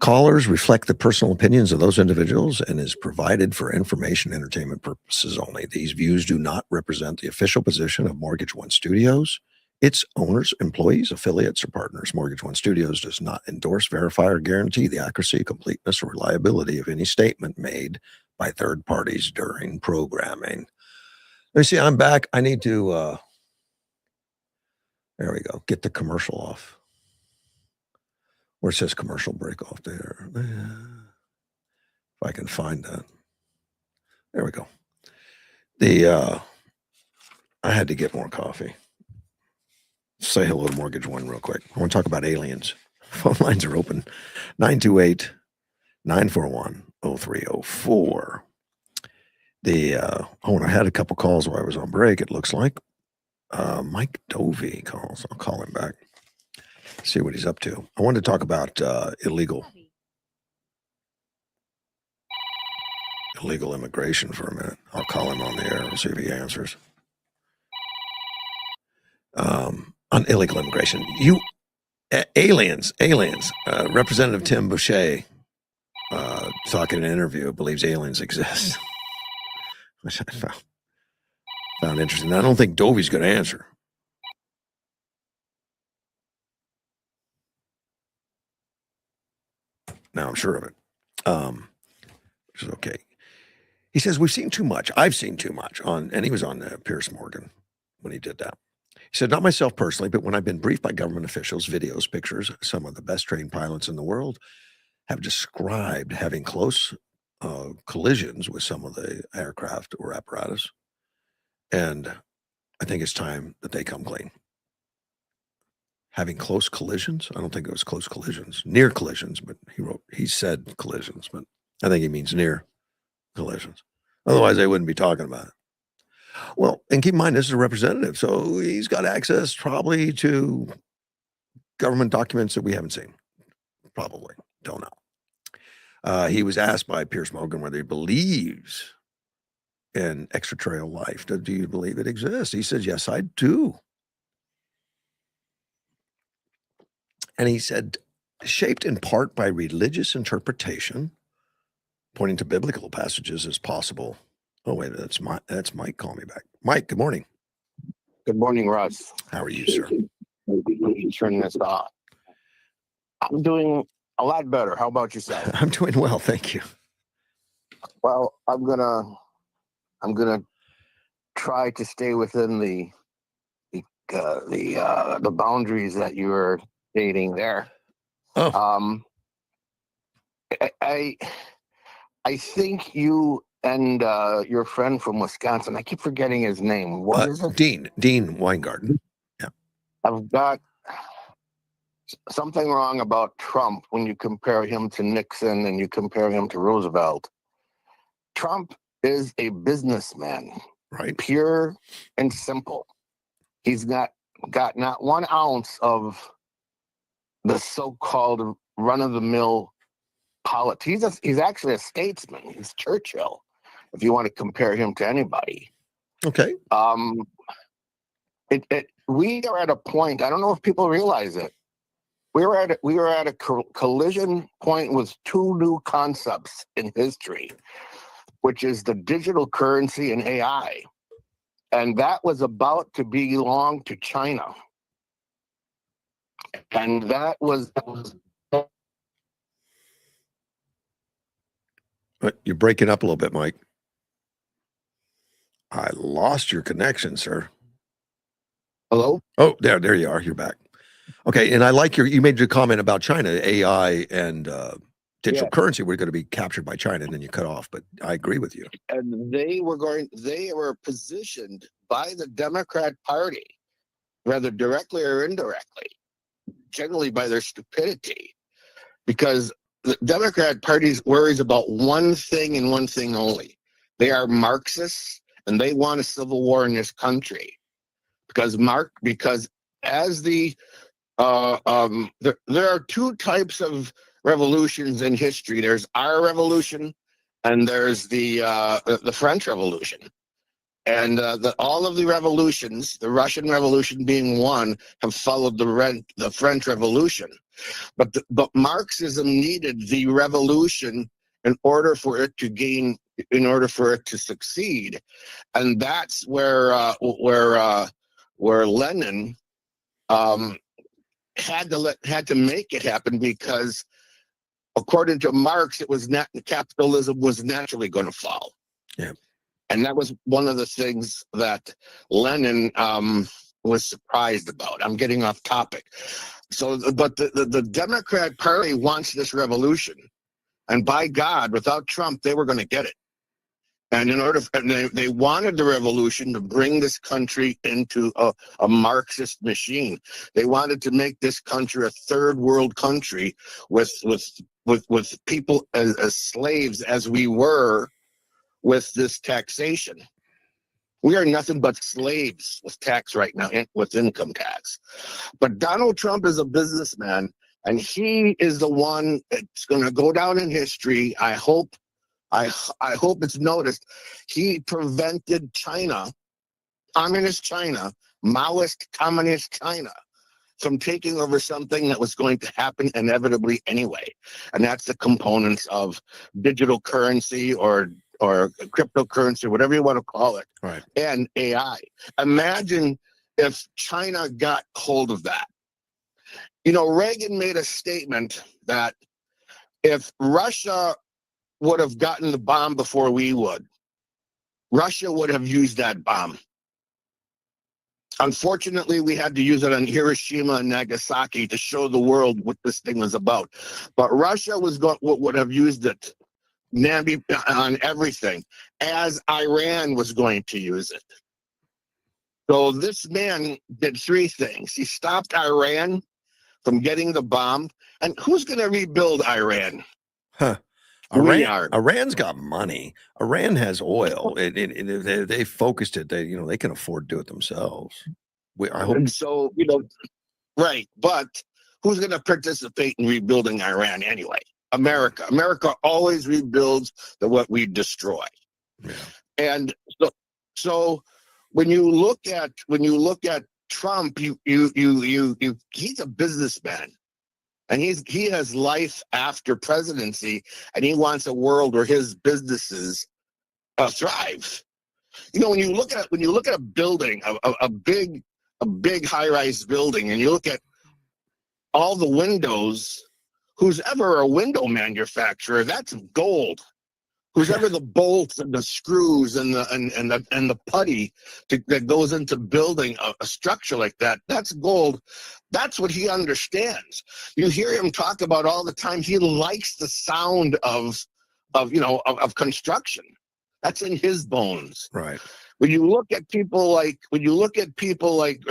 callers, reflect the personal opinions of those individuals and is provided for information and entertainment purposes only. These views do not represent the official position of Mortgage One Studios, its owners, employees, affiliates, or partners. Mortgage One Studios does not endorse, verify, or guarantee the accuracy, completeness, or reliability of any statement made by third parties during programming. Let me see, I'm back. I need to, there we go, get the commercial off. Where it says commercial break off there. If I can find that. There we go. I had to get more coffee. Say hello to Mortgage One real quick. I want to talk about aliens. Phone lines are open. 928-941-0304. I had a couple calls while I was on break, it looks like. Mike Dovey calls. I'll call him back. See what he's up to. I wanted to talk about illegal immigration for a minute. I'll call him on the air and see if he answers. On illegal immigration, aliens. Representative Tim Boucher, talking in an interview, believes aliens exist, which I found interesting. I don't think Dovey's going to answer. Now I'm sure of it, which is okay. He says, we've seen too much. I've seen too much and he was on Piers Morgan when he did that. He said, not myself personally, but when I've been briefed by government officials, videos, pictures, some of the best trained pilots in the world have described having close collisions with some of the aircraft or apparatus. And I think it's time that they come clean. Having close collisions? I don't think it was close collisions, near collisions, but he said collisions, but I think he means near collisions. Otherwise, they wouldn't be talking about it. Well, and keep in mind, this is a representative, so he's got access probably to government documents that we haven't seen. Probably. Don't know. He was asked by Piers Morgan whether he believes in extraterrestrial life. Do you believe it exists? He says, yes, I do. And he said, shaped in part by religious interpretation, pointing to biblical passages as possible. Oh, wait, that's Mike. Call me back. Mike, good morning. Good morning, Russ. How are you, sir? Turn this off. I'm doing a lot better. How about yourself? I'm doing well, thank you. Well, I'm gonna try to stay within the boundaries that you were stating there. Oh. I think you and your friend from Wisconsin, I keep forgetting his name. What is it? Dean Weingarten. Yeah. I've got something wrong about Trump when you compare him to Nixon and you compare him to Roosevelt. Trump is a businessman, right? Pure and simple. He's got not 1 ounce of the so-called run-of-the-mill politics. He's actually a statesman. He's Churchill, if you want to compare him to anybody. Okay. We are at a point, I don't know if people realize it. We were at a collision point with two new concepts in history, which is the digital currency and AI. And that was about to belong to China. And that was But you're breaking up a little bit, Mike. I lost your connection, sir. Hello? Oh, there you are. You're back. Okay, and I like you made your comment about China, AI and digital currency were going to be captured by China, and then you cut off. But I agree with you. And they were positioned by the Democrat Party, whether directly or indirectly, generally by their stupidity, because the Democrat Party worries about one thing and one thing only. They are Marxists, and they want a civil war in this country because as the there are two types of revolutions in history. There's our revolution, and there's the French Revolution. And all of the revolutions, the Russian Revolution being one, have followed the French Revolution. But Marxism needed the revolution in order for it to succeed, and that's where Lenin had to make it happen, because according to Marx, capitalism was naturally going to fall. Yeah. And that was one of the things that Lenin was surprised about. I'm getting off topic. But the Democrat Party wants this revolution, and by God, without Trump, they were going to get it. And they wanted the revolution to bring this country into a Marxist machine. They wanted to make this country a third world country with people as slaves as we were with this taxation. We are nothing but slaves with tax right now, with income tax. But Donald Trump is a businessman, and he is the one that's going to go down in history. I hope it's noticed. He prevented China, communist China, Maoist communist China, from taking over something that was going to happen inevitably anyway. And that's the components of digital currency or cryptocurrency, whatever you want to call it, right, and AI. Imagine if China got hold of that. Reagan made a statement that if Russia would have gotten the bomb before we would, Russia would have used that bomb. Unfortunately, we had to use it on Hiroshima and Nagasaki to show the world what this thing was about. But Russia would have used it on everything, as Iran was going to use it. So this man did three things. He stopped Iran from getting the bomb. And who's going to rebuild Iran? Huh. Iran's got money. Iran has oil. They focused it. They can afford to do it themselves. And so, right. But who's going to participate in rebuilding Iran anyway? America. America always rebuilds what we destroy. Yeah. And so when you look at Trump, he's a businessman, and he has life after presidency, and he wants a world where his businesses thrive. When you look at a building, a big high-rise building, and you look at all the windows. Who's ever a window manufacturer, that's gold. Who's ever the bolts and the screws and the putty that goes into building a structure like that, that's gold. That's what he understands. You hear him talk about all the time. He likes the sound of construction. That's in his bones. Right. When you look at people like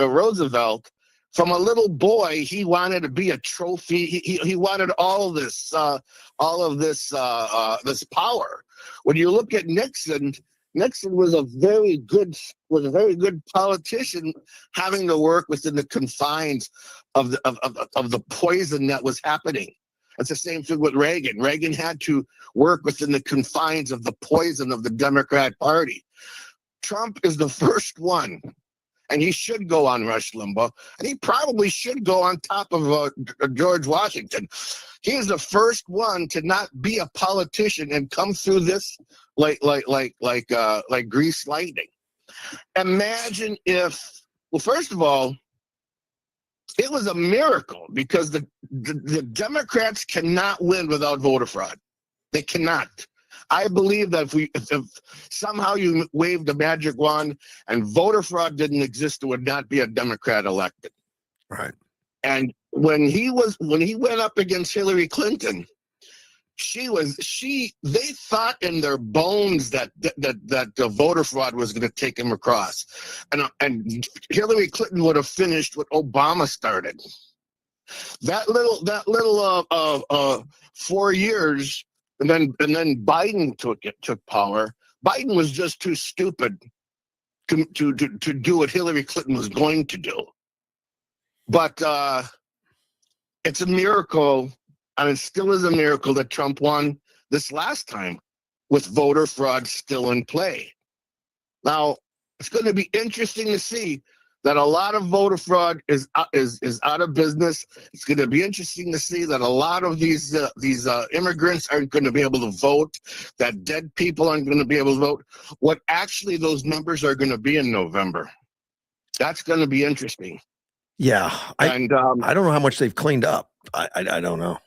Roosevelt. From a little boy, he wanted to be a trophy. He wanted all of this power. When you look at Nixon was a very good politician, having to work within the confines of the poison that was happening. It's the same thing with Reagan. Reagan had to work within the confines of the poison of the Democrat Party. Trump is the first one. And he should go on Rush Limbaugh, and he probably should go on top of George Washington. He is the first one to not be a politician and come through this like grease lightning. Imagine if, well, first of all, it was a miracle, because the Democrats cannot win without voter fraud. They cannot. I believe that if somehow you waved a magic wand and voter fraud didn't exist, there would not be a Democrat elected. Right. And when he went up against Hillary Clinton, they thought in their bones that the voter fraud was going to take him across, and Hillary Clinton would have finished what Obama started. That little 4 years, and then Biden took power. Biden was just too stupid to do what Hillary Clinton was going to do. But it's a miracle, and it still is a miracle that Trump won this last time with voter fraud still in play. Now, it's going to be interesting to see that a lot of voter fraud is out of business. It's going to be interesting to see that a lot of these immigrants aren't going to be able to vote, that dead people aren't going to be able to vote. What actually those numbers are going to be in November. That's going to be interesting. Yeah. I don't know how much they've cleaned up. I don't know.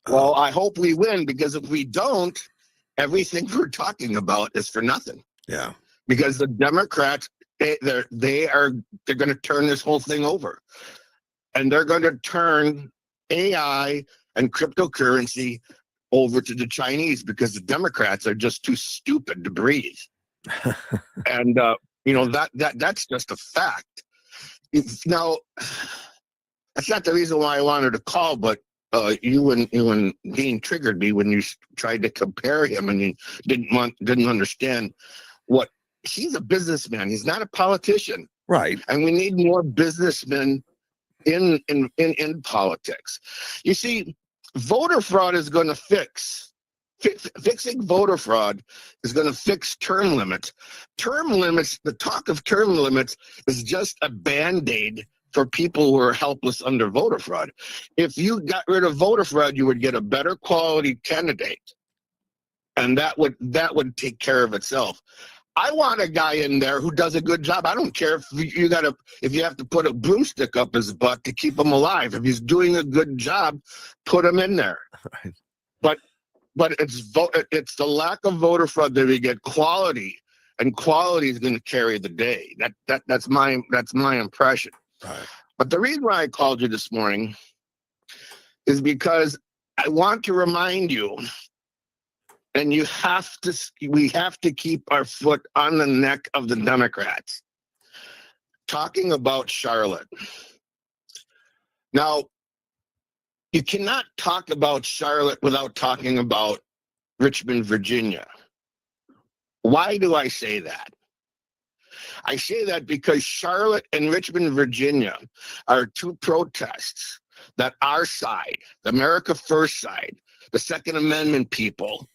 Well, I hope we win, because if we don't, everything we're talking about is for nothing. Yeah. Because the Democrats, they're going to turn this whole thing over, and they're going to turn AI and cryptocurrency over to the Chinese, because the Democrats are just too stupid to breathe. And that's just a fact. Now, that's not the reason why I wanted to call, but you and Dean triggered me when you tried to compare him, and you didn't understand what. He's a businessman. He's not a politician. Right. And we need more businessmen in politics. You see, voter fraud is going to fixing voter fraud is going to fix term limits. Term limits, the talk of term limits is just a Band-Aid for people who are helpless under voter fraud. If you got rid of voter fraud, you would get a better quality candidate, and that would take care of itself. I want a guy in there who does a good job. I don't care if you have to put a broomstick up his butt to keep him alive. If he's doing a good job, put him in there. Right. But it's the lack of voter fraud that we get quality, and quality is going to carry the day. That's my impression. Right. But the reason why I called you this morning is because I want to remind you. And we have to keep our foot on the neck of the Democrats. Talking about Charlotte. Now, you cannot talk about Charlotte without talking about Richmond, Virginia. Why do I say that? I say that because Charlotte and Richmond, Virginia are two protests that our side, the America First side, the Second Amendment people,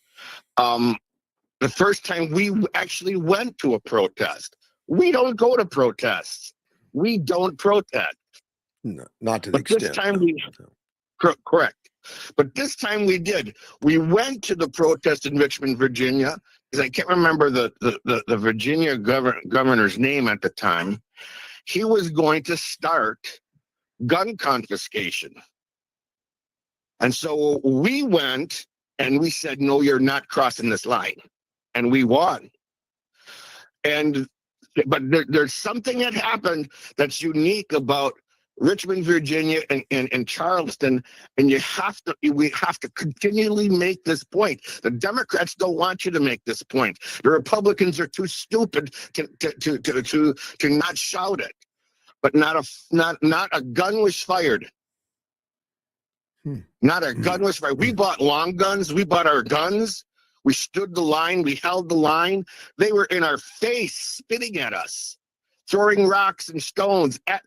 the first time we actually went to a protest. We don't go to protests. We don't protest. No, not to the extent. This time correct. But this time we did. We went to the protest in Richmond, Virginia, because I can't remember the Virginia governor's name at the time. He was going to start gun confiscation. And so we went, and we said, no, you're not crossing this line. And we won. But there's something that happened that's unique about Richmond, Virginia, and Charleston, and we have to continually make this point. The Democrats don't want you to make this point. The Republicans are too stupid to not shout it. But not a gun was fired. Not a gun was fired. We bought long guns. We bought our guns. We stood the line. We held the line. They were in our face, spitting at us, throwing rocks and stones at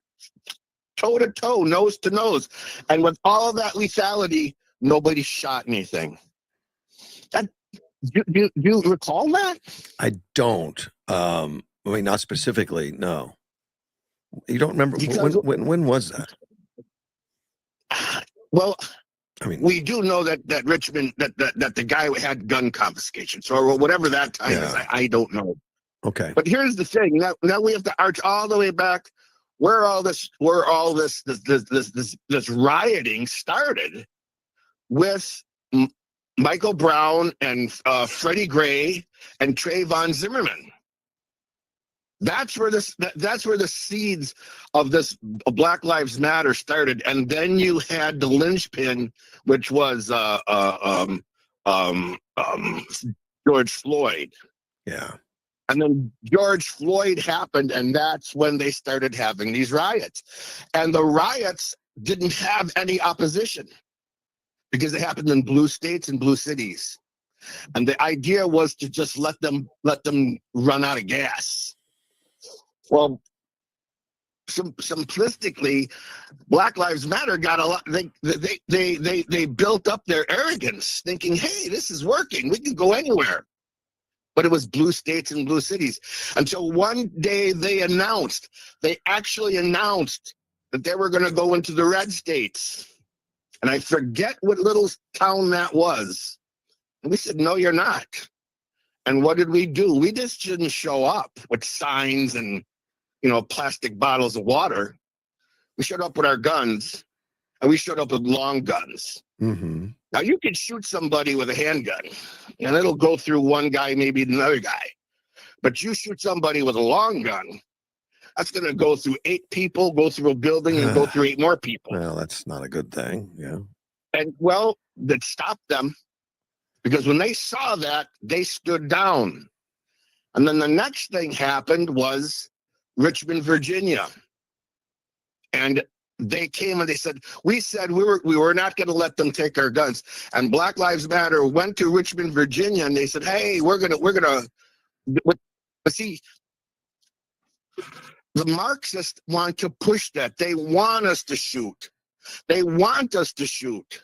toe to toe, nose to nose. And with all of that lethality, nobody shot anything. Do you recall that? I don't. I mean, not specifically. No. You don't remember when was that? Well, I mean, we do know that Richmond that the guy had gun confiscation, so whatever that time is, I don't know. Okay. But here's the thing: now we have to arch all the way back where all this rioting started with Michael Brown and Freddie Gray and Trayvon Zimmerman. That's where that's where the seeds of this Black Lives Matter started, and then you had the linchpin, which was George Floyd. Yeah. And then George Floyd happened, and that's when they started having these riots. And the riots didn't have any opposition because they happened in blue states and blue cities. And the idea was to just let them run out of gas. Well, simplistically, Black Lives Matter got a lot. They built up their arrogance, thinking, "Hey, this is working. We can go anywhere." But it was blue states and blue cities until one day they actually announced that they were going to go into the red states, and I forget what little town that was. And we said, "No, you're not." And what did we do? We just didn't show up with signs and plastic bottles of water. We showed up with our guns, and we showed up with long guns. Mm-hmm. Now, you can shoot somebody with a handgun, and it'll go through one guy, maybe another guy. But you shoot somebody with a long gun, that's going to go through 8 people, go through a building, and go through 8 more people. Well, that's not a good thing. Yeah. And, that stopped them, because when they saw that, they stood down. And then the next thing happened was Richmond, Virginia. And they came and they said, we were not going to let them take our guns. And Black Lives Matter went to Richmond, Virginia, and they said, "Hey, we're gonna. But see, the Marxists want to push that. They want us to shoot. They want us to shoot.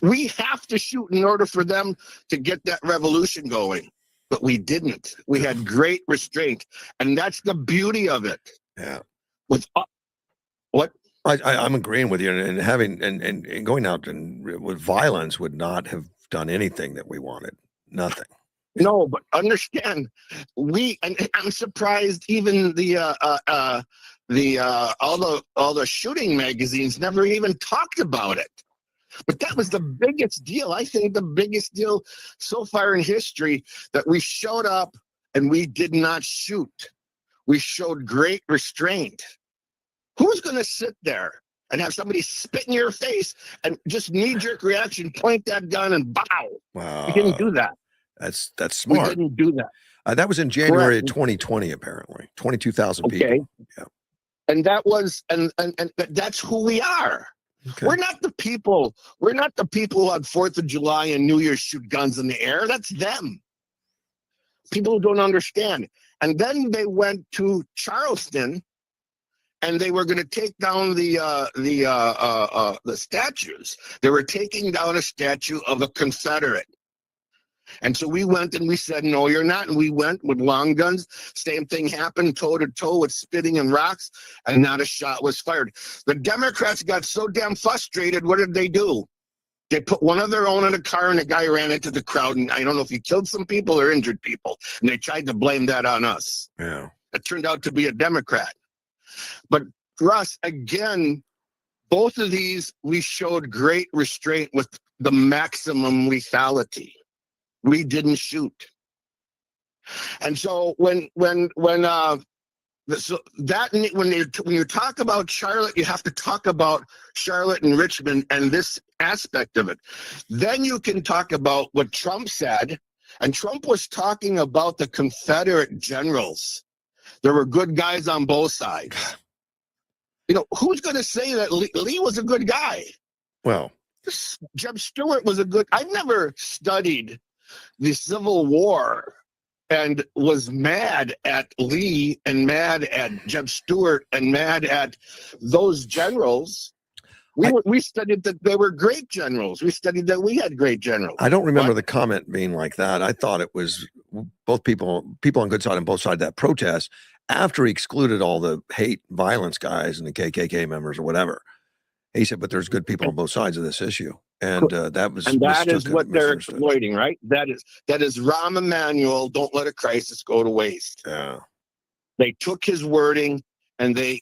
We have to shoot in order for them to get that revolution going. But we didn't. We had great restraint, and that's the beauty of it. Yeah. With what? I'm agreeing with you, and having and going out and with violence would not have done anything that we wanted. Nothing. No, but understand, and I'm surprised even all the shooting magazines never even talked about it. But that was the biggest deal. I think the biggest deal so far in history, that we showed up and we did not shoot. We showed great restraint. Who's going to sit there and have somebody spit in your face and just knee-jerk reaction, point that gun and bow? Wow. We didn't do that. That's smart. We didn't do that. That was in January of 2020, apparently. 22,000 people. Okay. Yeah. And that was and that's who we are. Okay. We're not the people who on 4th of July and New Year's shoot guns in the air. That's them. People who don't understand. And then they went to Charleston, and they were going to take down the statues. They were taking down a statue of a Confederate. And so we went and we said, "No, you're not." And we went with long guns. Same thing happened, toe to toe with spitting and rocks, and not a shot was fired. The Democrats got so damn frustrated. What did they do? They put one of their own in a car, and a guy ran into the crowd. And I don't know if he killed some people or injured people. And they tried to blame that on us. Yeah. It turned out to be a Democrat. But Russ, again, both of these, we showed great restraint with the maximum lethality. We didn't shoot. And so when you talk about Charlotte, you have to talk about Charlotte and Richmond and this aspect of it. Then you can talk about what Trump said, and Trump was talking about the Confederate generals. There were good guys on both sides. Who's going to say that Lee was a good guy? Well, Jeb Stuart was a good. I've never studied the Civil War and was mad at Lee and mad at Jeb Stuart and mad at those generals. We studied that they were great generals. We studied that we had great generals. I don't remember the comment being like that. I thought it was both people on good side and both sides of that protest, after he excluded all the hate violence guys and the KKK members or whatever. He said, but there's good people on both sides of this issue. And that is what they're exploiting, right? That is Rahm Emanuel. Don't let a crisis go to waste. Yeah. They took his wording and they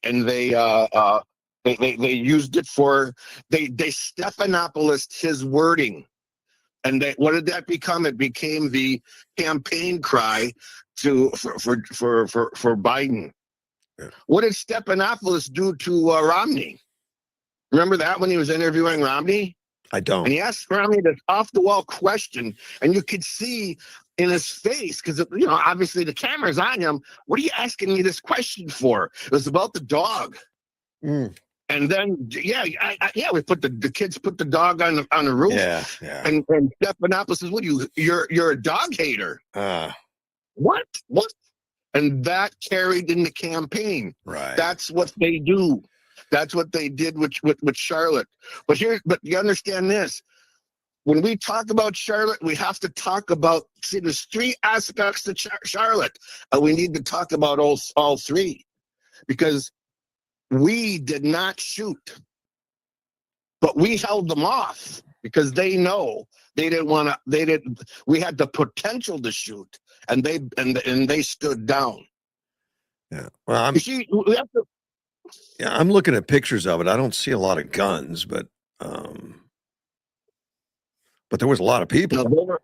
used it for they Stephanopolised his wording. And what did that become? It became the campaign cry for Biden. Yeah. What did Stephanopoulos do to Romney? Remember that when he was interviewing Romney? I don't. And he asked Romney this off-the-wall question, and you could see in his face, because, you know, obviously the camera's on him. What are you asking me this question for? It was about the dog. Mm. And then, we put the kids put the dog on the roof. Yeah. And Stephanopoulos says, "What you're a dog hater?" What? And that carried in the campaign. Right. That's what they do. That's what they did with Charlotte. But you understand this. When we talk about Charlotte, we have to talk about, there's three aspects to Charlotte. And we need to talk about all three. Because we did not shoot. But we held them off because they know we had the potential to shoot, and they stood down. Yeah. Well, I'm looking at pictures of it. I don't see a lot of guns, but there was a lot of people. No,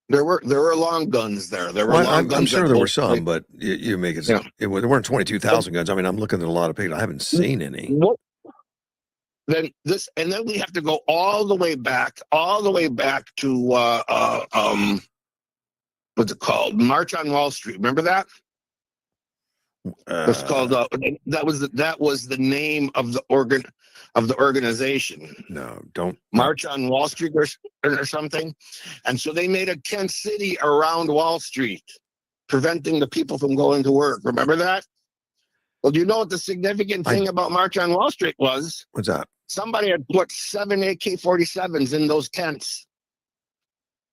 there were long guns there. I'm sure there were some, but you make it. Yeah. There weren't 22,000 guns. I mean, I'm looking at a lot of pictures. I haven't seen any. Then we have to go all the way back to what's it called? March on Wall Street. Remember that? It's called that was the name of the organization. No, don't March on Wall Street or something. And so they made a tent city around Wall Street, preventing the people from going to work. Remember that? Well, do you know what the significant thing about March on Wall Street was? What's that? Somebody had put 7 AK-47s in those tents,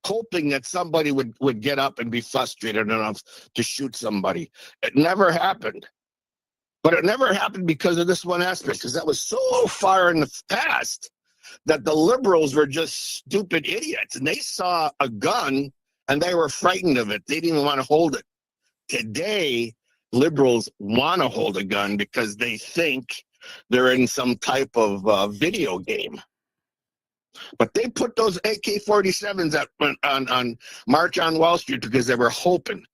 hoping that somebody would get up and be frustrated enough to shoot somebody. It never happened. But it never happened because of this one aspect, because that was so far in the past that the liberals were just stupid idiots. And they saw a gun and they were frightened of it. They didn't even want to hold it. Today, liberals want to hold a gun because they think they're in some type of video game. But they put those AK-47s on March on Wall Street because they were hoping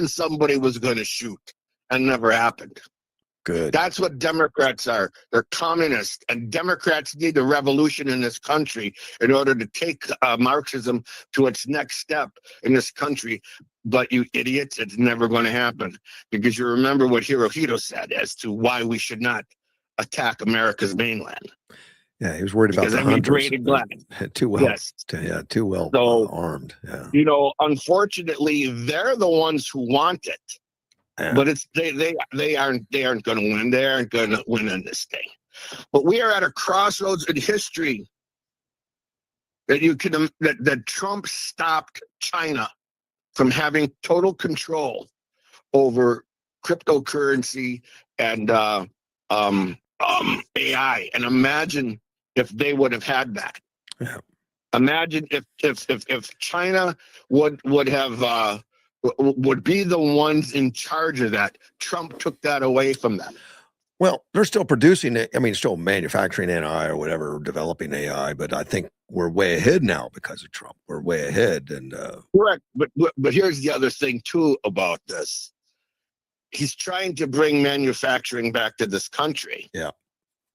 somebody was going to shoot, and never happened. Good. That's what Democrats are. They're communists, and Democrats need a revolution in this country in order to take Marxism to its next step in this country. But you idiots, it's never going to happen, because you remember what Hirohito said as to why we should not attack America's mainland. Yeah, he was worried about the hunters. Too well, yes. Too well armed. Yeah. You know, unfortunately, they're the ones who want it. Yeah. But they aren't going to win. They aren't going to win in this thing. But we are at a crossroads in history that Trump stopped China from having total control over cryptocurrency and AI. And imagine if they would have had that. Yeah. Imagine if China would be the ones in charge of that. Trump took that away from them. Well, they're still producing it. I mean, still manufacturing AI or whatever, developing AI. But I think we're way ahead now because of Trump. We're way ahead. And correct. But here's the other thing too about this. He's trying to bring manufacturing back to this country. Yeah.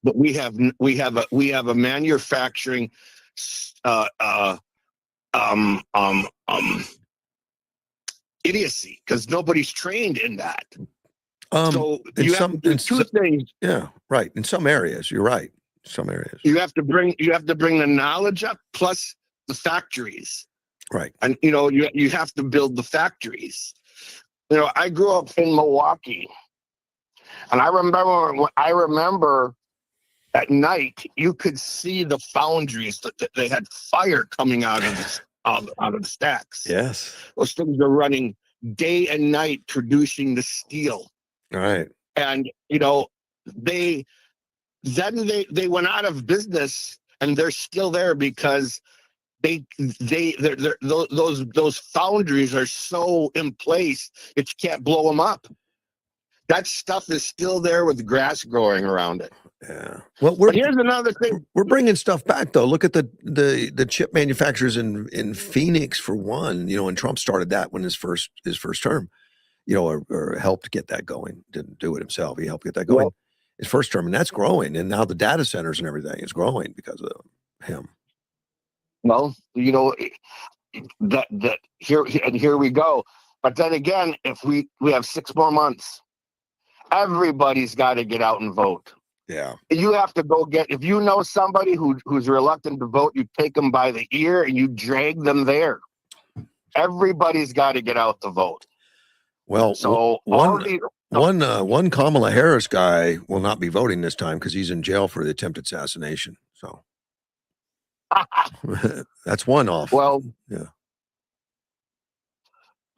But we have a manufacturing idiocy, because nobody's trained in that. So you have to do two things. Yeah, right. In some areas, you're right. Some areas you have to bring the knowledge up, plus the factories. Right. And you have to build the factories. I grew up in Milwaukee, and I remember at night you could see the foundries that they had fire coming out of the stacks. Yes. Those things are running day and night producing the steel. Right. And they went out of business, and they're still there because those foundries are so in place that you can't blow them up. That stuff is still there with grass growing around it. Yeah. Well, here's another thing. We're bringing stuff back though. Look at the chip manufacturers in Phoenix for one. And Trump started that when his first term. or helped get that going. Didn't do it himself. He helped get that going Well, his first term, and that's growing. And now the data centers and everything is growing because of him. well, that here we go. But then again, if we have 6 more months, everybody's got to get out and vote. Yeah. You have to go get, if you know somebody who's reluctant to vote, you take them by the ear and you drag them there. Everybody's got to get out to vote. Well, so one Kamala Harris guy will not be voting this time because he's in jail for the attempted assassination. So that's one off. Well, yeah.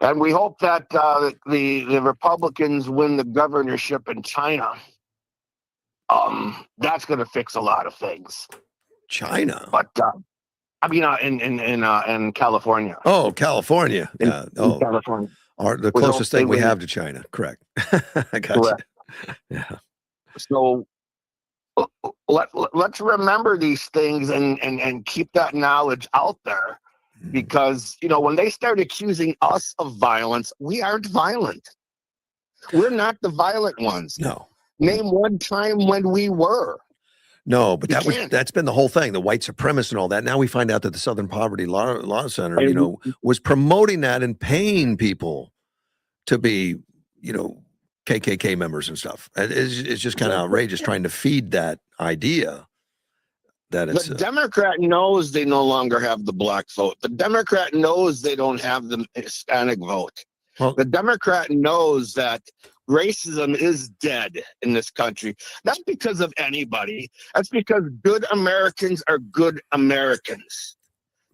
And we hope that the Republicans win the governorship in China. That's going to fix a lot of things. China, but I mean, in California. Oh, California. Yeah. In California. The closest thing we have to China. Correct. I got you. Yeah. So let's remember these things and keep that knowledge out there, because when they start accusing us of violence, we aren't violent. We're not the violent ones. No. Name one time when we were. No, but that's been the whole thing, the white supremacists and all that. Now we find out that the Southern Poverty Law Center, was promoting that and paying people to be, KKK members and stuff. It's just kind of outrageous trying to feed that idea that it's the Democrat knows they no longer have the black vote. The Democrat knows they don't have the Hispanic vote. Well, the Democrat knows that racism is dead in this country. Not because of anybody. That's because good Americans are good Americans.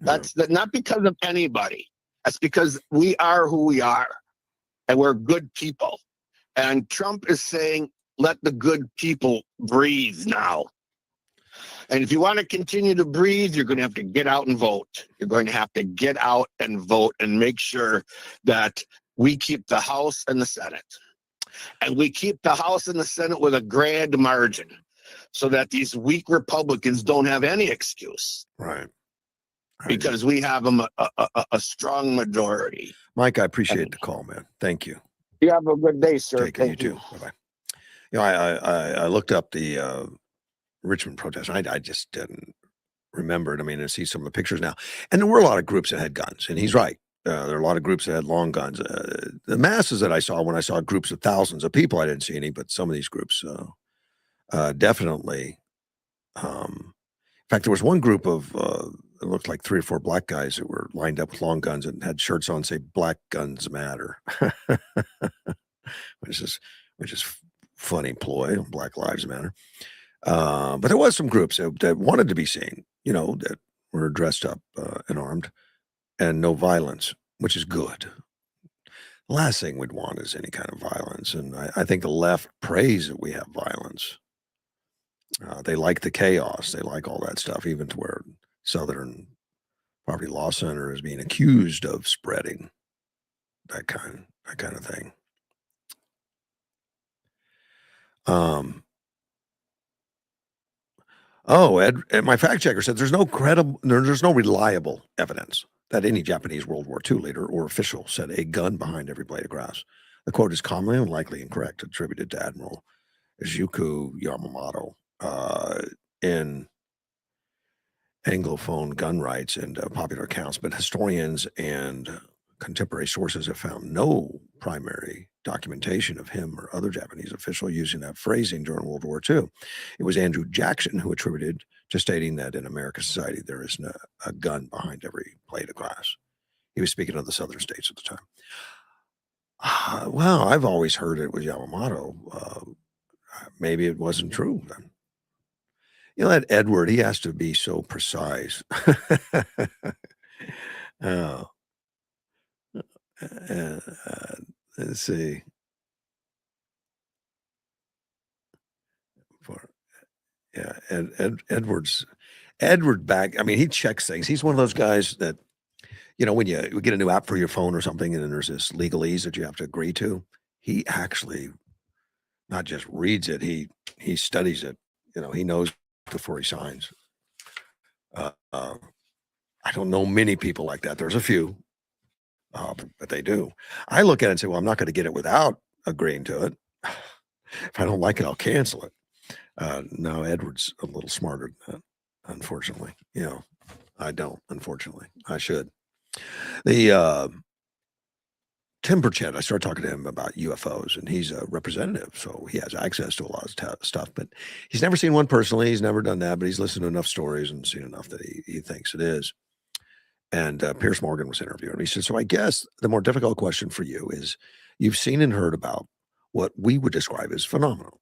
That's not because of anybody. That's because we are who we are, and we're good people. And Trump is saying, let the good people breathe now. And if you want to continue to breathe, you're going to have to get out and vote. You're going to have to get out and vote and make sure that we keep the House and the Senate. And we keep the House and the Senate with a grand margin so that these weak Republicans don't have any excuse. Right. Because we have a strong majority. Mike, I appreciate the call, man. Thank you. You have a good day, sir. Thank you. Bye-bye. I looked up the Richmond protest. I just didn't remember it. I mean, I see some of the pictures now. And there were a lot of groups that had guns, and he's right. There are a lot of groups that had long guns. The masses that I saw, when I saw groups of thousands of people, I didn't see any, but some of these groups definitely. In fact, there was one group of, it looked like 3 or 4 black guys that were lined up with long guns and had shirts on say "Black Guns Matter," which is funny ploy. Black Lives Matter. But there was some groups that wanted to be seen, that were dressed up and armed. And no violence, which is good. The last thing we'd want is any kind of violence. And I think the left prays that we have violence. They like the chaos. They like all that stuff, even to where Southern Poverty Law Center is being accused of spreading that kind of thing. Ed, my fact checker said there's no reliable evidence that any Japanese World War II leader or official said a gun behind every blade of grass. The quote is commonly and likely incorrect, attributed to Admiral Izuku Yamamoto in Anglophone gun rights and popular accounts, but historians and contemporary sources have found no primary documentation of him or other Japanese official using that phrasing during World War II. It was Andrew Jackson who attributed to stating that in American society there is a gun behind every blade of grass. He was speaking of the southern states at the time. Well, I've always heard it was Yamamoto. Maybe it wasn't true then. That Edward, he has to be so precise. Let's see. Edward back. I mean, he checks things. He's one of those guys that, when you get a new app for your phone or something, and then there's this legalese that you have to agree to. He actually not just reads it; he studies it. He knows before he signs. I don't know many people like that. There's a few, But they do. I look at it and say, well, I'm not going to get it without agreeing to it. If I don't like it, I'll cancel it. No, Edward's a little smarter than that, unfortunately. I don't, unfortunately. I should. The Tim Burchett, I started talking to him about UFOs, and he's a representative, so he has access to a lot of stuff, but he's never seen one personally. He's never done that, but he's listened to enough stories and seen enough that he thinks it is. And Pierce Morgan was interviewing him. He said, so I guess the more difficult question for you is you've seen and heard about what we would describe as phenomenal,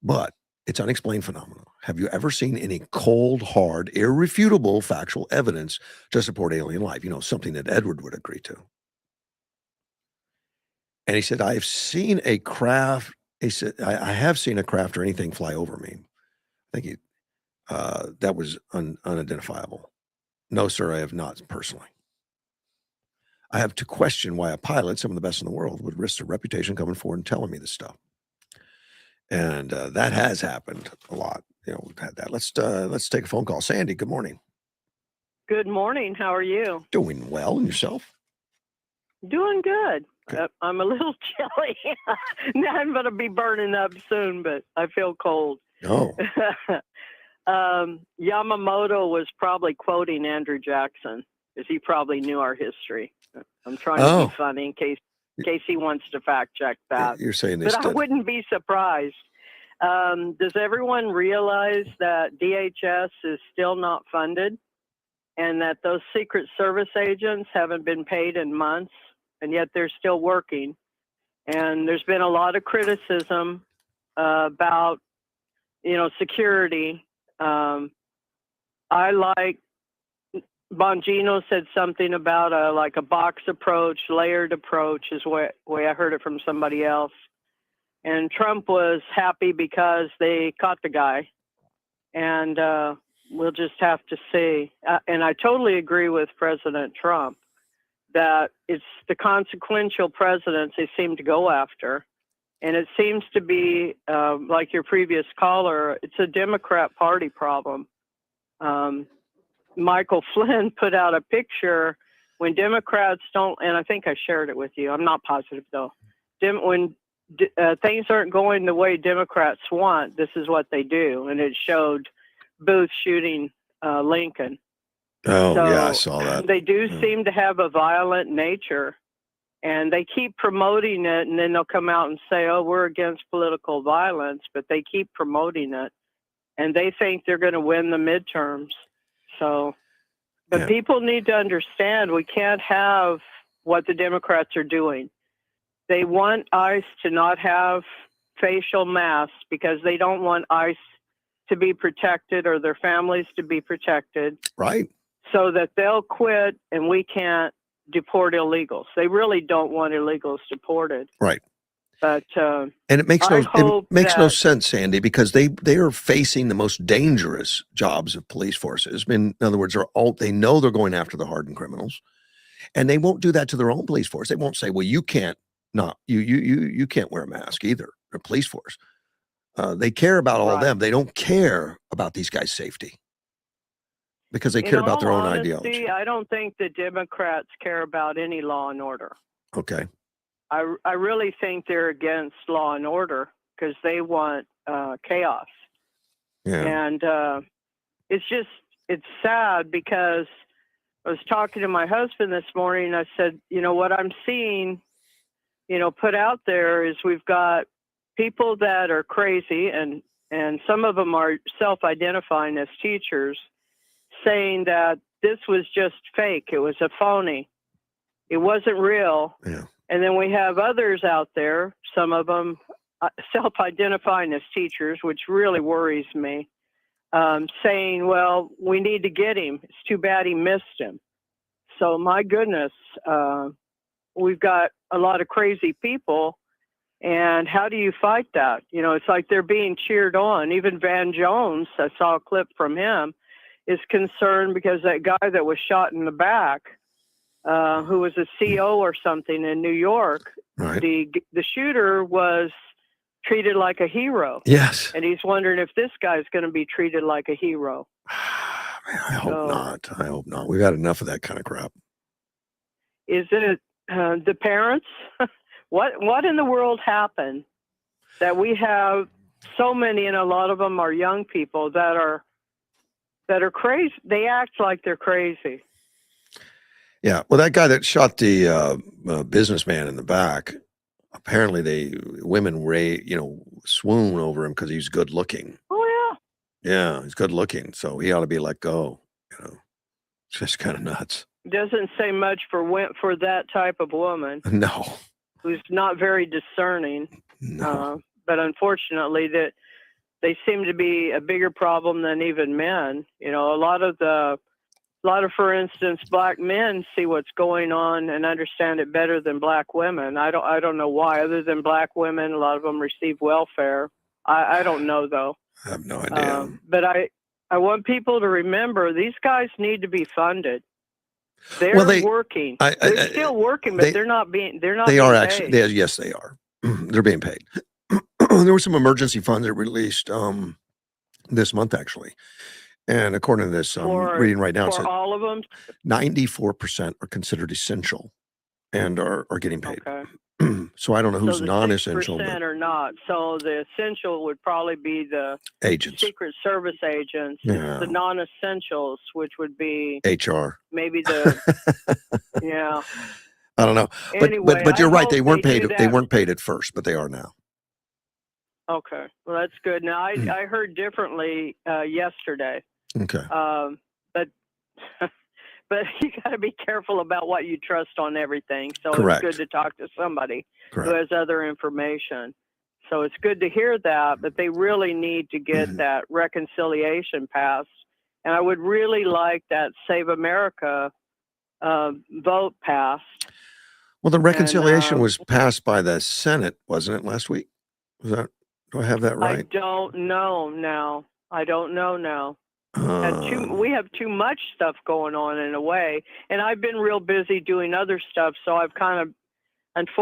but it's unexplained phenomenon. Have you ever seen any cold, hard, irrefutable factual evidence to support alien life? Something that Edward would agree to. And he said, I've seen a craft. He said, I have seen a craft or anything fly over me. I think that was unidentifiable. No, sir, I have not personally. I have to question why a pilot, some of the best in the world, would risk their reputation coming forward and telling me this stuff. And that has happened a lot. We've had that. Let's take a phone call. Sandy, good morning. Good morning. How are you? Doing well. And yourself? Doing good. I'm a little chilly. I'm going to be burning up soon, but I feel cold. Oh. Yamamoto was probably quoting Andrew Jackson because he probably knew our history. I'm trying to be funny in case he wants to fact check that. You're saying this, but I wouldn't be surprised. Does everyone realize that DHS is still not funded and that those Secret Service agents haven't been paid in months, and yet they're still working? And there's been a lot of criticism about, security. I like Bongino said something about a box approach, layered approach is the way I heard it from somebody else. And Trump was happy because they caught the guy. And we'll just have to see. And I totally agree with President Trump that it's the consequential presidents they seem to go after. And it seems to be, like your previous caller, it's a Democrat Party problem. Michael Flynn put out a picture when Democrats don't, and I think I shared it with you. I'm not positive though. When things aren't going the way Democrats want, this is what they do. And it showed Booth shooting Lincoln. Oh, so yeah, I saw that. They do seem to have a violent nature, and they keep promoting it, and then they'll come out and say, oh, we're against political violence, but they keep promoting it, and they think they're going to win the midterms. So, but people need to understand we can't have what the Democrats are doing. They want ICE to not have facial masks because they don't want ICE to be protected or their families to be protected. Right. So that they'll quit and we can't deport illegals. They really don't want illegals deported. Right. But and it makes no sense, Sandy, because they are facing the most dangerous jobs of police forces. In other words, they know they're going after the hardened criminals, and they won't do that to their own police force. They won't say, "Well, you can't you can't wear a mask either." Their police force, they care about all of them. They don't care about these guys' safety because they care about their own ideology. I don't think the Democrats care about any law and order. Okay. I really think they're against law and order because they want chaos. Yeah. And it's sad because I was talking to my husband this morning. I said, what I'm seeing, put out there is we've got people that are crazy and some of them are self-identifying as teachers saying that this was just fake. It was a phony. It wasn't real. Yeah. And then we have others out there, some of them self-identifying as teachers, which really worries me, saying, well, we need to get him. It's too bad he missed him. So my goodness, we've got a lot of crazy people. And how do you fight that? It's like they're being cheered on. Even Van Jones, I saw a clip from him, is concerned because that guy that was shot in the back, who was a CO or something in New York, right. The shooter was treated like a hero. Yes. And he's wondering if this guy's going to be treated like a hero. Man, I hope not. We've had enough of that kind of crap. Is it the parents? What in the world happened that we have so many, and a lot of them are young people that are crazy? They act like they're crazy. Yeah. Well, that guy that shot the businessman in the back, apparently women swoon over him because he's good looking. Oh Yeah, he's good looking, so he ought to be let go. It's just kind of nuts. Doesn't say much for that type of woman. No. Who's not very discerning. No. But unfortunately, that they seem to be a bigger problem than even men. A lot of, for instance, black men see what's going on and understand it better than black women. I don't know why. Other than black women, a lot of them receive welfare. I don't know though. I have no idea. But I want people to remember these guys need to be funded. They're working. They're still working, but they're not being. They are being actually. paid. Yes, they are. They're being paid. There were some emergency funds that released this month, actually, and according to this, I'm reading right now, it said all of them, 94% are considered essential and are getting paid. Okay. So I don't know who's so non-essential, 6% or not. So the essential would probably be the agents, Secret Service agents. Yeah. The non-essentials, which would be HR, maybe the yeah. I don't know, Anyway, but you're right. hope They weren't do paid. that. They weren't paid at first, but they are now. Okay, well that's good. Now I heard differently yesterday. Okay. But but you got to be careful about what you trust on everything. So Correct. It's good to talk to somebody Correct. who has other information. So it's good to hear that, but they really need to get that reconciliation passed. And I would really like that Save America vote passed. Well, the reconciliation was passed by the Senate, wasn't it, last week? Do I have that right? I don't know now. We have too much stuff going on in a way, and I've been real busy doing other stuff, so I've kind of,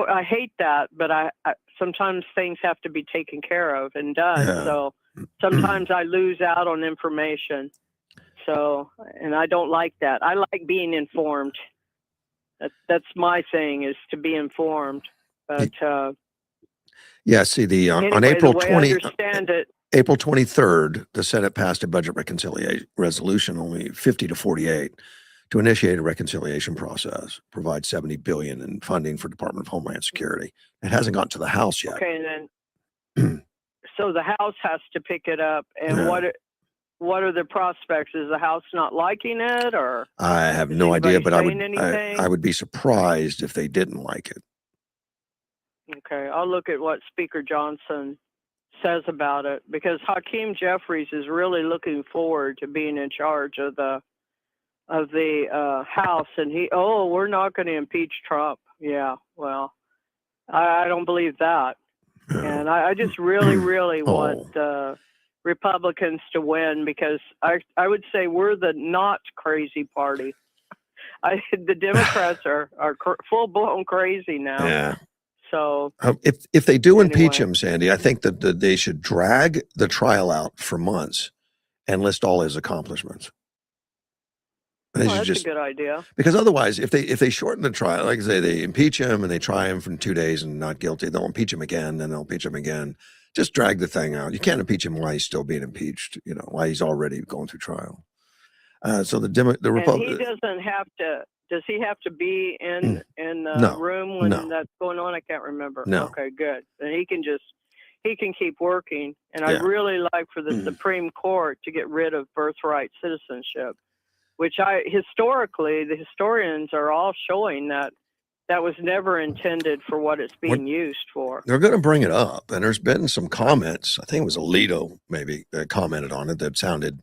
I hate that, but I sometimes things have to be taken care of and done. Yeah. So sometimes I lose out on information. So, and I don't like that. I like being informed. That's my thing, is to be informed. But yeah, see, on anyway, April the way 20, I understand it, April 23rd, the Senate passed a budget reconciliation resolution, only 50 to 48, to initiate a reconciliation process, provide $70 billion in funding for Department of Homeland Security. It hasn't gotten to the House yet. Okay, and then so the House has to pick it up. And Yeah. what are the prospects? Is the House not liking it, or I have is no idea, anybody but I saying anything? would be surprised if they didn't like it. Okay, I'll look at what Speaker Johnson says about it, because Hakeem Jeffries is really looking forward to being in charge of the House, and we're not going to impeach Trump. Yeah, well, I don't believe that, and I just really want Republicans to win, because I would say we're the not crazy party. The Democrats are full blown crazy now. Yeah. So if they do impeach anyway. him, Sandy, I think that they should drag the trial out for months and list all his accomplishments. That's a good idea. Because otherwise, if they shorten the trial, like I say, they impeach him and they try him for 2 days and not guilty, they'll impeach him again, then they'll impeach him again. Just drag the thing out. You can't impeach him while he's still being impeached. While he's already going through trial. So the Republican. He doesn't have to. Does he have to be in the room when that's going on? I can't remember. No. Okay, good. And he can keep working. And Yeah. I'd really like for the Supreme Court to get rid of birthright citizenship, which historically, the historians are all showing that was never intended for what it's being used for. They're going to bring it up, and there's been some comments. I think it was Alito maybe that commented on it that sounded,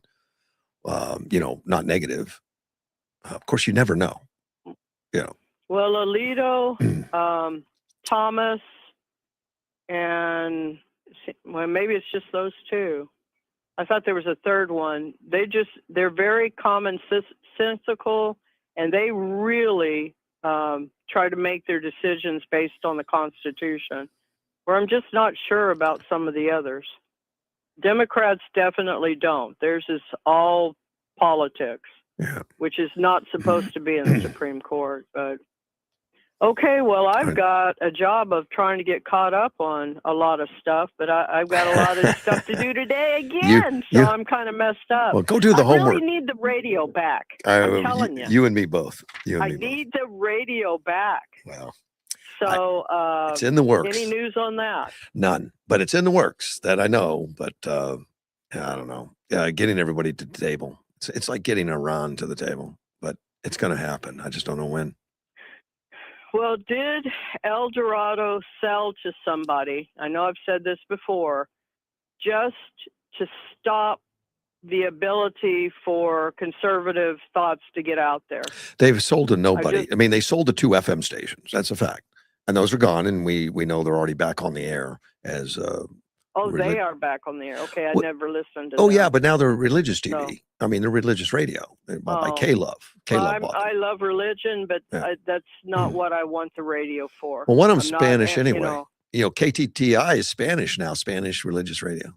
not negative. Of course, you never know. Well, Alito, Thomas, and maybe it's just those two. I thought there was a third one. They're very commonsensical, and they really try to make their decisions based on the Constitution, where I'm just not sure about some of the others. Democrats definitely don't. Theirs is all politics, which is not supposed to be in the Supreme Court. But Okay, well, I've Right. got a job of trying to get caught up on a lot of stuff, but I've got a lot of stuff to do today again, so I'm kind of messed up. Well, go do the I homework. really need the radio back. I'm telling you. You and me both. I need the radio back. Well, so it's in the works. Any news on that? None, but it's in the works that I know. But I don't know. Getting everybody to the table. It's like getting Iran to the table, but it's going to happen. I just don't know when. Well, did El Dorado sell to somebody? I know I've said this before, just to stop the ability for conservative thoughts to get out there. They've sold to nobody. I mean, they sold to 2 FM stations. That's a fact. And those are gone. And we know they're already back on the air as they are back on the air. Okay, I never listened to them. Oh, yeah, but now they're religious TV. No. I mean, they're religious radio by K-Love. I love religion, but that's not what I want the radio for. Well, one of them's Spanish anyway. You know, KTTI is Spanish now, Spanish religious radio.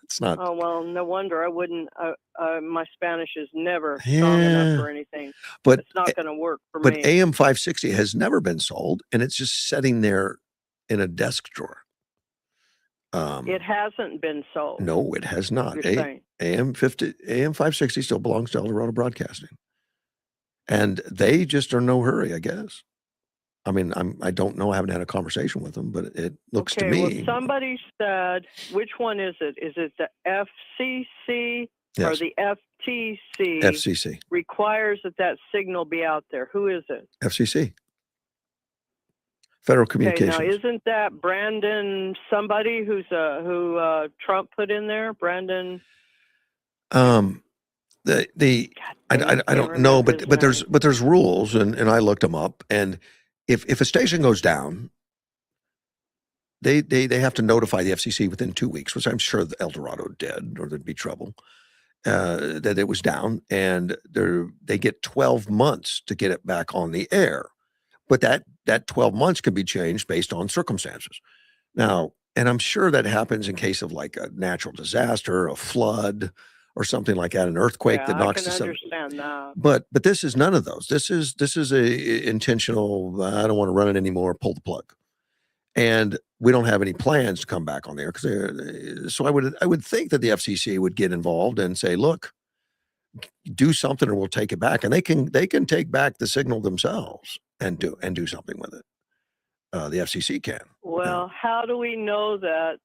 It's not. Oh, well, no wonder I wouldn't. My Spanish is never strong enough for anything. But it's not going to work for me. But AM 560 has never been sold, and it's just sitting there in a desk drawer. It hasn't been sold. No, it has not. AM 560 still belongs to El Dorado Broadcasting, and they just are in no hurry, I guess. I mean, I don't know. I haven't had a conversation with them, but it looks to me. Well, somebody said, which one is it? Is it the FCC or the FTC? FCC requires that signal be out there. Who is it? FCC. Federal Communications. Okay, now isn't that Brandon somebody who Trump put in there? Brandon. I don't know, but there's rules, and I looked them up, and if a station goes down, they have to notify the FCC within 2 weeks, which I'm sure the El Dorado did, or there'd be trouble. That it was down, and they get 12 months to get it back on the air. But that 12 months could be changed based on circumstances. Now, and I'm sure that happens in case of like a natural disaster, a flood, or something like that, an earthquake that knocks us. I can understand that. But this is none of those. This is a intentional. I don't want to run it anymore. Pull the plug, and we don't have any plans to come back on there because. So I would think that the FCC would get involved and say, look, do something, or we'll take it back, and they can take back the signal themselves. And do something with it. The FCC can. Well, how do we know that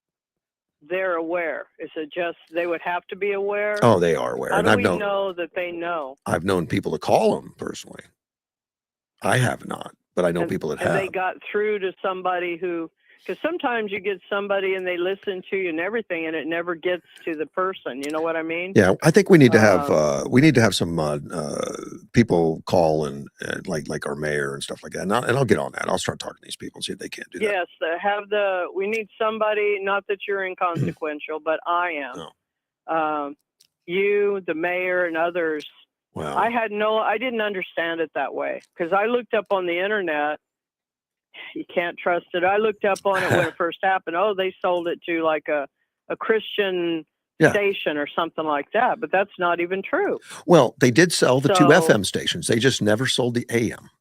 they're aware? Is it just they would have to be aware? Oh, they are aware. How do we know that they know? I've known people to call them personally. I have not, but I know people that have. And they got through to somebody who, because sometimes you get somebody and they listen to you and everything, and it never gets to the person. You know what I mean? Yeah, I think we need to have some people call and like our mayor and stuff like that. And I'll get on that. I'll start talking to these people and see if they can't do that. Yes, we need somebody. Not that you're inconsequential, but I am. No. You, the mayor, and others. Well, I didn't understand it that way because I looked up on the internet. You can't trust it. I looked up on it when it first happened. Oh, they sold it to like a Christian station or something like that, but that's not even true. Well, they did sell the 2 FM stations. They just never sold the AM.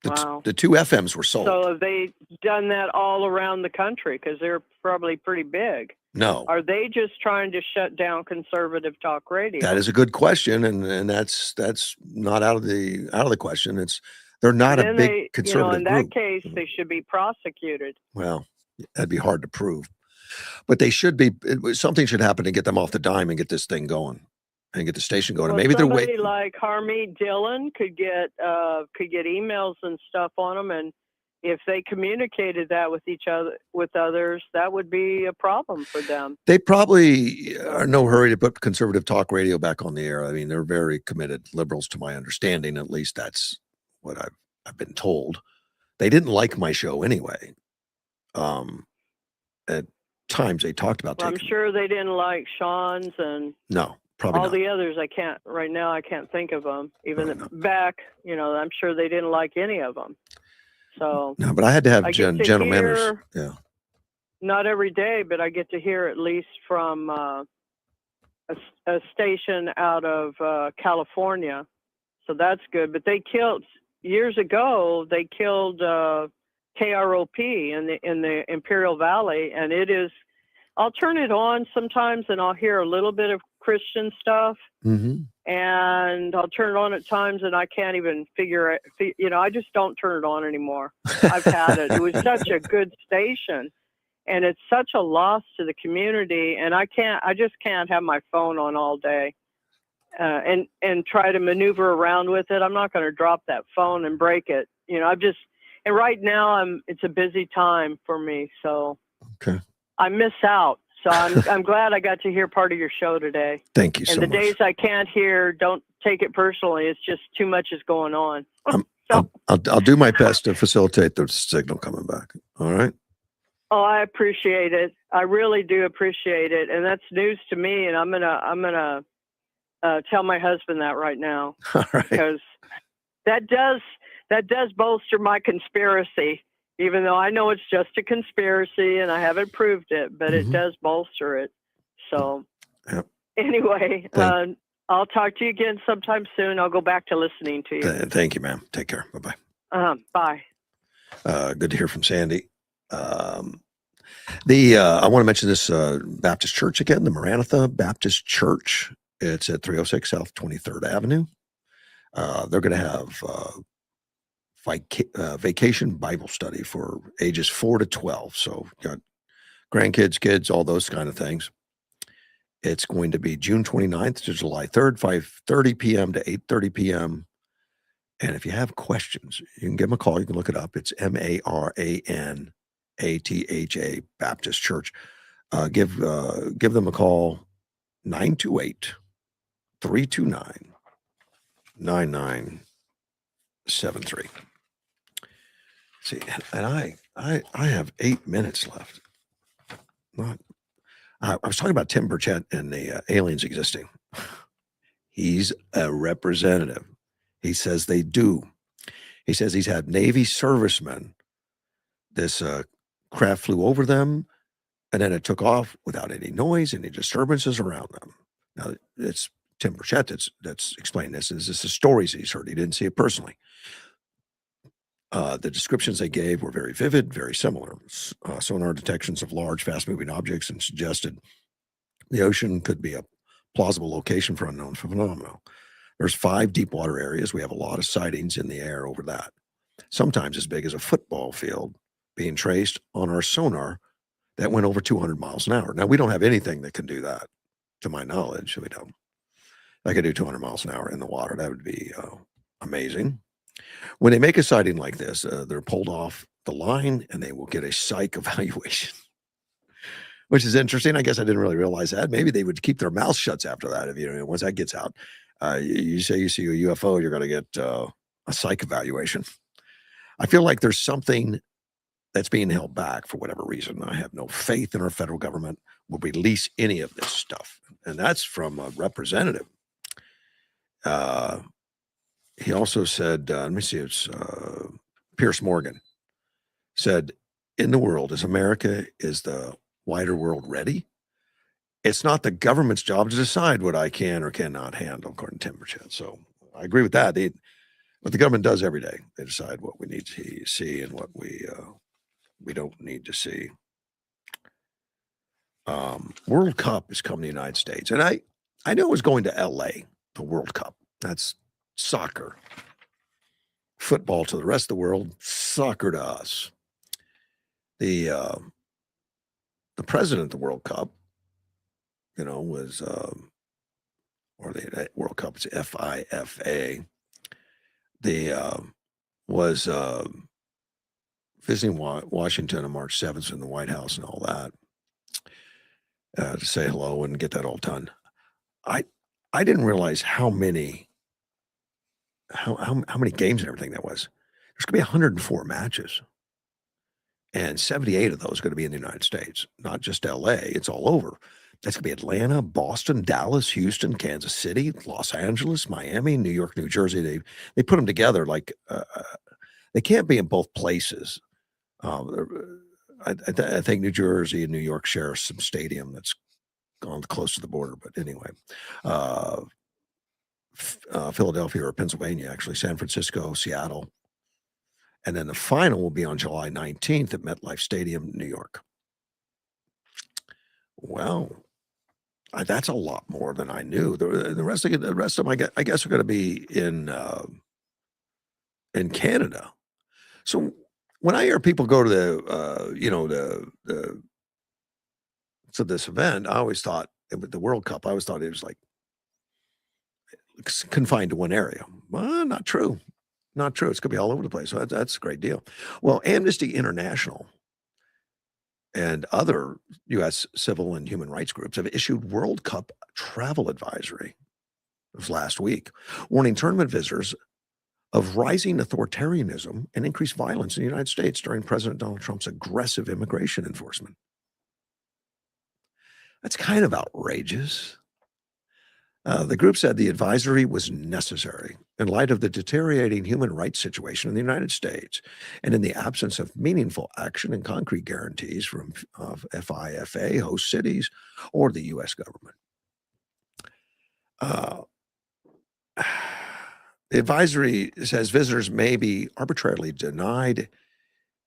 The 2 FMs were sold. So have they done that all around the country? Because they're probably pretty big. No. Are they just trying to shut down conservative talk radio? That is a good question, and that's not out of the question. They're not a big conservative in that case, they should be prosecuted. Well, that'd be hard to prove, but they should be. Something should happen to get them off the dime and get this thing going, and get the station going. Well, Maybe they're waiting. Somebody like Harmeet Dillon could get emails and stuff on them, and if they communicated that with each other, with others, that would be a problem for them. They probably are in no hurry to put conservative talk radio back on the air. I mean, they're very committed liberals, to my understanding. At least that's what I've been told. They didn't like my show anyway. At times they talked about. I'm sure they didn't like Sean's and no, probably all not. the others. I can't think of them. Even back, I'm sure they didn't like any of them. So no, but I had to have gentle manners. Yeah. Not every day, but I get to hear at least from a station out of California. So that's good. But they killed years ago they killed KROP in the Imperial Valley, and it is. I'll turn it on sometimes, and I'll hear a little bit of Christian stuff, and I'll turn it on at times, and I can't even figure it. I just don't turn it on anymore. I've had it. It was such a good station, and it's such a loss to the community, and I just can't have my phone on all day, and try to maneuver around with it. I'm not going to drop that phone and break it. And right now it's a busy time for me, so. Okay. I miss out. So I'm glad I got to hear part of your show today. Thank you so much. And the days I can't hear, don't take it personally. It's just too much is going on. I'll do my best to facilitate the signal coming back. All right. Oh, I appreciate it. I really do appreciate it. And that's news to me. And I'm gonna tell my husband that right now. All right. Because that does bolster my conspiracy. Even though I know it's just a conspiracy and I haven't proved it, but it does bolster it. So anyway, I'll talk to you again sometime soon. I'll go back to listening to you. Thank you, ma'am. Take care. Bye-bye. Bye. Good to hear from Sandy. I want to mention this Baptist church again, the Maranatha Baptist Church. It's at 306 South 23rd Avenue. They're going to have vacation Bible study for ages 4 to 12. So you got grandkids, kids, all those kind of things. It's going to be June 29th to July 3rd, 5:30 p.m. to 8:30 p.m. And if you have questions, you can give them a call. You can look it up. It's Maranatha Baptist Church. Give them a call, 928-329-9973. See, and I have 8 minutes left. I was talking about Tim Burchett and the aliens existing. He's a representative. He says they do. He says he's had Navy servicemen. This craft flew over them, and then it took off without any noise, any disturbances around them. Now, it's Tim Burchett that's explaining this. This is the stories he's heard. He didn't see it personally. The descriptions they gave were very vivid, very similar. Sonar detections of large, fast-moving objects and suggested the ocean could be a plausible location for unknown phenomena. There's 5 deep water areas. We have a lot of sightings in the air over that, sometimes as big as a football field, being traced on our sonar that went over 200 miles an hour. Now, we don't have anything that can do that, to my knowledge. We don't. I could do 200 miles an hour in the water. That would be amazing. When they make a sighting like this, they're pulled off the line and they will get a psych evaluation, which is interesting. I guess I didn't really realize that. Maybe they would keep their mouths shut after that. Once that gets out, you say you see a UFO, you're going to get a psych evaluation. I feel like there's something that's being held back for whatever reason. I have no faith in our federal government will release any of this stuff. And that's from a representative. He also said, let me see, it's Pierce Morgan said, in the world, is the wider world ready? It's not the government's job to decide what I can or cannot handle, according to Tim Burchett. So I agree with that. What the government does every day, they decide what we need to see and what we don't need to see. World Cup is coming to the United States. And I know it was going to LA, the World Cup. That's soccer. Football to the rest of the world, soccer to us. The president of the World Cup, was or the World Cup, it's FIFA. Was visiting Washington on March 7th in the White House and all that to say hello and get that all done. I didn't realize how many games and everything that was. There's going to be 104 matches, and 78 of those are going to be in the United States, not just LA. It's all over. That's going to be Atlanta, Boston, Dallas, Houston, Kansas City, Los Angeles, Miami, New York, New Jersey. They put them together like they can't be in both places. I think New Jersey and New York share some stadium that's gone close to the border. But anyway, Philadelphia or Pennsylvania, actually, San Francisco, Seattle, And then the final will be on July 19th at MetLife Stadium, New York. Well, that's a lot more than I knew. The rest of them, I guess, are going to be in Canada. So when I hear people go to to this event, I always thought with the World Cup, I always thought it was like confined to one area. Well, not true. Not true. It's going to be all over the place. So that's a great deal. Well, Amnesty International and other U.S. civil and human rights groups have issued World Cup travel advisory. It was last week, warning tournament visitors of rising authoritarianism and increased violence in the United States during President Donald Trump's aggressive immigration enforcement. That's kind of outrageous. The group said the advisory was necessary in light of the deteriorating human rights situation in the United States and in the absence of meaningful action and concrete guarantees from FIFA, host cities, or the U.S. government. The advisory says visitors may be arbitrarily denied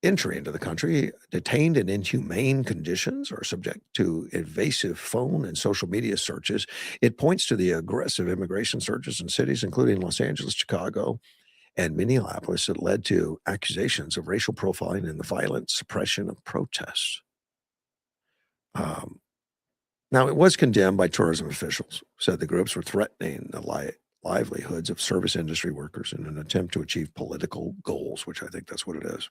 entry into the country, detained in inhumane conditions, or subject to invasive phone and social media searches. It points to the aggressive immigration surges in cities, including Los Angeles, Chicago, and Minneapolis, that led to accusations of racial profiling and the violent suppression of protests. Now, it was condemned by tourism officials, said the groups were threatening the livelihoods of service industry workers in an attempt to achieve political goals, which I think that's what it is.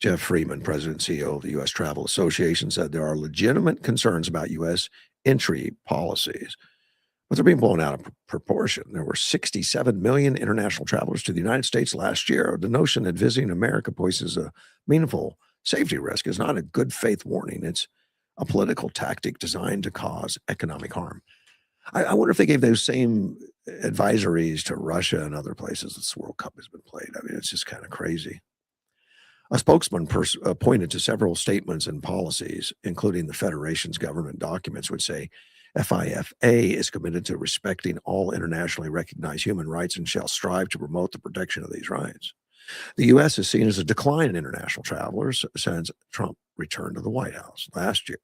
Jeff Freeman, president and CEO of the U.S. Travel Association, said there are legitimate concerns about U.S. entry policies, but they're being blown out of proportion. There were 67 million international travelers to the United States last year. The notion that visiting America poses a meaningful safety risk is not a good faith warning. It's a political tactic designed to cause economic harm. I wonder if they gave those same advisories to Russia and other places this World Cup has been played. I mean, it's just kind of crazy. A spokesman pointed to several statements and policies, including the Federation's government documents, which say FIFA is committed to respecting all internationally recognized human rights and shall strive to promote the protection of these rights. The U.S. is seen as a decline in international travelers since Trump returned to the White House last year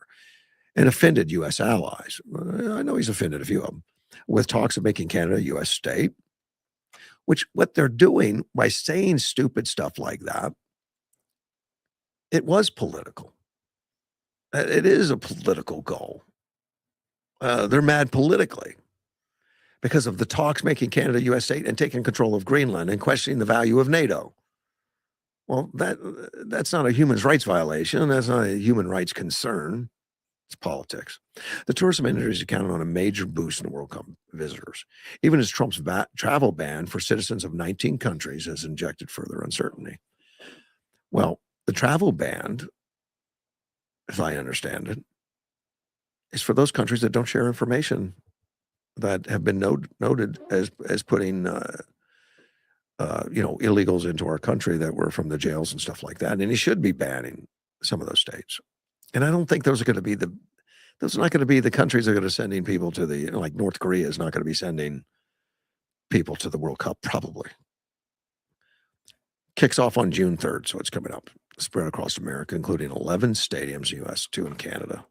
and offended U.S. allies. I know he's offended a few of them with talks of making Canada a U.S. state, which what they're doing by saying stupid stuff like that, it was political. It is a political goal. They're mad politically because of the talks making Canada a U.S. state and taking control of Greenland and questioning the value of NATO. Well, that's not a human rights violation. That's not a human rights concern. It's politics. The tourism industry is counting on a major boost in World Cup visitors, even as Trump's travel ban for citizens of 19 countries has injected further uncertainty. Well, the travel ban, as I understand it, is for those countries that don't share information that have been noted as putting illegals into our country that were from the jails and stuff like that. And he should be banning some of those states. And I don't think those are not going to be the countries that are going to sending people to like North Korea is not going to be sending people to the World Cup, probably. Kicks off on June 3rd, so it's coming up. Spread across America, including 11 stadiums in the U.S., 2 in Canada,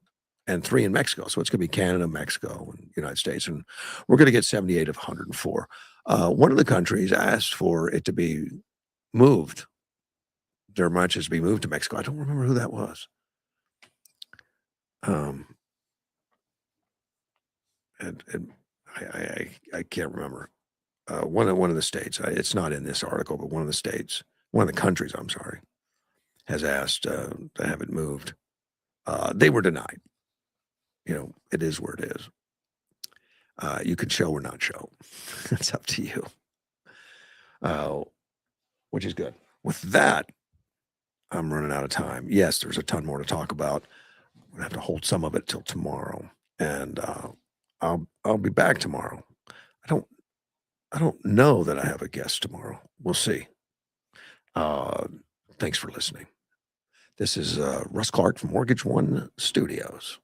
and 3 in Mexico. So it's going to be Canada, Mexico, and United States. And we're going to get 78 of 104. One of the countries asked for it to be moved. Their matches be moved to Mexico. I don't remember who that was. I can't remember. One of the states. It's not in this article, but one of the countries. I'm sorry, has asked to have it moved. They were denied. It is where it is. You could show or not show. It's up to you. Which is good. With that, I'm running out of time. Yes, there's a ton more to talk about. I'm gonna have to hold some of it till tomorrow, and I'll be back tomorrow. I don't know that I have a guest tomorrow. We'll see. Thanks for listening. This is Russ Clark from Mortgage One Studios.